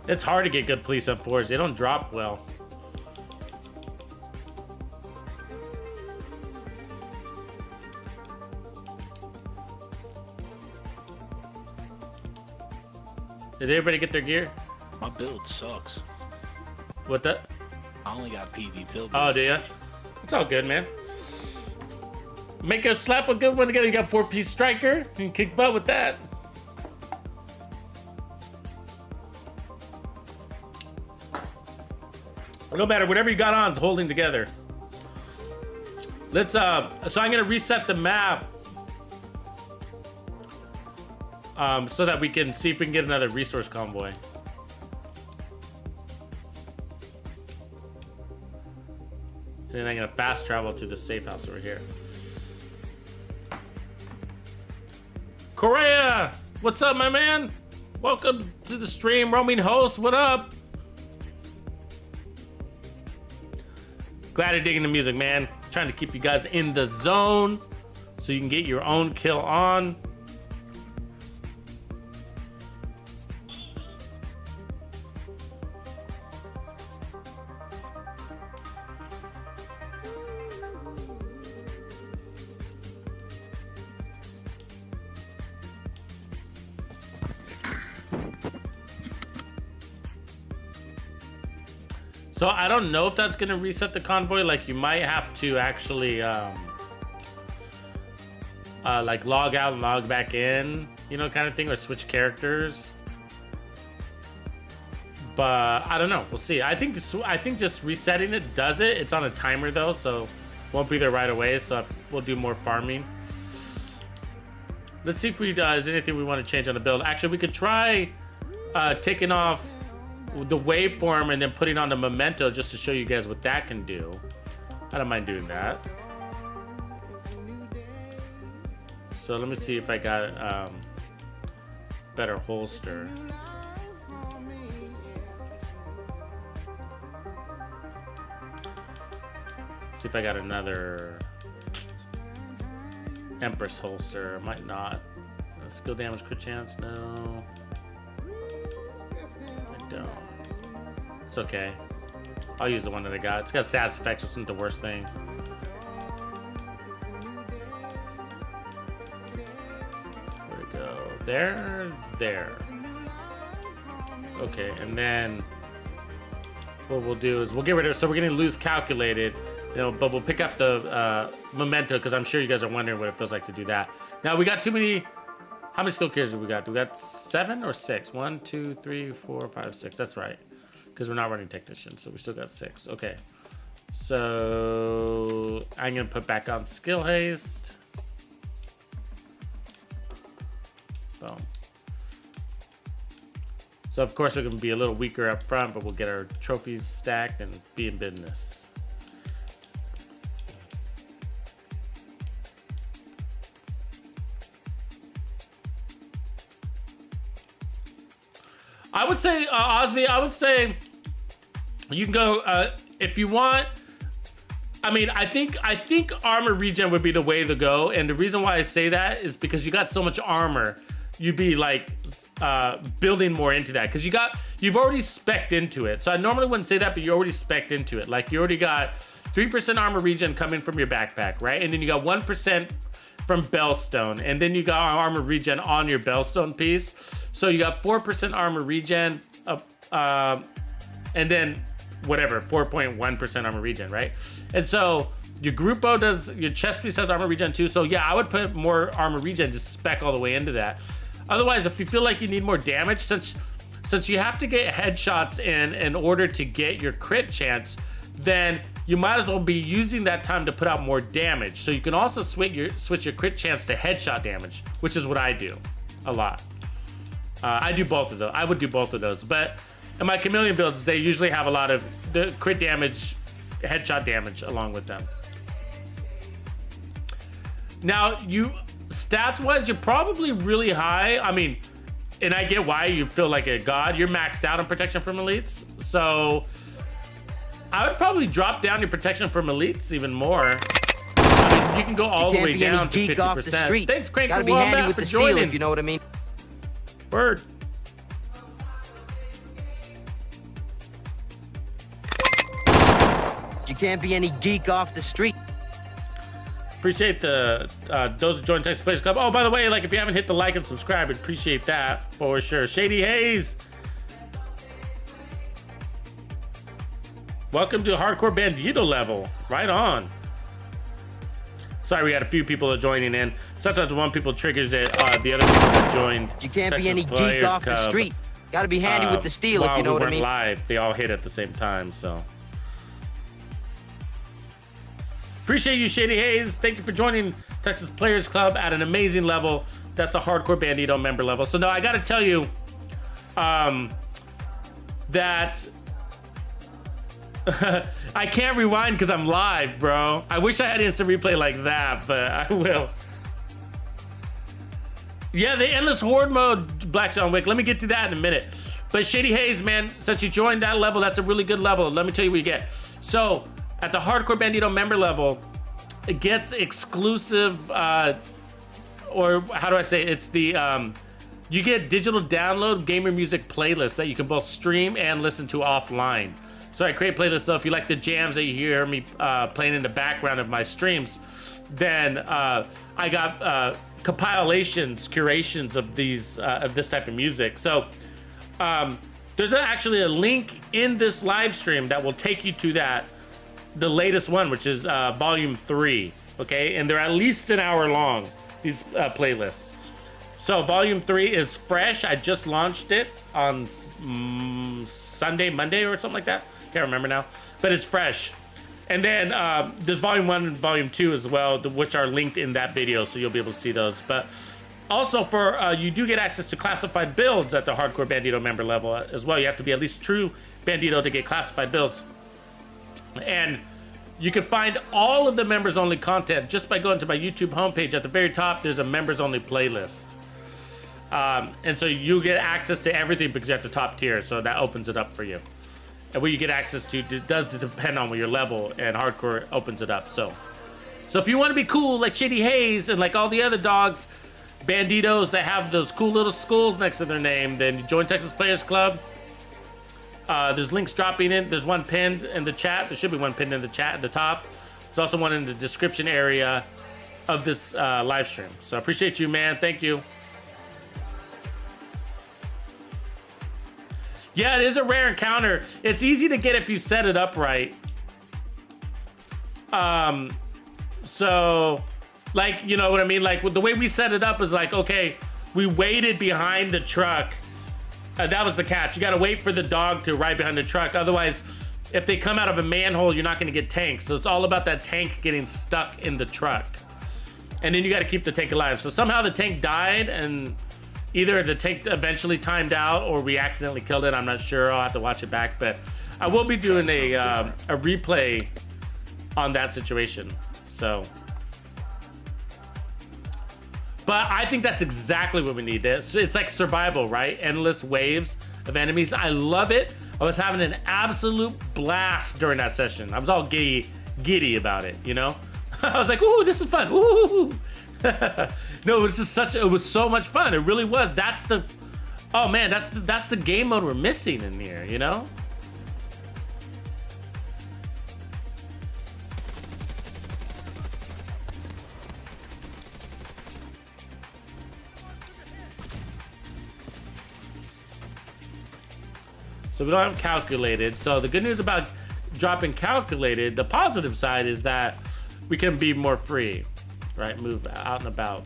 It's hard to get good police on 4s. They don't drop well. Did everybody get their gear? My build sucks. What the? I only got PV build. Oh, do ya? It's all good, man. Make a slap a good one together. You got 4-piece striker. You can kick butt with that. No matter, whatever you got on, it's holding together. Let's, so I'm gonna reset the map. So that we can see if we can get another resource convoy. And then I'm gonna fast travel to the safe house over here. Korea! What's up, my man? Welcome to the stream, roaming host, what up? Glad you're digging the music, man. Trying to keep you guys in the zone so you can get your own kill on. So I don't know if that's gonna reset the convoy. Like you might have to actually like log out and log back in, you know, kind of thing, or switch characters. But I don't know. We'll see. I think just resetting it does it. It's on a timer though, so won't be there right away. So we'll do more farming. Let's see if we is anything we want to change on the build. Actually, we could try taking off the waveform and then putting on the memento just to show you guys what that can do. I don't mind doing that. So let me see if I got better holster. See if I got another Empress holster. Might not. Skill damage crit chance, no. I don't. It's okay. I'll use the one that I got. It's got status effects, which isn't the worst thing. Where'd it go? There. Okay, and then what we'll do is we'll get rid of. So we're gonna lose calculated, you know, but we'll pick up the memento because I'm sure you guys are wondering what it feels like to do that. Now we got too many. How many skill carriers do we got? Do we got 7 or 6? 1, 2, 3, 4, 5, 6. That's right, because we're not running technician, so we still got 6. Okay, so I'm gonna put back on skill haste. Boom. So of course we're gonna be a little weaker up front, but we'll get our trophies stacked and be in business. I would say, Osby, I would say you can go if you want. I mean, I think armor regen would be the way to go, and the reason why I say that is because you got so much armor, you'd be like building more into that because you've already spec'd into it. So I normally wouldn't say that, but you already spec'd into it. Like you already got 3% armor regen coming from your backpack, right? And then you got 1% from Bellstone, and then you got armor regen on your Bellstone piece. So you got 4% armor regen, and then whatever, 4.1% armor regen, right? And so your Grupo does, your chest piece has armor regen too. So yeah, I would put more armor regen, just spec all the way into that. Otherwise, if you feel like you need more damage, since you have to get headshots in order to get your crit chance, then you might as well be using that time to put out more damage. So you can also switch your crit chance to headshot damage, which is what I do a lot. I do both of those. I would do both of those, but in my chameleon builds, they usually have a lot of the crit damage, headshot damage along with them. Now, you stats-wise, you're probably really high. I mean, and I get why you feel like a god. You're maxed out on protection from elites, so I would probably drop down your protection from elites even more. I mean, you can go all the way down to 50%. Thanks, Crank Gotta and be handy Wombat, with for the steel, joining. if you know what I mean. Word. You can't be any geek off the street. Appreciate the those who joined Texas Players Club. Oh, by the way, like if you haven't hit the like and subscribe, I'd appreciate that for sure. Shady Hayes, welcome to Hardcore Bandido level. Right on. Sorry, we had a few people joining in. Sometimes one people triggers it, the other people that joined. You can't Texas be any Players geek off the Club, street. Gotta be handy with the steel, if you know while what I we mean. weren't live, they all hit at the same time, so. Appreciate you, Shady Hayes. Thank you for joining Texas Players Club at an amazing level. That's a Hardcore Bandido member level. So now I gotta tell you that I can't rewind because I'm live, bro. I wish I had instant replay like that, but I will. Yeah, the Endless Horde mode, Black John Wick. Let me get to that in a minute. But Shady Hayes, man, since you joined that level, that's a really good level. Let me tell you what you get. So at the Hardcore Bandido member level, it gets exclusive, or how do I say it? It's the, you get digital download gamer music playlists that you can both stream and listen to offline. So I create playlists, so if you like the jams that you hear me playing in the background of my streams, then I got compilations, curations of these of this type of music. So there's actually a link in this live stream that will take you to the latest one, which is volume 3. Okay, and they're at least an hour long, these playlists. So volume 3 is fresh. I just launched it on Sunday, Monday, or something like that. Can't remember now, but it's fresh. And then there's volume 1 and volume 2 as well, which are linked in that video, so you'll be able to see those. But also for you do get access to classified builds at the Hardcore Bandido member level as well. You have to be at least True Bandido to get classified builds. And you can find all of the members only content just by going to my YouTube homepage. At the very top, there's a members only playlist. And so you get access to everything because you're at the top tier, so that opens it up for you. And what you get access to does depend on your level, and Hardcore opens it up. So if you want to be cool like Shady Hayes and like all the other dogs, Bandidos that have those cool little skulls next to their name, then join Texas Players Club. There's links dropping in. There's one pinned in the chat. There should be one pinned in the chat at the top. There's also one in the description area of this live stream. So I appreciate you, man. Thank you. Yeah, it is a rare encounter. It's easy to get if you set it up right. So, like, you know what I mean? Like, the way we set it up is like, okay, we waited behind the truck. That was the catch. You gotta wait for the dog to ride behind the truck. Otherwise, if they come out of a manhole, you're not gonna get tanked. So it's all about that tank getting stuck in the truck. And then you gotta keep the tank alive. So somehow the tank died, and either the tank eventually timed out or we accidentally killed it. I'm not sure. I'll have to watch it back. But I will be doing a replay on that situation. So, but I think that's exactly what we need. It's like survival, right? Endless waves of enemies. I love it. I was having an absolute blast during that session. I was all giddy about it, you know? I was like, ooh, this is fun. Ooh. No, it was so much fun. It really was. Oh man, that's the game mode we're missing in here, you know? So we don't have calculated. So the good news about dropping calculated, the positive side is that we can be more free, right? Move out and about.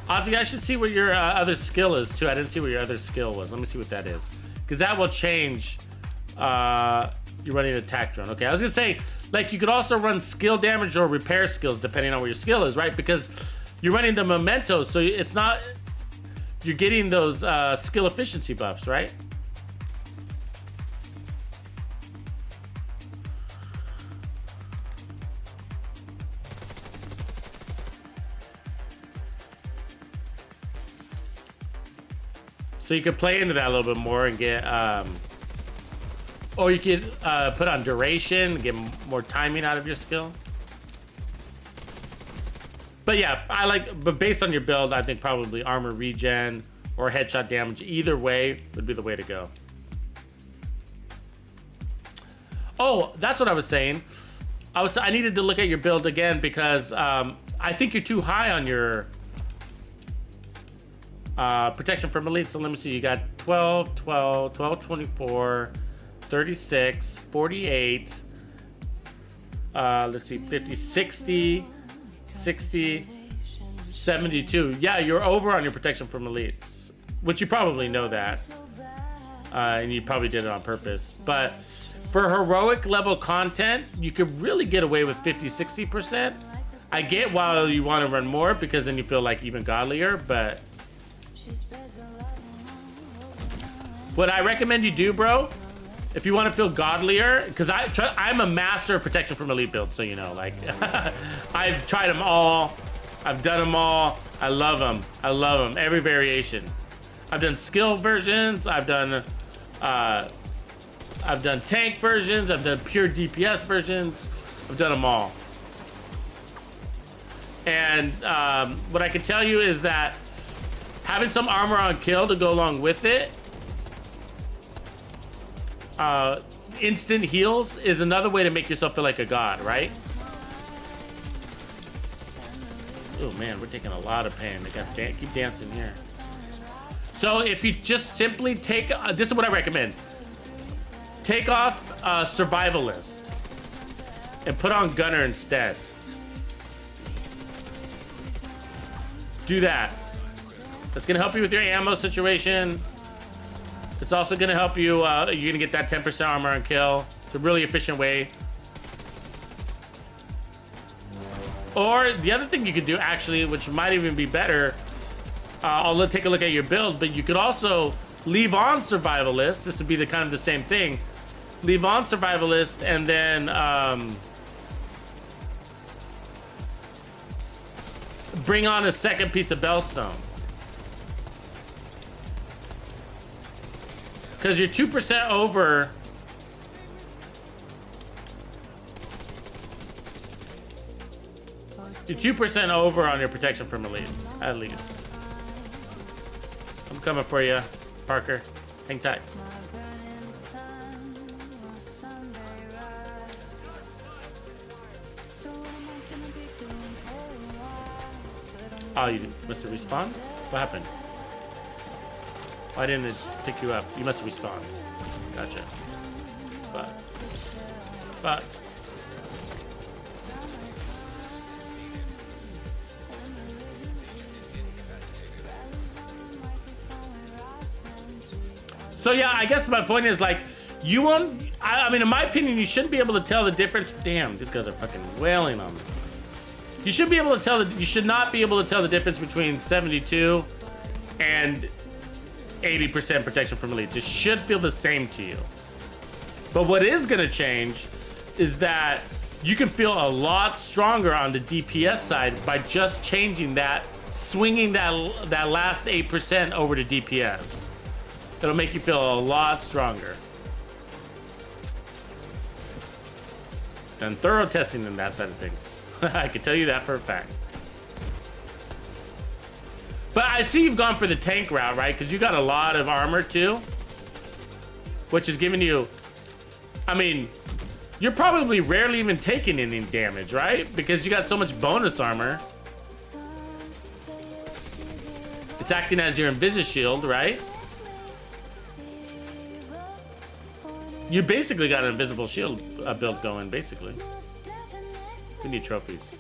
Ozzy, I should see what your other skill is too. I didn't see what your other skill was. Let me see what that is. Because that will change. You're running an attack drone. Okay, I was gonna say, like, you could also run skill damage or repair skills depending on what your skill is, right? Because you're running the mementos, so it's not, you're getting those skill efficiency buffs, right? So you could play into that a little bit more and get, or you could put on duration, get more timing out of your skill. But yeah, but based on your build, I think probably armor regen or headshot damage, either way would be the way to go. Oh, that's what I was saying. I needed to look at your build again because I think you're too high on your protection from elite. So let me see, you got 12, 12, 12, 24, 36, 48, let's see, 50, 60, 60, 72. Yeah, you're over on your protection from elites, which you probably know that. And you probably did it on purpose. But for heroic level content, you could really get away with 50, 60%. I get why you want to run more because then you feel like even godlier, but what I recommend you do, bro, if you want to feel godlier, because I'm a master of protection from elite builds, so you know, like, I've tried them all, I've done them all, I love them, every variation. I've done skill versions, I've done tank versions, I've done pure DPS versions, I've done them all. And what I can tell you is that having some armor on kill to go along with it, instant heals is another way to make yourself feel like a god, right? Oh man, we're taking a lot of pain. They got to keep dancing here. So if you just simply take, this is what I recommend. Take off Survivalist and put on Gunner instead. Do that. That's gonna help you with your ammo situation. It's also gonna help you, you're gonna get that 10% armor on kill. It's a really efficient way. Or the other thing you could do actually, which might even be better, I'll take a look at your build, but you could also leave on Survivalist. This would be the kind of the same thing. Leave on Survivalist and then bring on a second piece of Bellstone. Because you're 2% over. You're 2% over on your protection from elites, at least. I'm coming for you, Parker. Hang tight. Oh, you must have respawned? What happened? Why didn't it pick you up? You must have respawned. Gotcha. But. So yeah, I guess my point is like, you won't, I mean, in my opinion, you shouldn't be able to tell the difference. Damn, these guys are fucking wailing on me. You should be able to tell, you should not be able to tell the difference between 72 and 80% protection from elites. It should feel the same to you. But what is gonna change is that you can feel a lot stronger on the DPS side by just changing that, swinging that last 8% over to DPS. It'll make you feel a lot stronger. Done thorough testing on that side of things. I can tell you that for a fact. But I see you've gone for the tank route, right? Because you got a lot of armor too, which is giving you, I mean, you're probably rarely even taking any damage, right? Because you got so much bonus armor. It's acting as your Invis shield, right? You basically got an invisible shield build going, basically. We need trophies.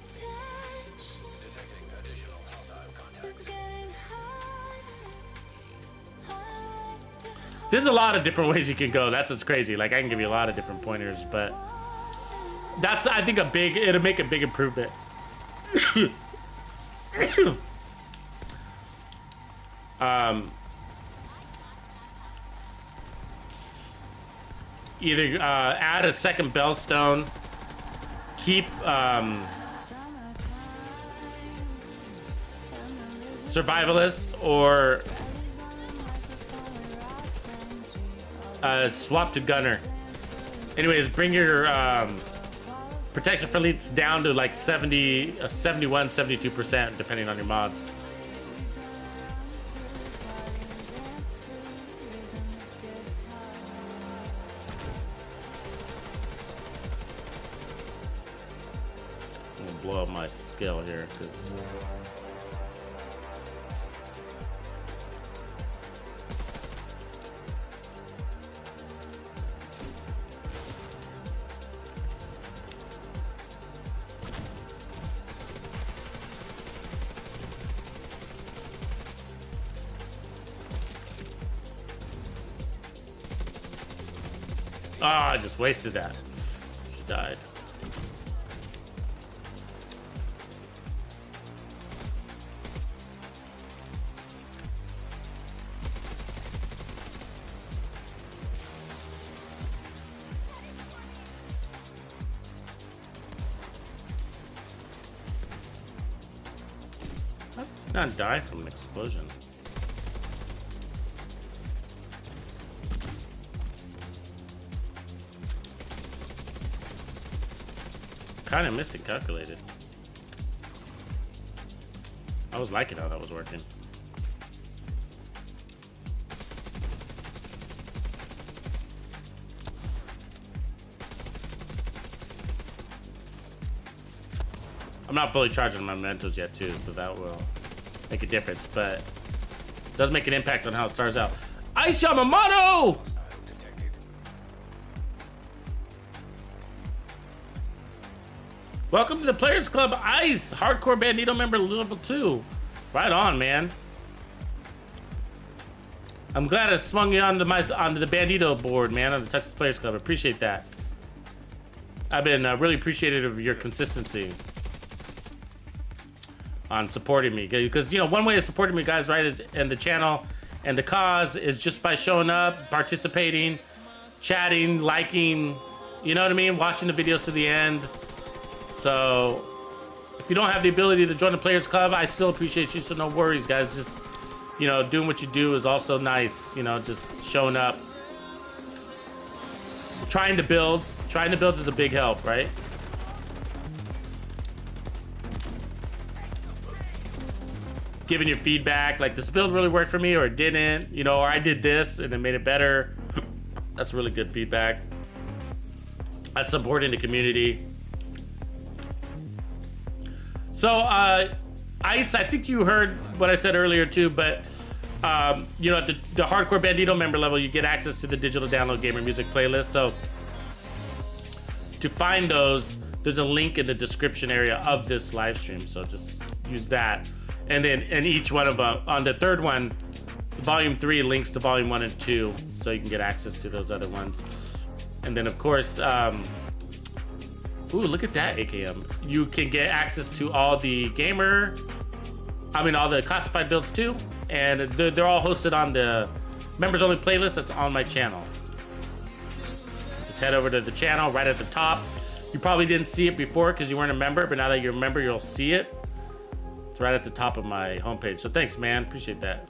Detecting additional hostile contacts. There's a lot of different ways you can go. That's what's crazy. Like, I can give you a lot of different pointers, but that's, I think, it'll make a big improvement. Either add a second bellstone, keep survivalist, or swap to gunner. Anyways, bring your protection for elites down to like 70, 71, 72%, depending on your mods. Blow up my skill here because I just wasted that. She died. How does he not die from an explosion? Kind of missing calculated. I was liking how that was working. I'm not fully charging my mementos yet too, so that will make a difference, but it does make an impact on how it starts out. Ice Yamamoto! Detected. Welcome to the Players Club Ice, Hardcore Bandido Member level 2. Right on, man. I'm glad I swung you onto the Bandido board, man, on the Texas Players Club. I appreciate that. I've been really appreciative of your consistency on supporting me, because, you know, one way of supporting me, guys, right, is, and the channel and the cause, is just by showing up, participating, chatting, liking, you know what I mean, watching the videos to the end. So if you don't have the ability to join the Players Club, I still appreciate you, so no worries, guys. Just, you know, doing what you do is also nice, you know, just showing up, trying to build is a big help, right? Giving your feedback, like, this build really worked for me, or it didn't, you know, or I did this and it made it better. That's really good feedback. That's supporting the community. So Ice, I think you heard what I said earlier too, but you know, at the Hardcore Bandito member level, you get access to the digital download gamer music playlist. So to find those, there's a link in the description area of this live stream. So just use that. And then in each one of them, on the third one, volume 3 links to volume 1 and 2, so you can get access to those other ones. And then of course, ooh, look at that AKM. You can get access to all the all the classified builds too. And they're all hosted on the members only playlist that's on my channel. Just head over to the channel right at the top. You probably didn't see it before because you weren't a member, but now that you're a member, you'll see it. It's right at the top of my homepage. So thanks, man. Appreciate that.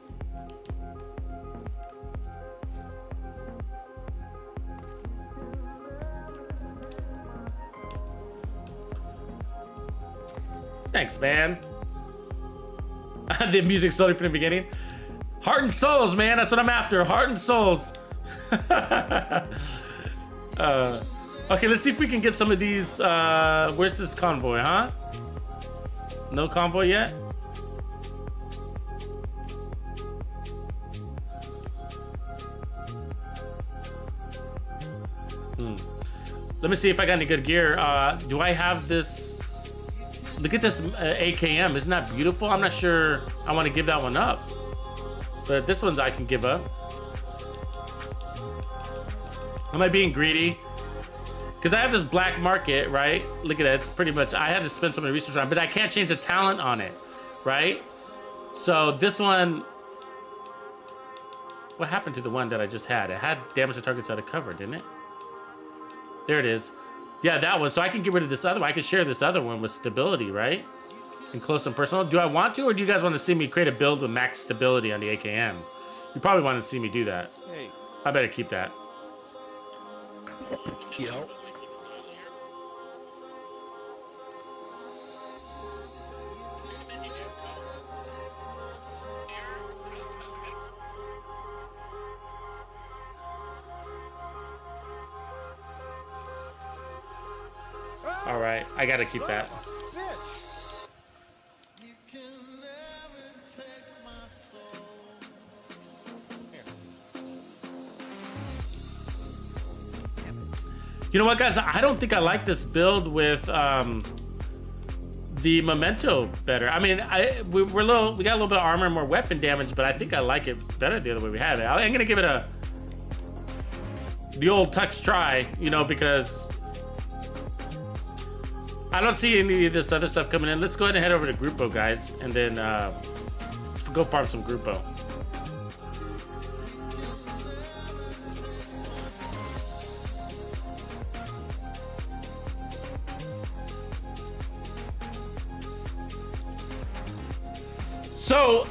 Thanks, man. The music's slowly from the beginning. Heart and souls, man. That's what I'm after. Heart and souls. Okay, let's see if we can get some of these. Where's this convoy, huh? No convoy yet? Let me see if I got any good gear. Do I have this? Look at this AKM. Isn't that beautiful? I'm not sure I want to give that one up. But this one's I can give up. Am I being greedy? Because I have this black market, right? Look at that. It's pretty much, I had to spend so many resources on it, but I can't change the talent on it, right? So this one, what happened to the one that I just had? It had damage to targets out of cover, didn't it? There it is. Yeah, that one. So I can get rid of this other one. I can share this other one with stability, right? And close and personal. Do I want to, or do you guys want to see me create a build with max stability on the AKM? You probably want to see me do that. Hey. I better keep that. Yo. All right, I gotta keep that. You know what, guys? I don't think I like this build with the memento better. I mean, we got a little bit of armor and more weapon damage, but I think I like it better the other way we had it. I'm gonna give it the old Tux try, you know, because I don't see any of this other stuff coming in. Let's go ahead and head over to Grupo, guys, and then let's go farm some Grupo. So,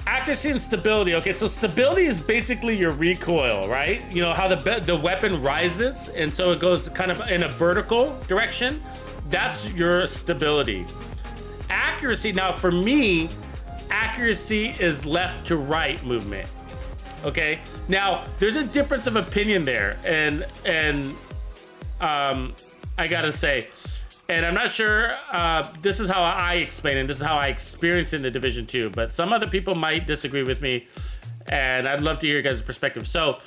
accuracy and stability. Okay, so stability is basically your recoil, right? You know how the weapon rises, and so it goes kind of in a vertical direction. That's your stability. Accuracy, now for me, accuracy is left to right movement. Okay, now there's a difference of opinion there, and I gotta say, and I'm not sure, this is how I explain it, this is how I experience it in the Division 2, but some other people might disagree with me, and I'd love to hear your guys' perspective. So,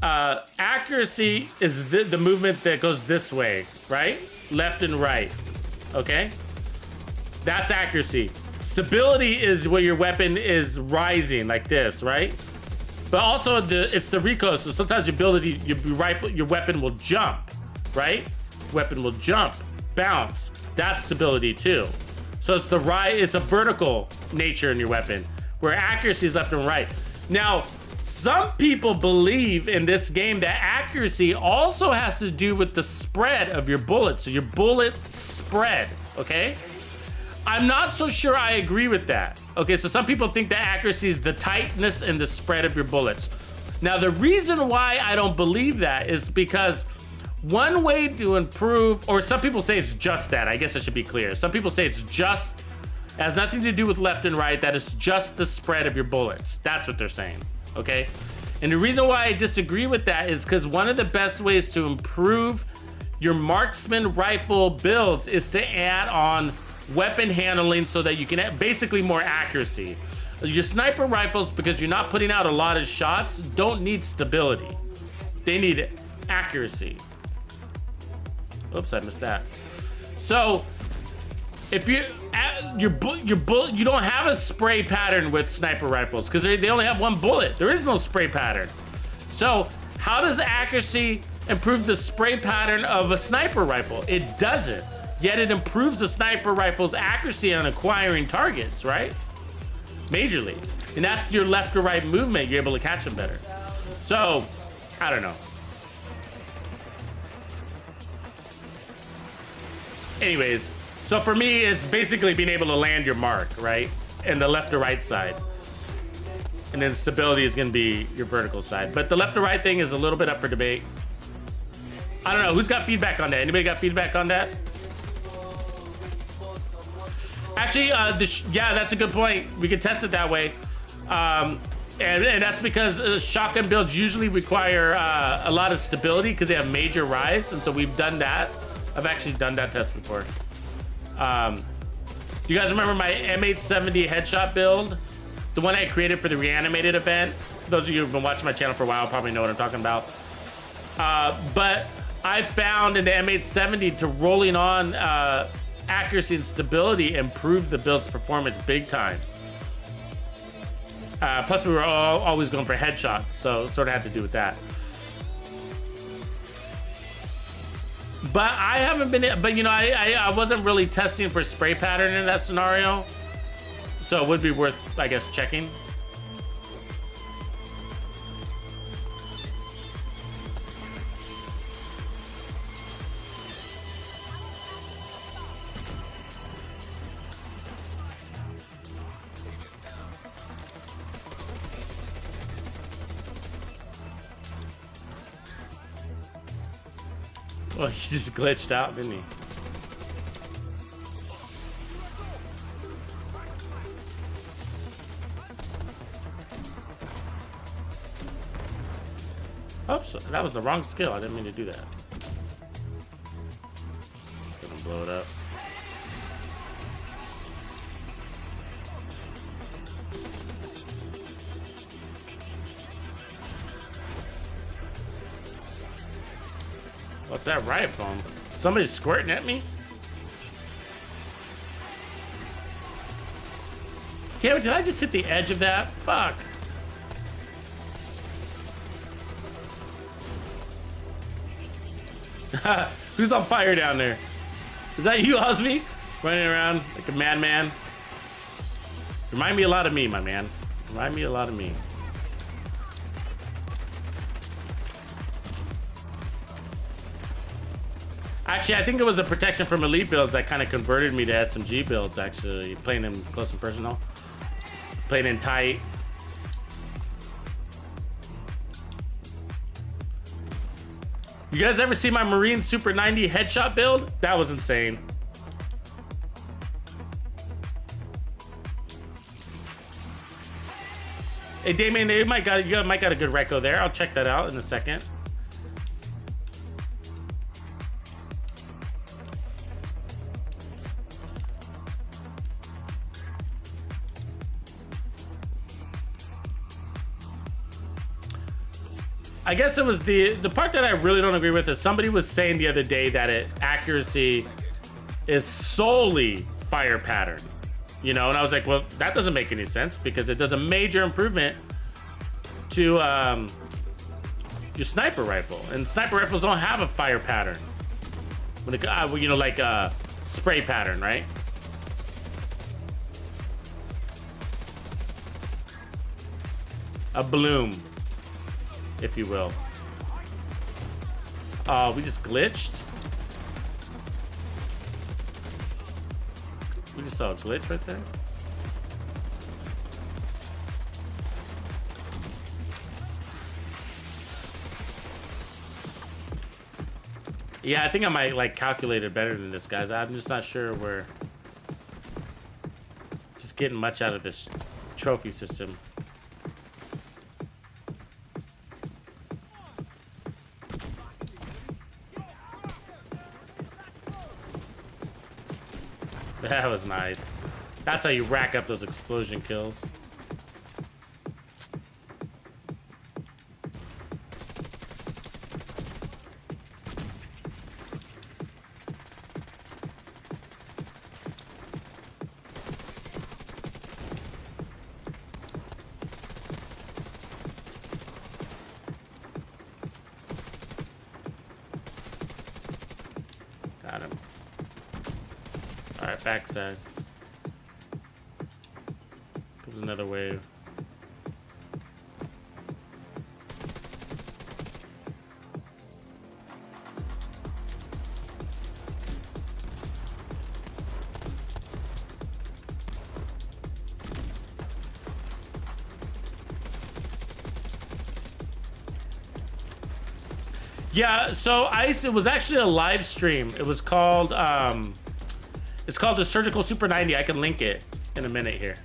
accuracy is the movement that goes this way, right? Left and right, okay? That's accuracy. Stability is where your weapon is rising like this, right? But also it's the recoil, so sometimes your ability, your weapon will jump, right? Weapon will jump. Bounce. That's stability too. So it's it's a vertical nature in your weapon, where accuracy is left and right. Now, some people believe in this game that accuracy also has to do with the spread of your bullet. So your bullet spread, okay? I'm not so sure I agree with that. Okay, so some people think that accuracy is the tightness and the spread of your bullets. Now, the reason why I don't believe that is because one way to improve, or some people say it's just that, I guess I should be clear. Some people say it has nothing to do with left and right, that it's just the spread of your bullets. That's what they're saying, okay? And the reason why I disagree with that is because one of the best ways to improve your marksman rifle builds is to add on weapon handling so that you can have basically more accuracy. Your sniper rifles, because you're not putting out a lot of shots, don't need stability. They need accuracy. Oops, I missed that. So if you you don't have a spray pattern with sniper rifles because they only have one bullet. There is no spray pattern. So how does accuracy improve the spray pattern of a sniper rifle? It doesn't. Yet it improves the sniper rifle's accuracy on acquiring targets, right? Majorly. And that's your left to right movement. You're able to catch them better. So, I don't know. Anyways, so for me, it's basically being able to land your mark, right? And the left to right side. And then stability is gonna be your vertical side. But the left to right thing is a little bit up for debate. I don't know, who's got feedback on that? Anybody got feedback on that? Actually, yeah, that's a good point. We could test it that way. And that's because shotgun builds usually require a lot of stability because they have major rise. And so we've done that. I've actually done that test before. You guys remember my M870 headshot build? The one I created for the reanimated event? Those of you who've been watching my channel for a while probably know what I'm talking about. But I found in the M870 to rolling on accuracy and stability improved the build's performance big time. Plus we were always going for headshots, so sort of had to do with that. But I haven't been, but you know, I wasn't really testing for spray pattern in that scenario. So it would be worth, I guess, checking. Well, he just glitched out, didn't he? Oops, that was the wrong skill. I didn't mean to do that. Gonna blow it up. What's that riot bomb? Somebody's squirting at me? Damn it, did I just hit the edge of that? Fuck. Who's on fire down there? Is that you, Osby? Running around like a madman? Remind me a lot of me, my man. Remind me a lot of me. Actually, I think it was the protection from elite builds that kind of converted me to SMG builds, actually. Playing in close and personal. Playing in tight. You guys ever see my Marine Super 90 headshot build? That was insane. Hey, Damien, you might got a good reco there. I'll check that out in a second. I guess it was the part that I really don't agree with is somebody was saying the other day that accuracy is solely fire pattern, you know, and I was like, well, that doesn't make any sense because it does a major improvement to your sniper rifle, and sniper rifles don't have a fire pattern. When it, you know, like a spray pattern, right? A bloom, if you will. Oh, we just glitched. We just saw a glitch right there. Yeah, I think I might like calculate it better than this, guys. I'm just not sure we're just getting much out of this trophy system. That was nice. That's how you rack up those explosion kills. Got him. Alright, backside. Comes another wave. Yeah, so Ice, it was actually a live stream. It was called, it's called the Surgical Super 90. I can link it in a minute here.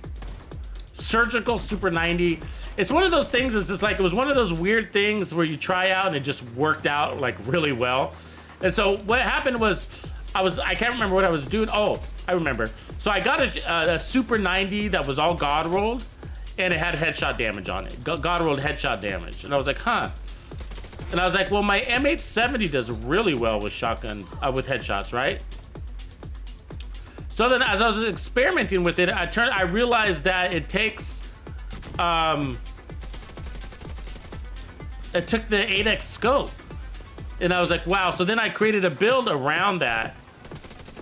Surgical Super 90. It's one of those things, it's just like, it was one of those weird things where you try out and it just worked out like really well. And so what happened was, I can't remember what I was doing. Oh, I remember. So I got a Super 90 that was all God rolled and it had headshot damage on it. God rolled headshot damage. And I was like, huh. And I was like, well, my M870 does really well with shotguns, with headshots, right? So then as I was experimenting with it, I realized that it takes, it took the 8x scope. And I was like, wow. So then I created a build around that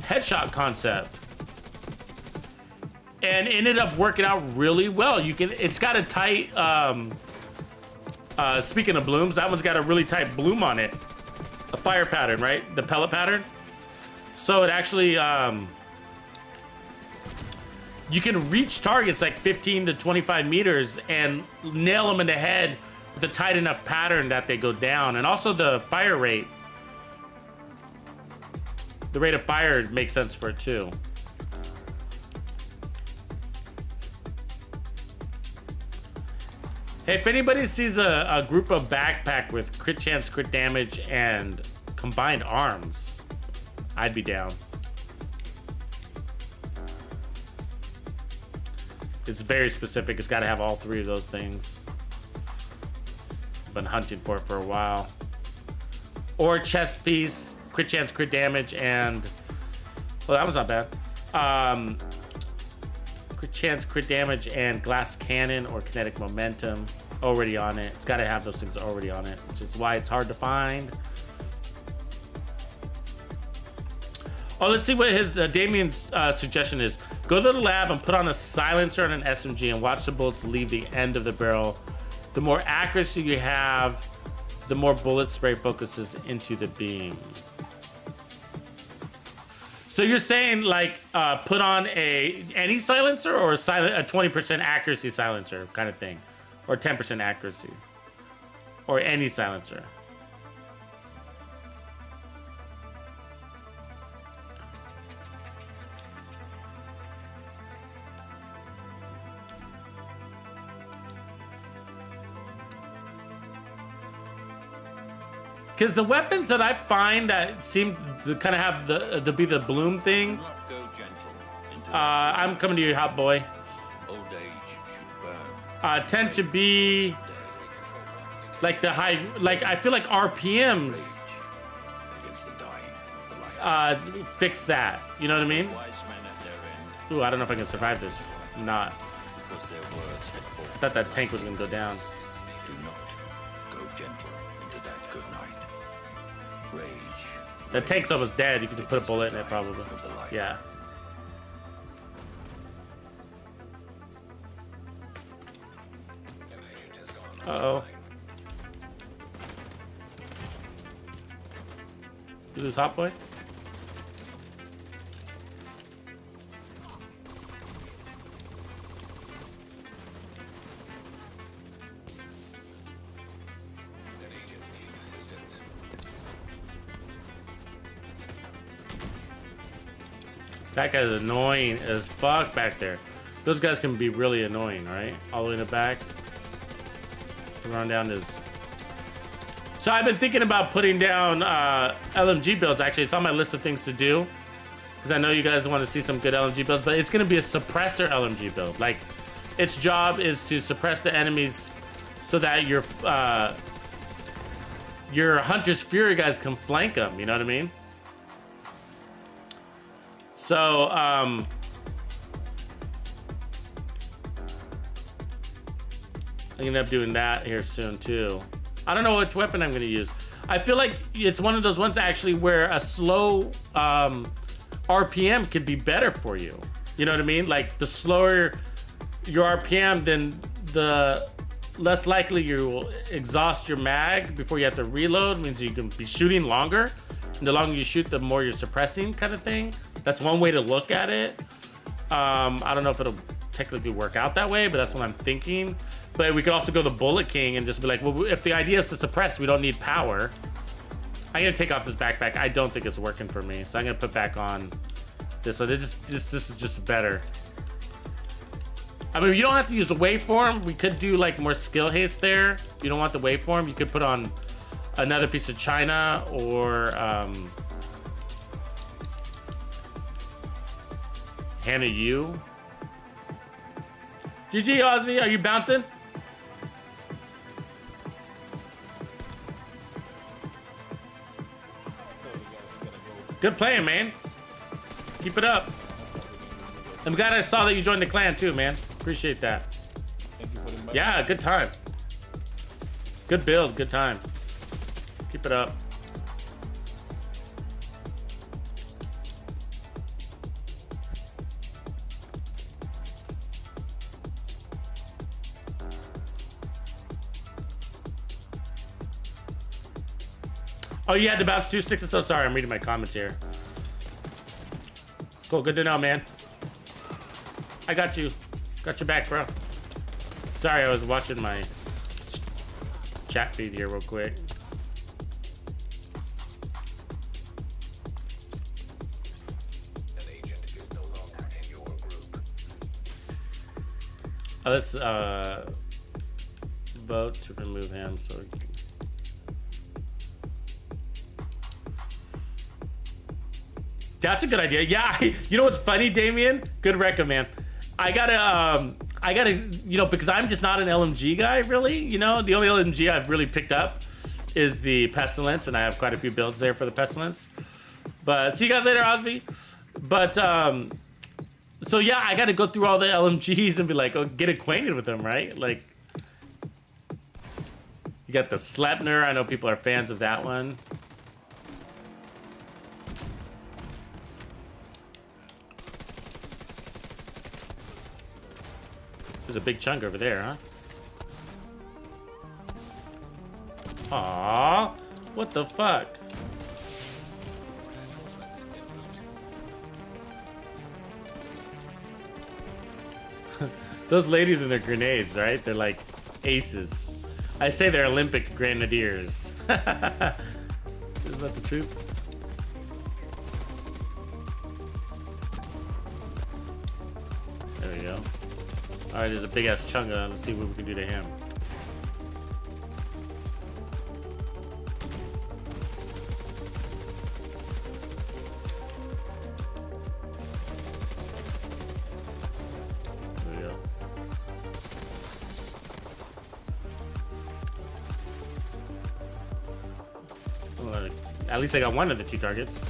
headshot concept. And ended up working out really well. It's got a tight, speaking of blooms, that one's got a really tight bloom on it. A fire pattern, right? The pellet pattern. So it actually, you can reach targets like 15 to 25 meters and nail them in the head with a tight enough pattern that they go down. And also the fire rate. The rate of fire makes sense for it too. Hey, if anybody sees a group of backpack with crit chance, crit damage, and combined arms, I'd be down. It's very specific. It's got to have all three of those things. Been hunting for it for a while. Or chest piece, crit chance, crit damage, and... well, that one's not bad. Crit chance, crit damage, and glass cannon or kinetic momentum already on it. It's got to have those things already on it, which is why it's hard to find. Oh, let's see what his Damien's suggestion is. Go to the lab and put on a silencer on an SMG and watch the bullets leave the end of the barrel. The more accuracy you have, the more bullet spray focuses into the beam. So you're saying like put on any silencer or a 20% accuracy silencer kind of thing, or 10% accuracy, or any silencer. Because the weapons that I find that seem to kind of have the be the bloom thing. Go gentle into I'm coming to you, hot boy. old age should burn. Tend to be like the high, like I feel like RPMs Against the dying of the light. fix that. You know what I mean? Wise men at their end, Ooh, I don't know if I can survive this. I'm not. because their words had fallen. I thought that tank was gonna go down. Do not go gentle into that good night. Rage. The tank's almost dead. You could just put a bullet in it, probably. Of the light. Yeah. Uh-oh. You lose hot boy? That guy's annoying as fuck back there. Those guys can be really annoying, right? All the way in the back. Run down his... So I've been thinking about putting down LMG builds, actually. It's on my list of things to do. because I know you guys want to see some good LMG builds, but it's going to be a suppressor LMG build. Like, its job is to suppress the enemies so that your Hunter's Fury guys can flank them, you know what I mean? So, I'm gonna end up doing that here soon too. I don't know which weapon I'm gonna use. I feel like it's one of those ones actually where a slow RPM could be better for you. You know what I mean? Like, the slower your RPM, then the less likely you will exhaust your mag before you have to reload. Means you can be shooting longer, and the longer you shoot, the more you're suppressing, kind of thing. That's one way to look at it. I don't know if it'll technically work out that way, but that's what I'm thinking. But we could also go the Bullet King and just be like, well, if the idea is to suppress, we don't need power. I'm gonna take off this backpack. I don't think it's working for me, so I'm gonna put back on this one. This is just better. I mean, you don't have to use the waveform. We could do like more skill haste there. If you don't want the waveform, you could put on another piece of China or Hannah Yu. GG Osby, are you bouncing? Good playing, man. Keep it up. I'm glad I saw that you joined the clan too, man. Appreciate that. Yeah, good time. Good build, good time. Keep it up. Oh, you had to bounce 2 sticks. I'm so sorry. I'm reading my comments here. Cool. Good to know, man. I got you. Got your back, bro. Sorry, I was watching my chat feed here real quick. An agent is no longer in your group. Let's vote to remove him so we can... That's a good idea. Yeah, you know what's funny, Damien? Good record, man. I gotta, you know, because I'm just not an LMG guy, really. You know, the only LMG I've really picked up is the Pestilence, and I have quite a few builds there for the Pestilence. But see you guys later, Osby. But so yeah, I gotta go through all the LMGs and be like, oh, get acquainted with them, right? Like, you got the Slepner. I know people are fans of that one. There's a big chunk over there, huh? Aww, what the fuck? Those ladies and their grenades, right? They're like aces. I say they're Olympic grenadiers. Is that the truth? There we go. All right, there's a big ass chunga. Let's see what we can do to him. There we go. Well, at least I got one of the 2 targets.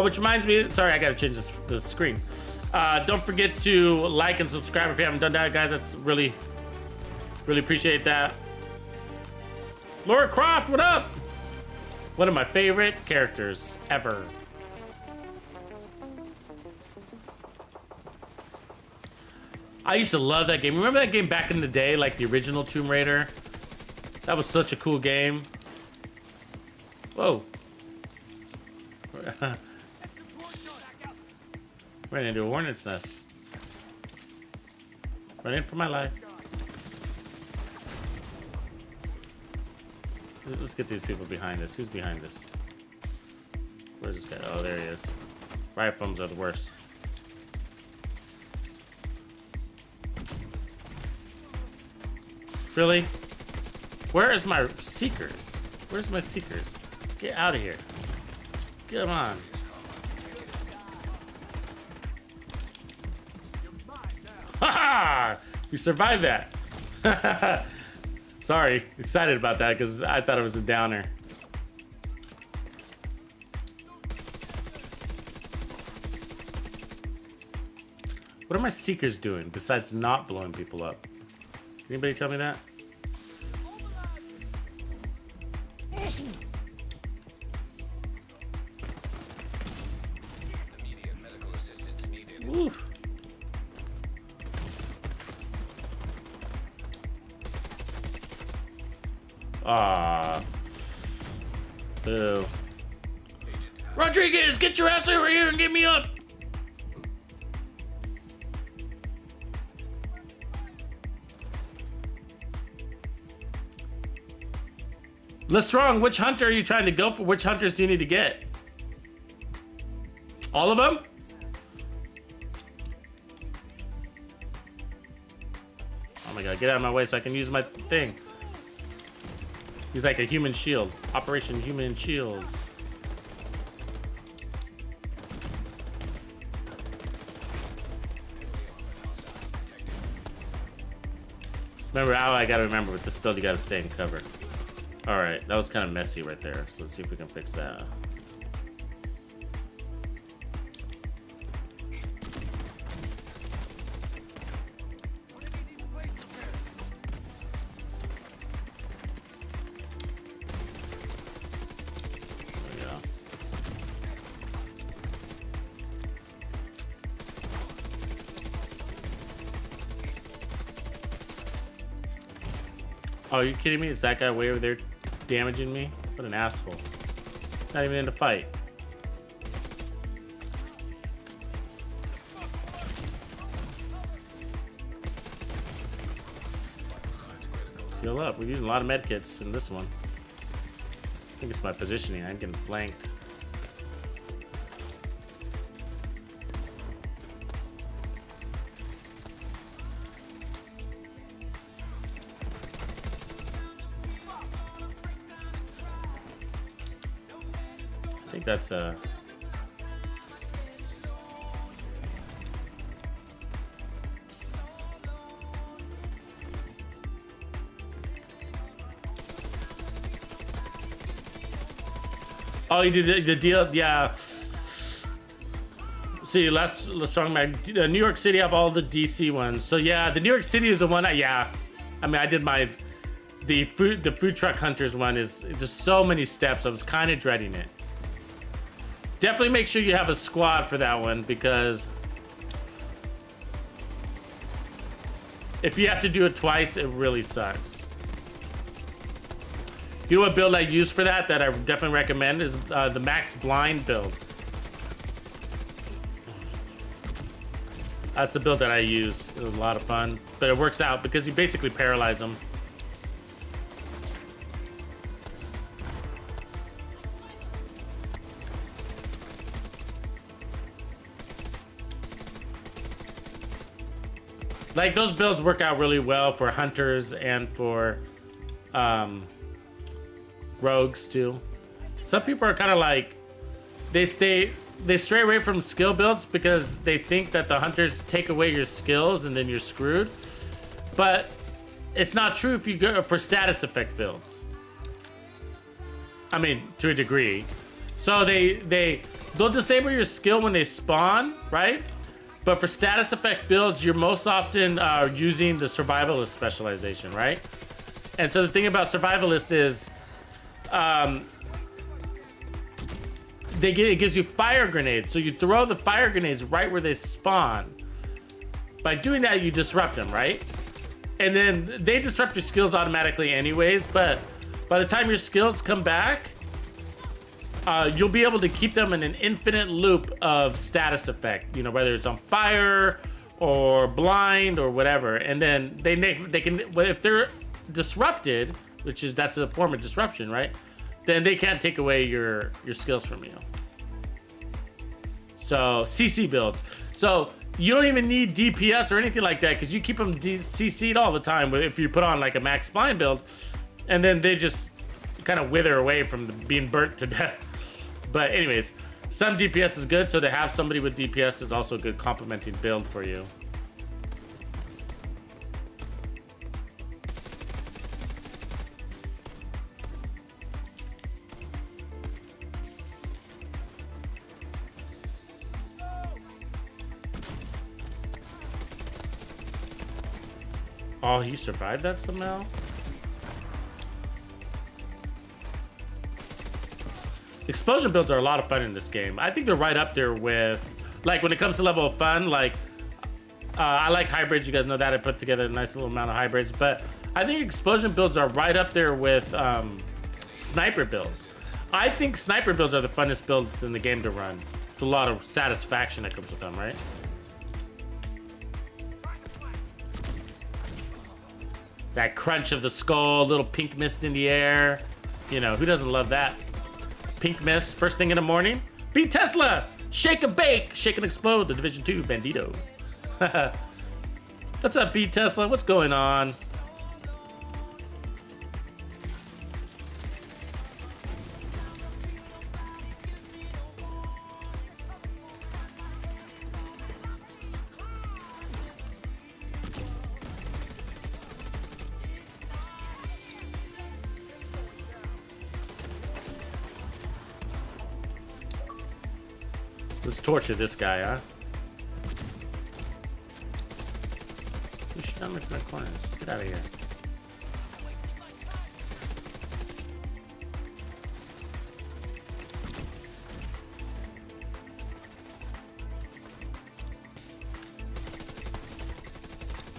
Which reminds me, sorry, I gotta change the screen. Don't forget to like and subscribe if you haven't done that, guys. That's really appreciate that. Laura Croft, what up? One of my favorite characters ever. I used to love that game. Remember that game back in the day, like the original Tomb Raider? That was such a cool game. Whoa. Ran into a hornet's nest. Running for my life. Let's get these people behind us. Who's behind us? Where's this guy? Oh, there he is. Rifles are the worst. Really? Where is my seekers? Where's my seekers? Get out of here. Come on. Ha! We survived that. Sorry, excited about that because I thought it was a downer. What are my seekers doing besides not blowing people up? Can anybody tell me that? Immediate medical assistance needed. Oof. Ah. Boo. Rodriguez, get your ass over here and get me up. Lestrong, which hunter are you trying to go for? Which hunters do you need to get? All of them? Oh my god, get out of my way so I can use my thing. He's like a human shield. Operation Human Shield. Remember, I gotta remember with this build, you gotta stay in cover. Alright, that was kind of messy right there. So let's see if we can fix that. Oh, are you kidding me? Is that guy way over there damaging me? What an asshole. Not even in the fight. Heal up. We're using a lot of medkits in this one. I think it's my positioning. I'm getting flanked. I think that's oh, you did the deal, yeah. See, let's talk about New York City have all the DC ones. So yeah, the New York City is the one. Yeah, I mean, I did the food truck hunters one is just so many steps. I was kind of dreading it. Definitely make sure you have a squad for that one because if you have to do it twice, it really sucks. You know what build I use for that I definitely recommend is the Max Blind build. That's the build that I use. It was a lot of fun, but it works out because you basically paralyze them. Like, those builds work out really well for hunters and for rogues too. Some people are kind of like, they stray away from skill builds because they think that the hunters take away your skills and then you're screwed. But it's not true if you go for status effect builds. I mean, to a degree. So they'll disable your skill when they spawn, right? But for status effect builds, you're most often using the survivalist specialization, right? And so the thing about survivalist is it gives you fire grenades. So you throw the fire grenades right where they spawn. By doing that, you disrupt them, right? And then they disrupt your skills automatically anyways, but by the time your skills come back, you'll be able to keep them in an infinite loop of status effect, you know, whether it's on fire or blind or whatever. And then they can, if they're disrupted, that's a form of disruption, right? Then they can't take away your skills from you. So CC builds. So you don't even need DPS or anything like that because you keep them CC'd all the time. If you put on like a max blind build, and then they just kind of wither away from being burnt to death. But anyways, some DPS is good. So to have somebody with DPS is also a good complementing build for you. Oh, he survived that somehow? Explosion builds are a lot of fun in this game. I think they're right up there with, like, when it comes to level of fun, like, I like hybrids. You guys know that. I put together a nice little amount of hybrids. But I think explosion builds are right up there with sniper builds. I think sniper builds are the funnest builds in the game to run. There's a lot of satisfaction that comes with them, right? That crunch of the skull, little pink mist in the air. You know, who doesn't love that? Pink mist, first thing in the morning. Beat Tesla! Shake and bake! Shake and explode, the Division 2 Bandido. What's up, Beat Tesla? What's going on? Let's torture this guy, huh? You should not make my corners. Get out of here.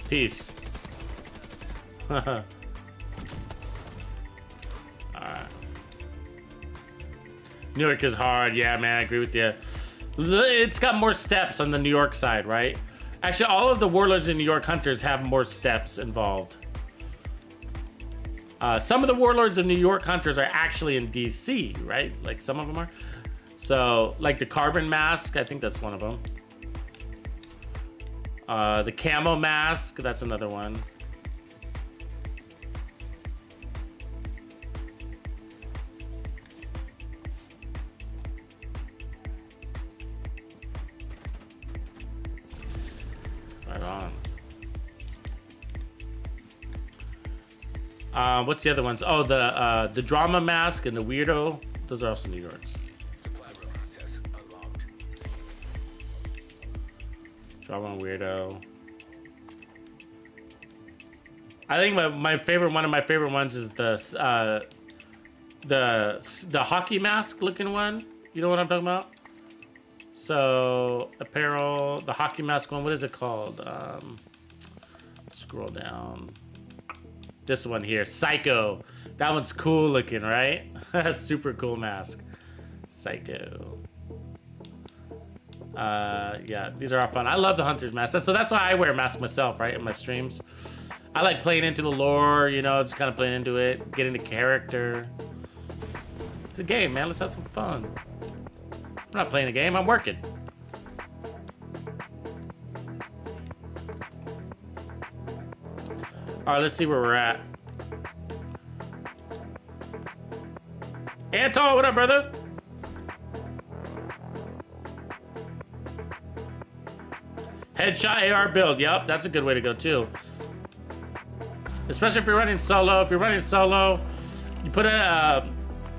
Peace. Alright. New York is hard. Yeah, man, I agree with you. It's got more steps on the New York side, right? Actually, all of the Warlords and New York Hunters have more steps involved. Some of the Warlords of New York Hunters are actually in DC, right? Like some of them are. So, like the Carbon Mask, I think that's one of them. The Camo Mask, that's another one. What's the other ones? Oh, the Drama Mask and the Weirdo. Those are also New York's. Supply room access unlocked. Drama and Weirdo. I think my favorite, one of my favorite ones is the hockey mask looking one. You know what I'm talking about? So apparel, the hockey mask one. What is it called? Scroll down. This one here, Psycho. That one's cool looking, right? Super cool mask. Psycho. Yeah, these are all fun. I love the Hunter's mask. So that's why I wear a mask myself, right? In my streams. I like playing into the lore, you know, just kind of playing into it, getting the character. It's a game, man. Let's have some fun. I'm not playing a game, I'm working. All right, let's see where we're at. Anton, what up, brother? Headshot AR build. Yep, that's a good way to go too. Especially if you're running solo. If you're running solo, you put a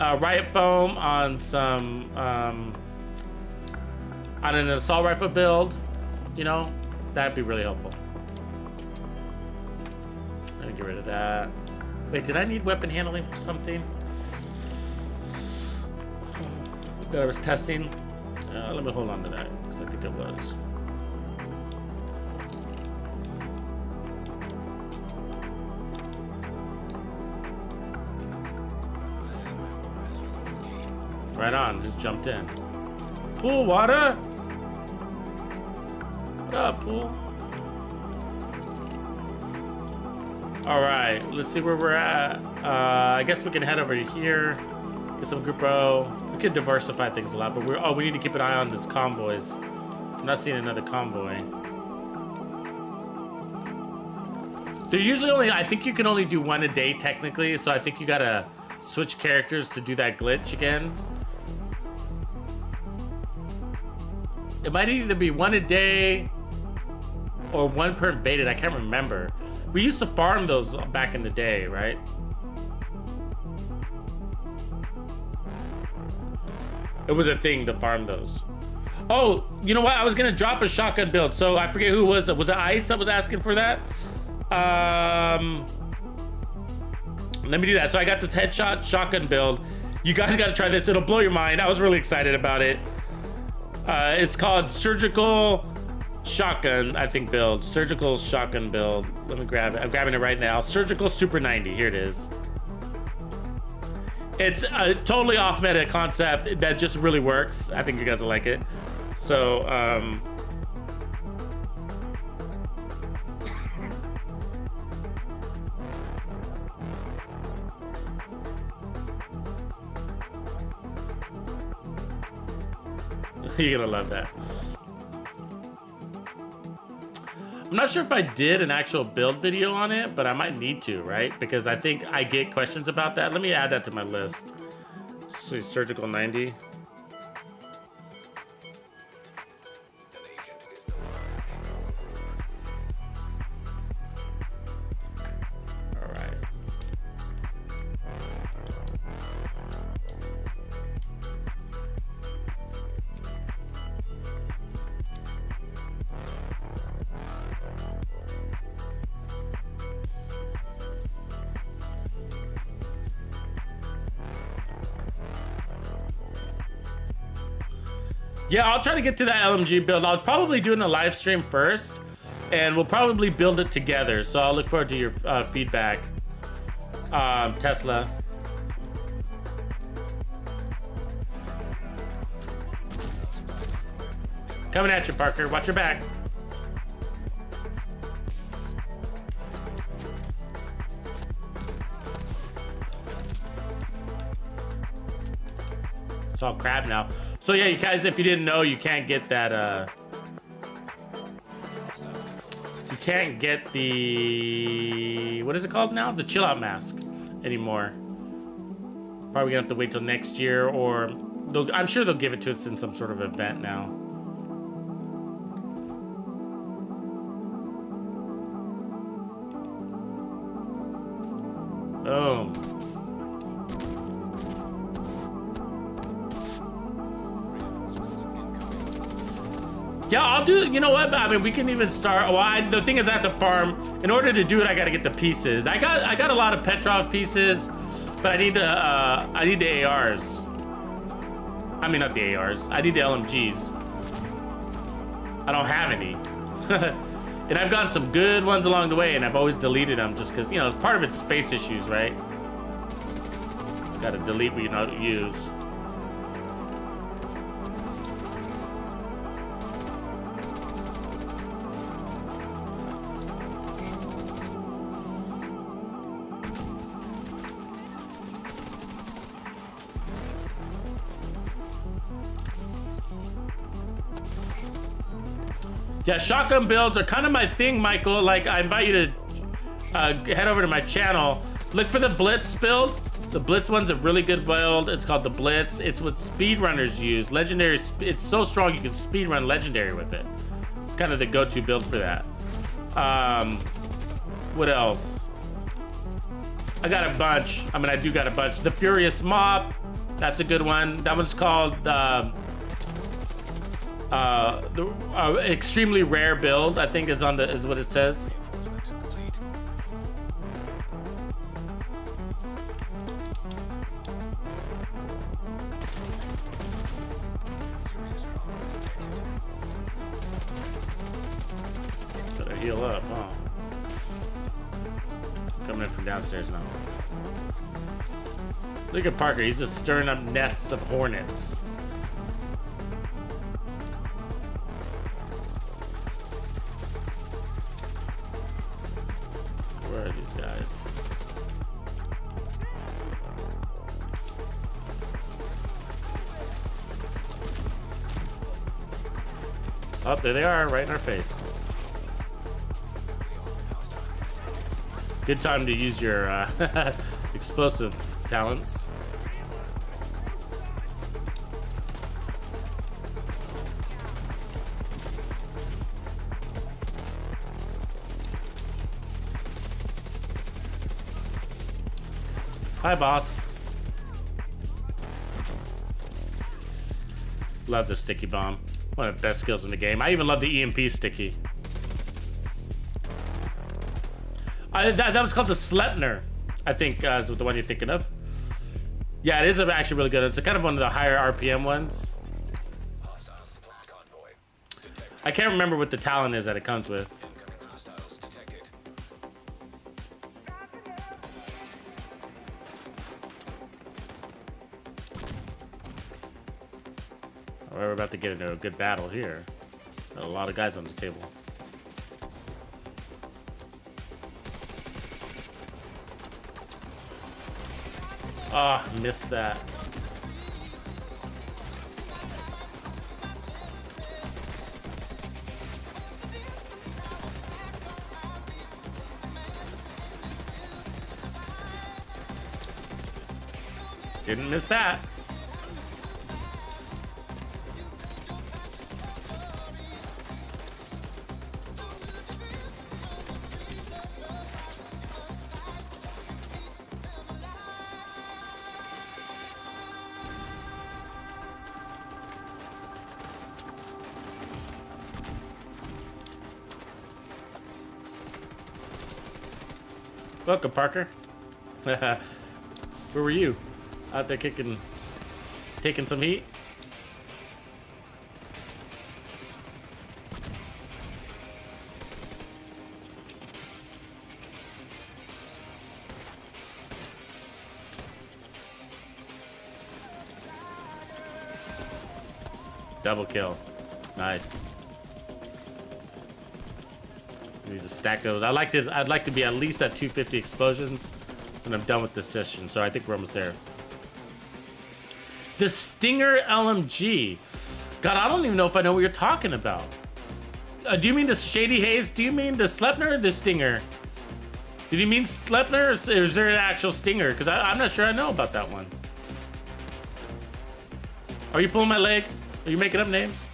riot foam on some on an assault rifle build. You know, that'd be really helpful. Let me get rid of that. Wait, did I need weapon handling for something that I was testing? Let me hold on to that because I think it was. Right on, just jumped in. Pool water? What up, Pool? All right, let's see where we're at. I guess we can head over here, get some Grupo. We could diversify things a lot, but we need to keep an eye on this convoys. I'm not seeing another convoy. They're usually only, I think you can only do one a day technically, so I think you gotta switch characters to do that glitch again. It might either be one a day or one per invaded. I can't remember. We used to farm those back in the day, right? It was a thing to farm those. Oh, you know what? I was gonna drop a shotgun build. So I forget who was it. Was it Ice that was asking for that? Let me do that. So I got this headshot shotgun build. You guys got to try this. It'll blow your mind. I was really excited about it. It's called Surgical Shotgun, I think, build. Surgical Shotgun build. Let me grab it. I'm grabbing it right now. Surgical Super 90. Here it is. It's a totally off meta concept that just really works. I think you guys will like it. So, you're gonna love that. I'm not sure if I did an actual build video on it, but I might need to, right? Because I think I get questions about that. Let me add that to my list. So Surgical 90. An agent is no longer in your group. All right. Yeah, I'll try to get to that LMG build. I'll probably do it in a live stream first, and we'll probably build it together. So I'll look forward to your feedback, Tesla. Coming at you, Parker. Watch your back. It's all crap now. So yeah, you guys, if you didn't know, you can't get that, you can't get the, what is it called now? The chill out mask anymore. Probably gonna have to wait till next year, or I'm sure they'll give it to us in some sort of event now. Boom. Yeah, I'll do, you know what? I mean, we can even start. Well, the thing is I have to farm. In order to do it, I got to get the pieces. I got a lot of Petrov pieces, but I need the ARs. I mean, not the ARs. I need the LMGs. I don't have any. And I've gotten some good ones along the way, and I've always deleted them just because, you know, part of it's space issues, right? Got to delete what you don't use. Yeah, shotgun builds are kind of my thing, Michael. Like, I invite you to head over to my channel. Look for the Blitz build. The Blitz one's a really good build. It's called the Blitz. It's what speedrunners use. Legendary, it's so strong you can speedrun Legendary with it. It's kind of the go-to build for that. What else? I got a bunch. I mean, I do got a bunch. The Furious Mob, that's a good one. That one's called the extremely rare build, I think, is what it says. Gotta heal up, huh? Coming in from downstairs now. Look at Parker, he's just stirring up nests of hornets. Where are these guys? Oh, there they are, right in our face. Good time to use your explosive talents. Hi, boss. Love the sticky bomb. One of the best skills in the game. I even love the EMP sticky. That was called the Sleipnir, I think, is the one you're thinking of. Yeah, it is actually really good. It's kind of one of the higher RPM ones. Hostile supply convoy. Detected. I can't remember what the talent is that it comes with. Incoming hostiles detected. We're about to get into a good battle here. Got a lot of guys on the table. Ah, oh, missed that. Didn't miss that. Welcome, Parker. Where were you? Out there taking some heat? Double kill. Nice. We need to stack those. I'd like to be at least at 250 explosions when I'm done with this session. So I think we're almost there. The Stinger LMG. God, I don't even know if I know what you're talking about. Do you mean the Shady Haze? Do you mean the Sleipnir or the Stinger? Did you mean Sleipnir, or is there an actual Stinger? Because I'm not sure I know about that one. Are you pulling my leg? Are you making up names?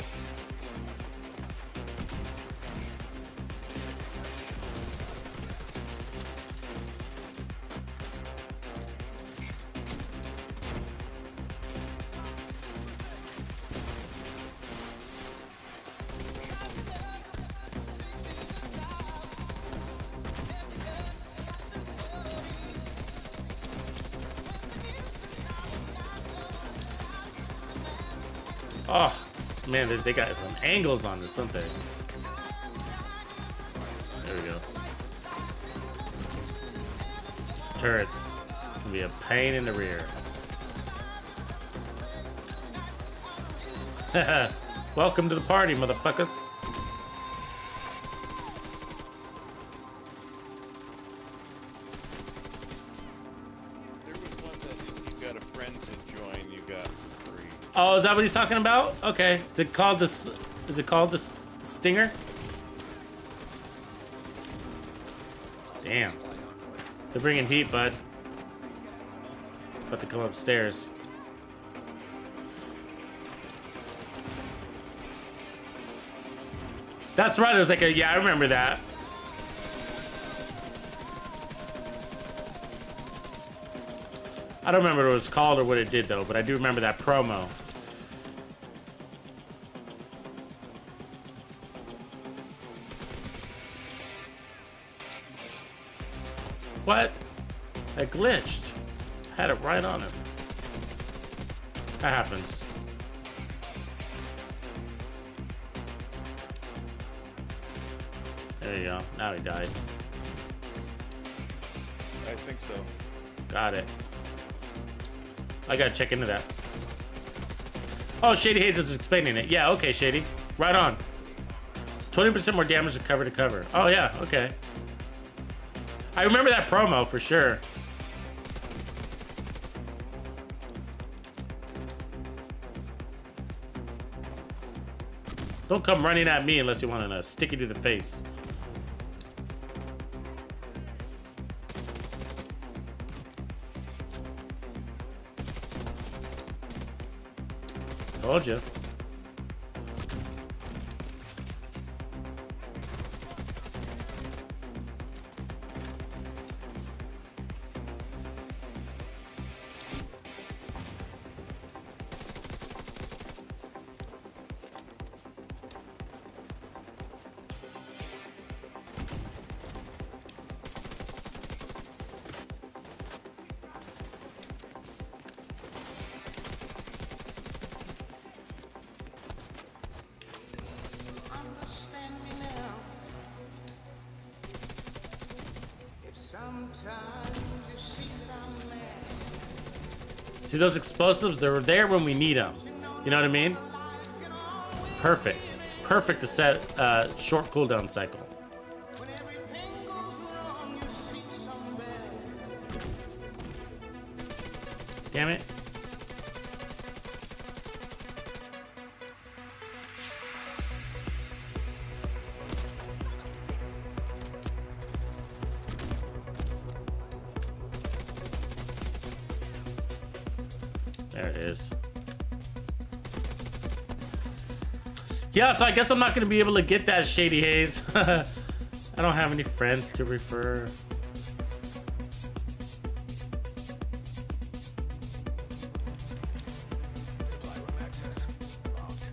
Oh, man, they got some angles on this, don't they? There we go. These turrets can be a pain in the rear. Welcome to the party, motherfuckers. Oh, is that what he's talking about? Okay. Is it called this? Is it called the Stinger? Damn. They're bringing heat, bud. About to come upstairs. That's right. It was like a, yeah, I remember that. I don't remember what it was called or what it did though, but I do remember that promo. What? I glitched. Had it right on it. That happens. There you go. Now he died. I think so. Got it. I gotta check into that. Oh, Shady Haze is explaining it. Yeah, okay, Shady. Right on. 20% more damage to cover. Oh, yeah, okay. I remember that promo for sure. Don't come running at me unless you want to stick it to the face. Told you. See those explosives? They're there when we need them. You know what I mean? It's perfect. It's perfect to set a short cooldown cycle. Damn it. There it is. Yeah, so I guess I'm not going to be able to get that Shady Haze. I don't have any friends to refer. Supply room access locked.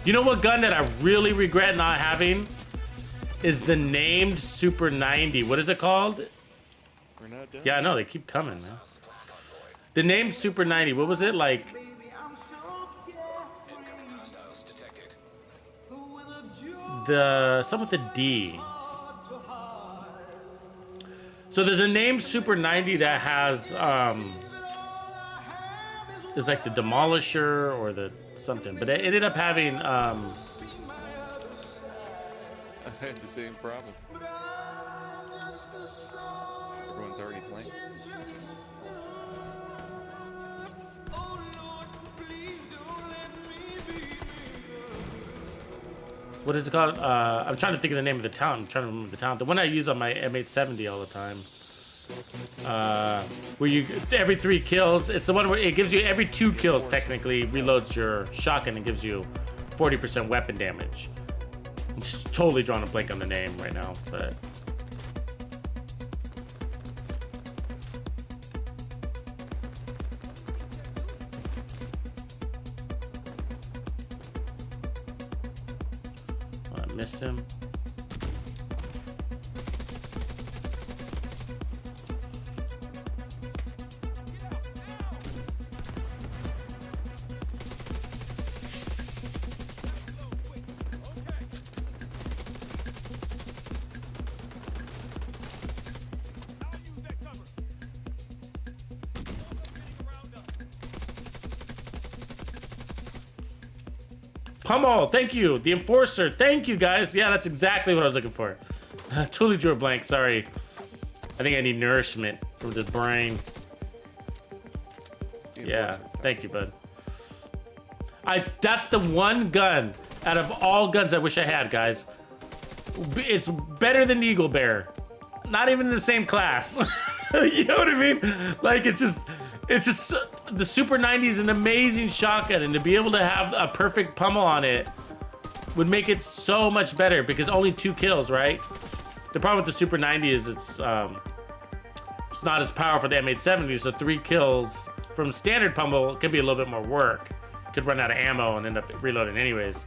You know what gun that I really regret not having? Is the named Super 90. What is it called? We're not done. Yeah, I know, they keep coming, man. The named Super 90, what was it? Like, Incoming hostiles detected. some with a D. So there's a named Super 90 that has, it's like the Demolisher or the something. But it ended up having, I had the same problem. Everyone's already playing. what is it called? I'm trying to think of the name of the town. I'm trying to remember the town. The one I use on my M870 all the time. Where you, every 3 kills, it's the one where it gives you every 2 kills technically reloads your shotgun and gives you 40% weapon damage. I'm just totally drawing a blank on the name right now, but I missed him. Pummel, thank you. The Enforcer, thank you, guys. Yeah, that's exactly what I was looking for. I totally drew a blank, sorry. I think I need nourishment for the brain. Yeah, thank you, bud. That's the one gun out of all guns I wish I had, guys. It's better than Eagle Bear. Not even in the same class. You know what I mean? Like, it's just the Super 90 is an amazing shotgun, and to be able to have a perfect pummel on it would make it so much better because only 2 kills, right? The problem with the Super 90 is it's not as powerful as the M870, so 3 kills from standard pummel could be a little bit more work. Could run out of ammo and end up reloading anyways.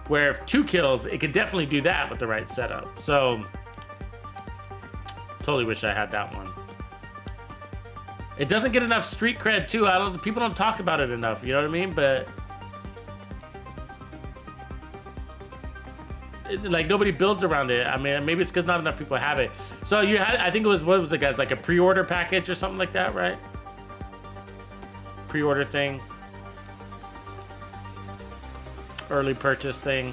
Where if 2 kills, it could definitely do that with the right setup. So totally wish I had that one. It doesn't get enough street cred too. People don't talk about it enough. You know what I mean? But like nobody builds around it. I mean, maybe it's because not enough people have it. So you had, I think it was, what was it, guys? Like a pre-order package or something like that, right? Pre-order thing. Early purchase thing.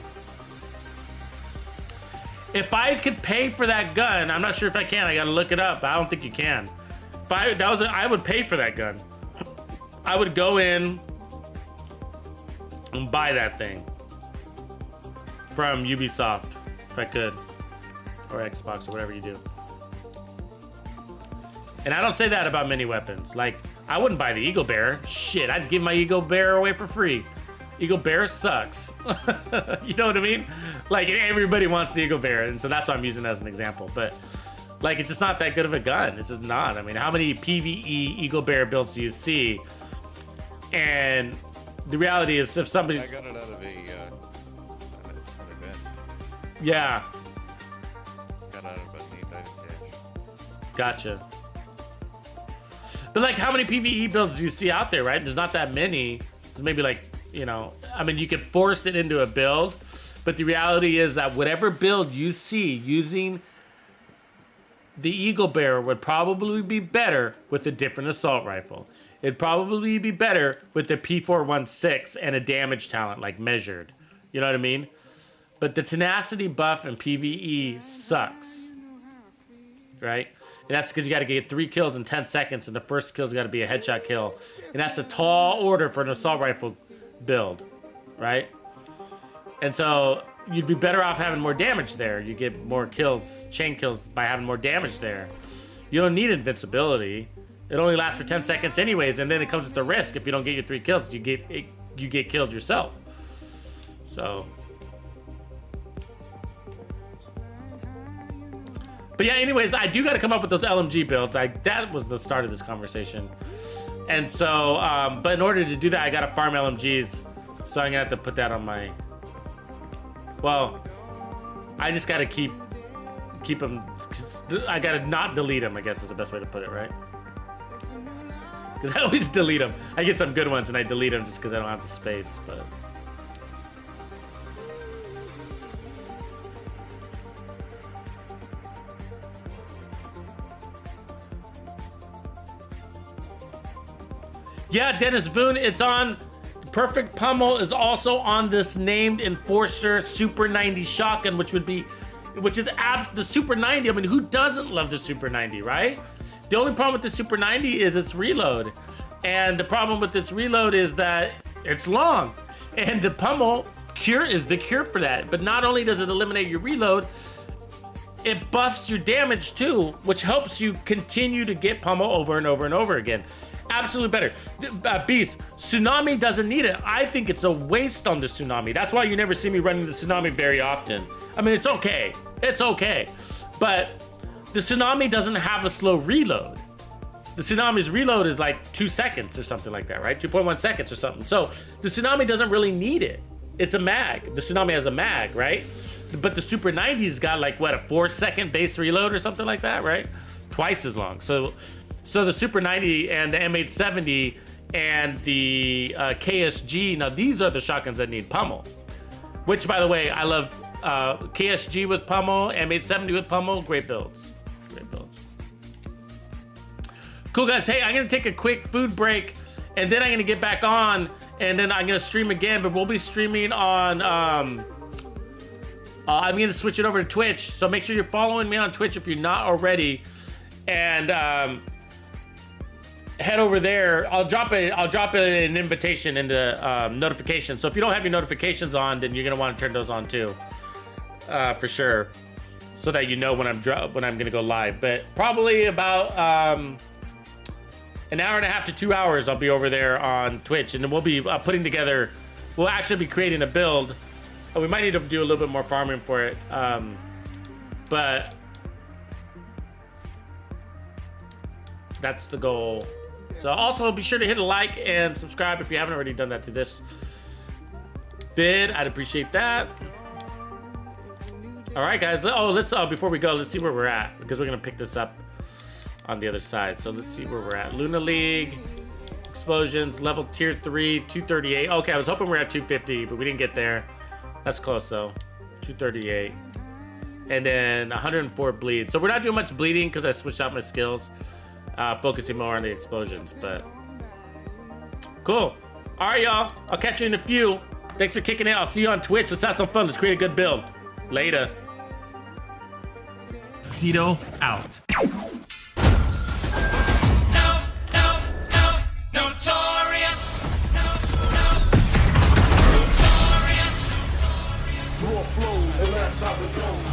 If I could pay for that gun, I'm not sure if I can. I gotta look it up. But I don't think you can. If I would pay for that gun. I would go in and buy that thing from Ubisoft if I could, or Xbox or whatever you do. And I don't say that about many weapons. Like, I wouldn't buy the Eagle Bearer. Shit, I'd give my Eagle Bearer away for free. Eagle Bearer sucks. You know what I mean? Like, everybody wants the Eagle Bearer, and so that's why I'm using it as an example. But, like, it's just not that good of a gun. It's just not. I mean, how many PvE Eagle Bearer builds do you see? And the reality is, if somebody... I got it out of an event. Yeah. Got out of an Untitled Chapter. Gotcha. But, like, how many PvE builds do you see out there, right? There's not that many. There's maybe, like, you know... I mean, you could force it into a build, but the reality is that whatever build you see using the Eagle Bearer would probably be better with a different assault rifle. It'd probably be better with the P416 and a damage talent, like measured. You know what I mean? But the tenacity buff in PvE sucks. Right? And that's because you got to get 3 kills in 10 seconds, and the first kill's got to be a headshot kill. And that's a tall order for an assault rifle build. Right? And so you'd be better off having more damage there. You get more kills, chain kills, by having more damage there. You don't need invincibility. It only lasts for 10 seconds anyways, and then it comes with the risk. If you don't get your 3 kills, you get killed yourself. So... But yeah, anyways, I do got to come up with those LMG builds. That was the start of this conversation. And so, but in order to do that, I got to farm LMGs. So I'm going to have to put that on my... Well, I just got to keep them... I got to not delete them, I guess is the best way to put it, right? Because I always delete them. I get some good ones and I delete them just because I don't have the space, but... Yeah, Dennis Voon, it's on. Perfect Pummel is also on this named Enforcer Super 90 shotgun, which is the Super 90. I mean, who doesn't love the Super 90, right? The only problem with the Super 90 is its reload. And the problem with its reload is that it's long. And the Pummel cure is the cure for that. But not only does it eliminate your reload, it buffs your damage too, which helps you continue to get Pummel over and over and over again. Absolutely better. Beast, Tsunami doesn't need it. I think it's a waste on the Tsunami. That's why you never see me running the Tsunami very often. I mean, it's okay. It's okay. But the Tsunami doesn't have a slow reload. The Tsunami's reload is like 2 seconds or something like that, right? 2.1 seconds or something. So the Tsunami doesn't really need it. It's a mag. The Tsunami has a mag, right? But the Super 90's got like, what, a 4-second base reload or something like that, right? Twice as long. So the Super 90 and the M870 and the KSG, now these are the shotguns that need Pummel. Which, by the way, I love KSG with Pummel, M870 with Pummel, great builds. Great builds. Cool, guys. Hey, I'm going to take a quick food break, and then I'm going to get back on, and then I'm going to stream again, but we'll be streaming on... I'm going to switch it over to Twitch, so make sure you're following me on Twitch if you're not already. And... head over there. I'll drop an invitation into notifications. So if you don't have your notifications on, then you're gonna want to turn those on too, for sure, so that you know when I'm gonna go live. But probably about an hour and a half to 2 hours, I'll be over there on Twitch, and then we'll be putting together. We'll actually be creating a build. We might need to do a little bit more farming for it, but that's the goal. So also be sure to hit a like and subscribe if you haven't already done that to this vid. I'd appreciate that. All right, guys. Oh, let's before we go, let's see where we're at, because we're gonna pick this up on the other side. So let's see where we're at. Luna League, explosions, level tier 3, 238. Okay, I was hoping we we're at 250, but we didn't get there. That's close though. 238, and then 104 bleed. So we're not doing much bleeding because I switched out my skills. Focusing more on the explosions, but cool. All right, y'all. I'll catch you in a few. Thanks for kicking in. I'll see you on Twitch. Let's have some fun. Let's create a good build. Later. Tuxedo out. Raw flows, and that's how it goes.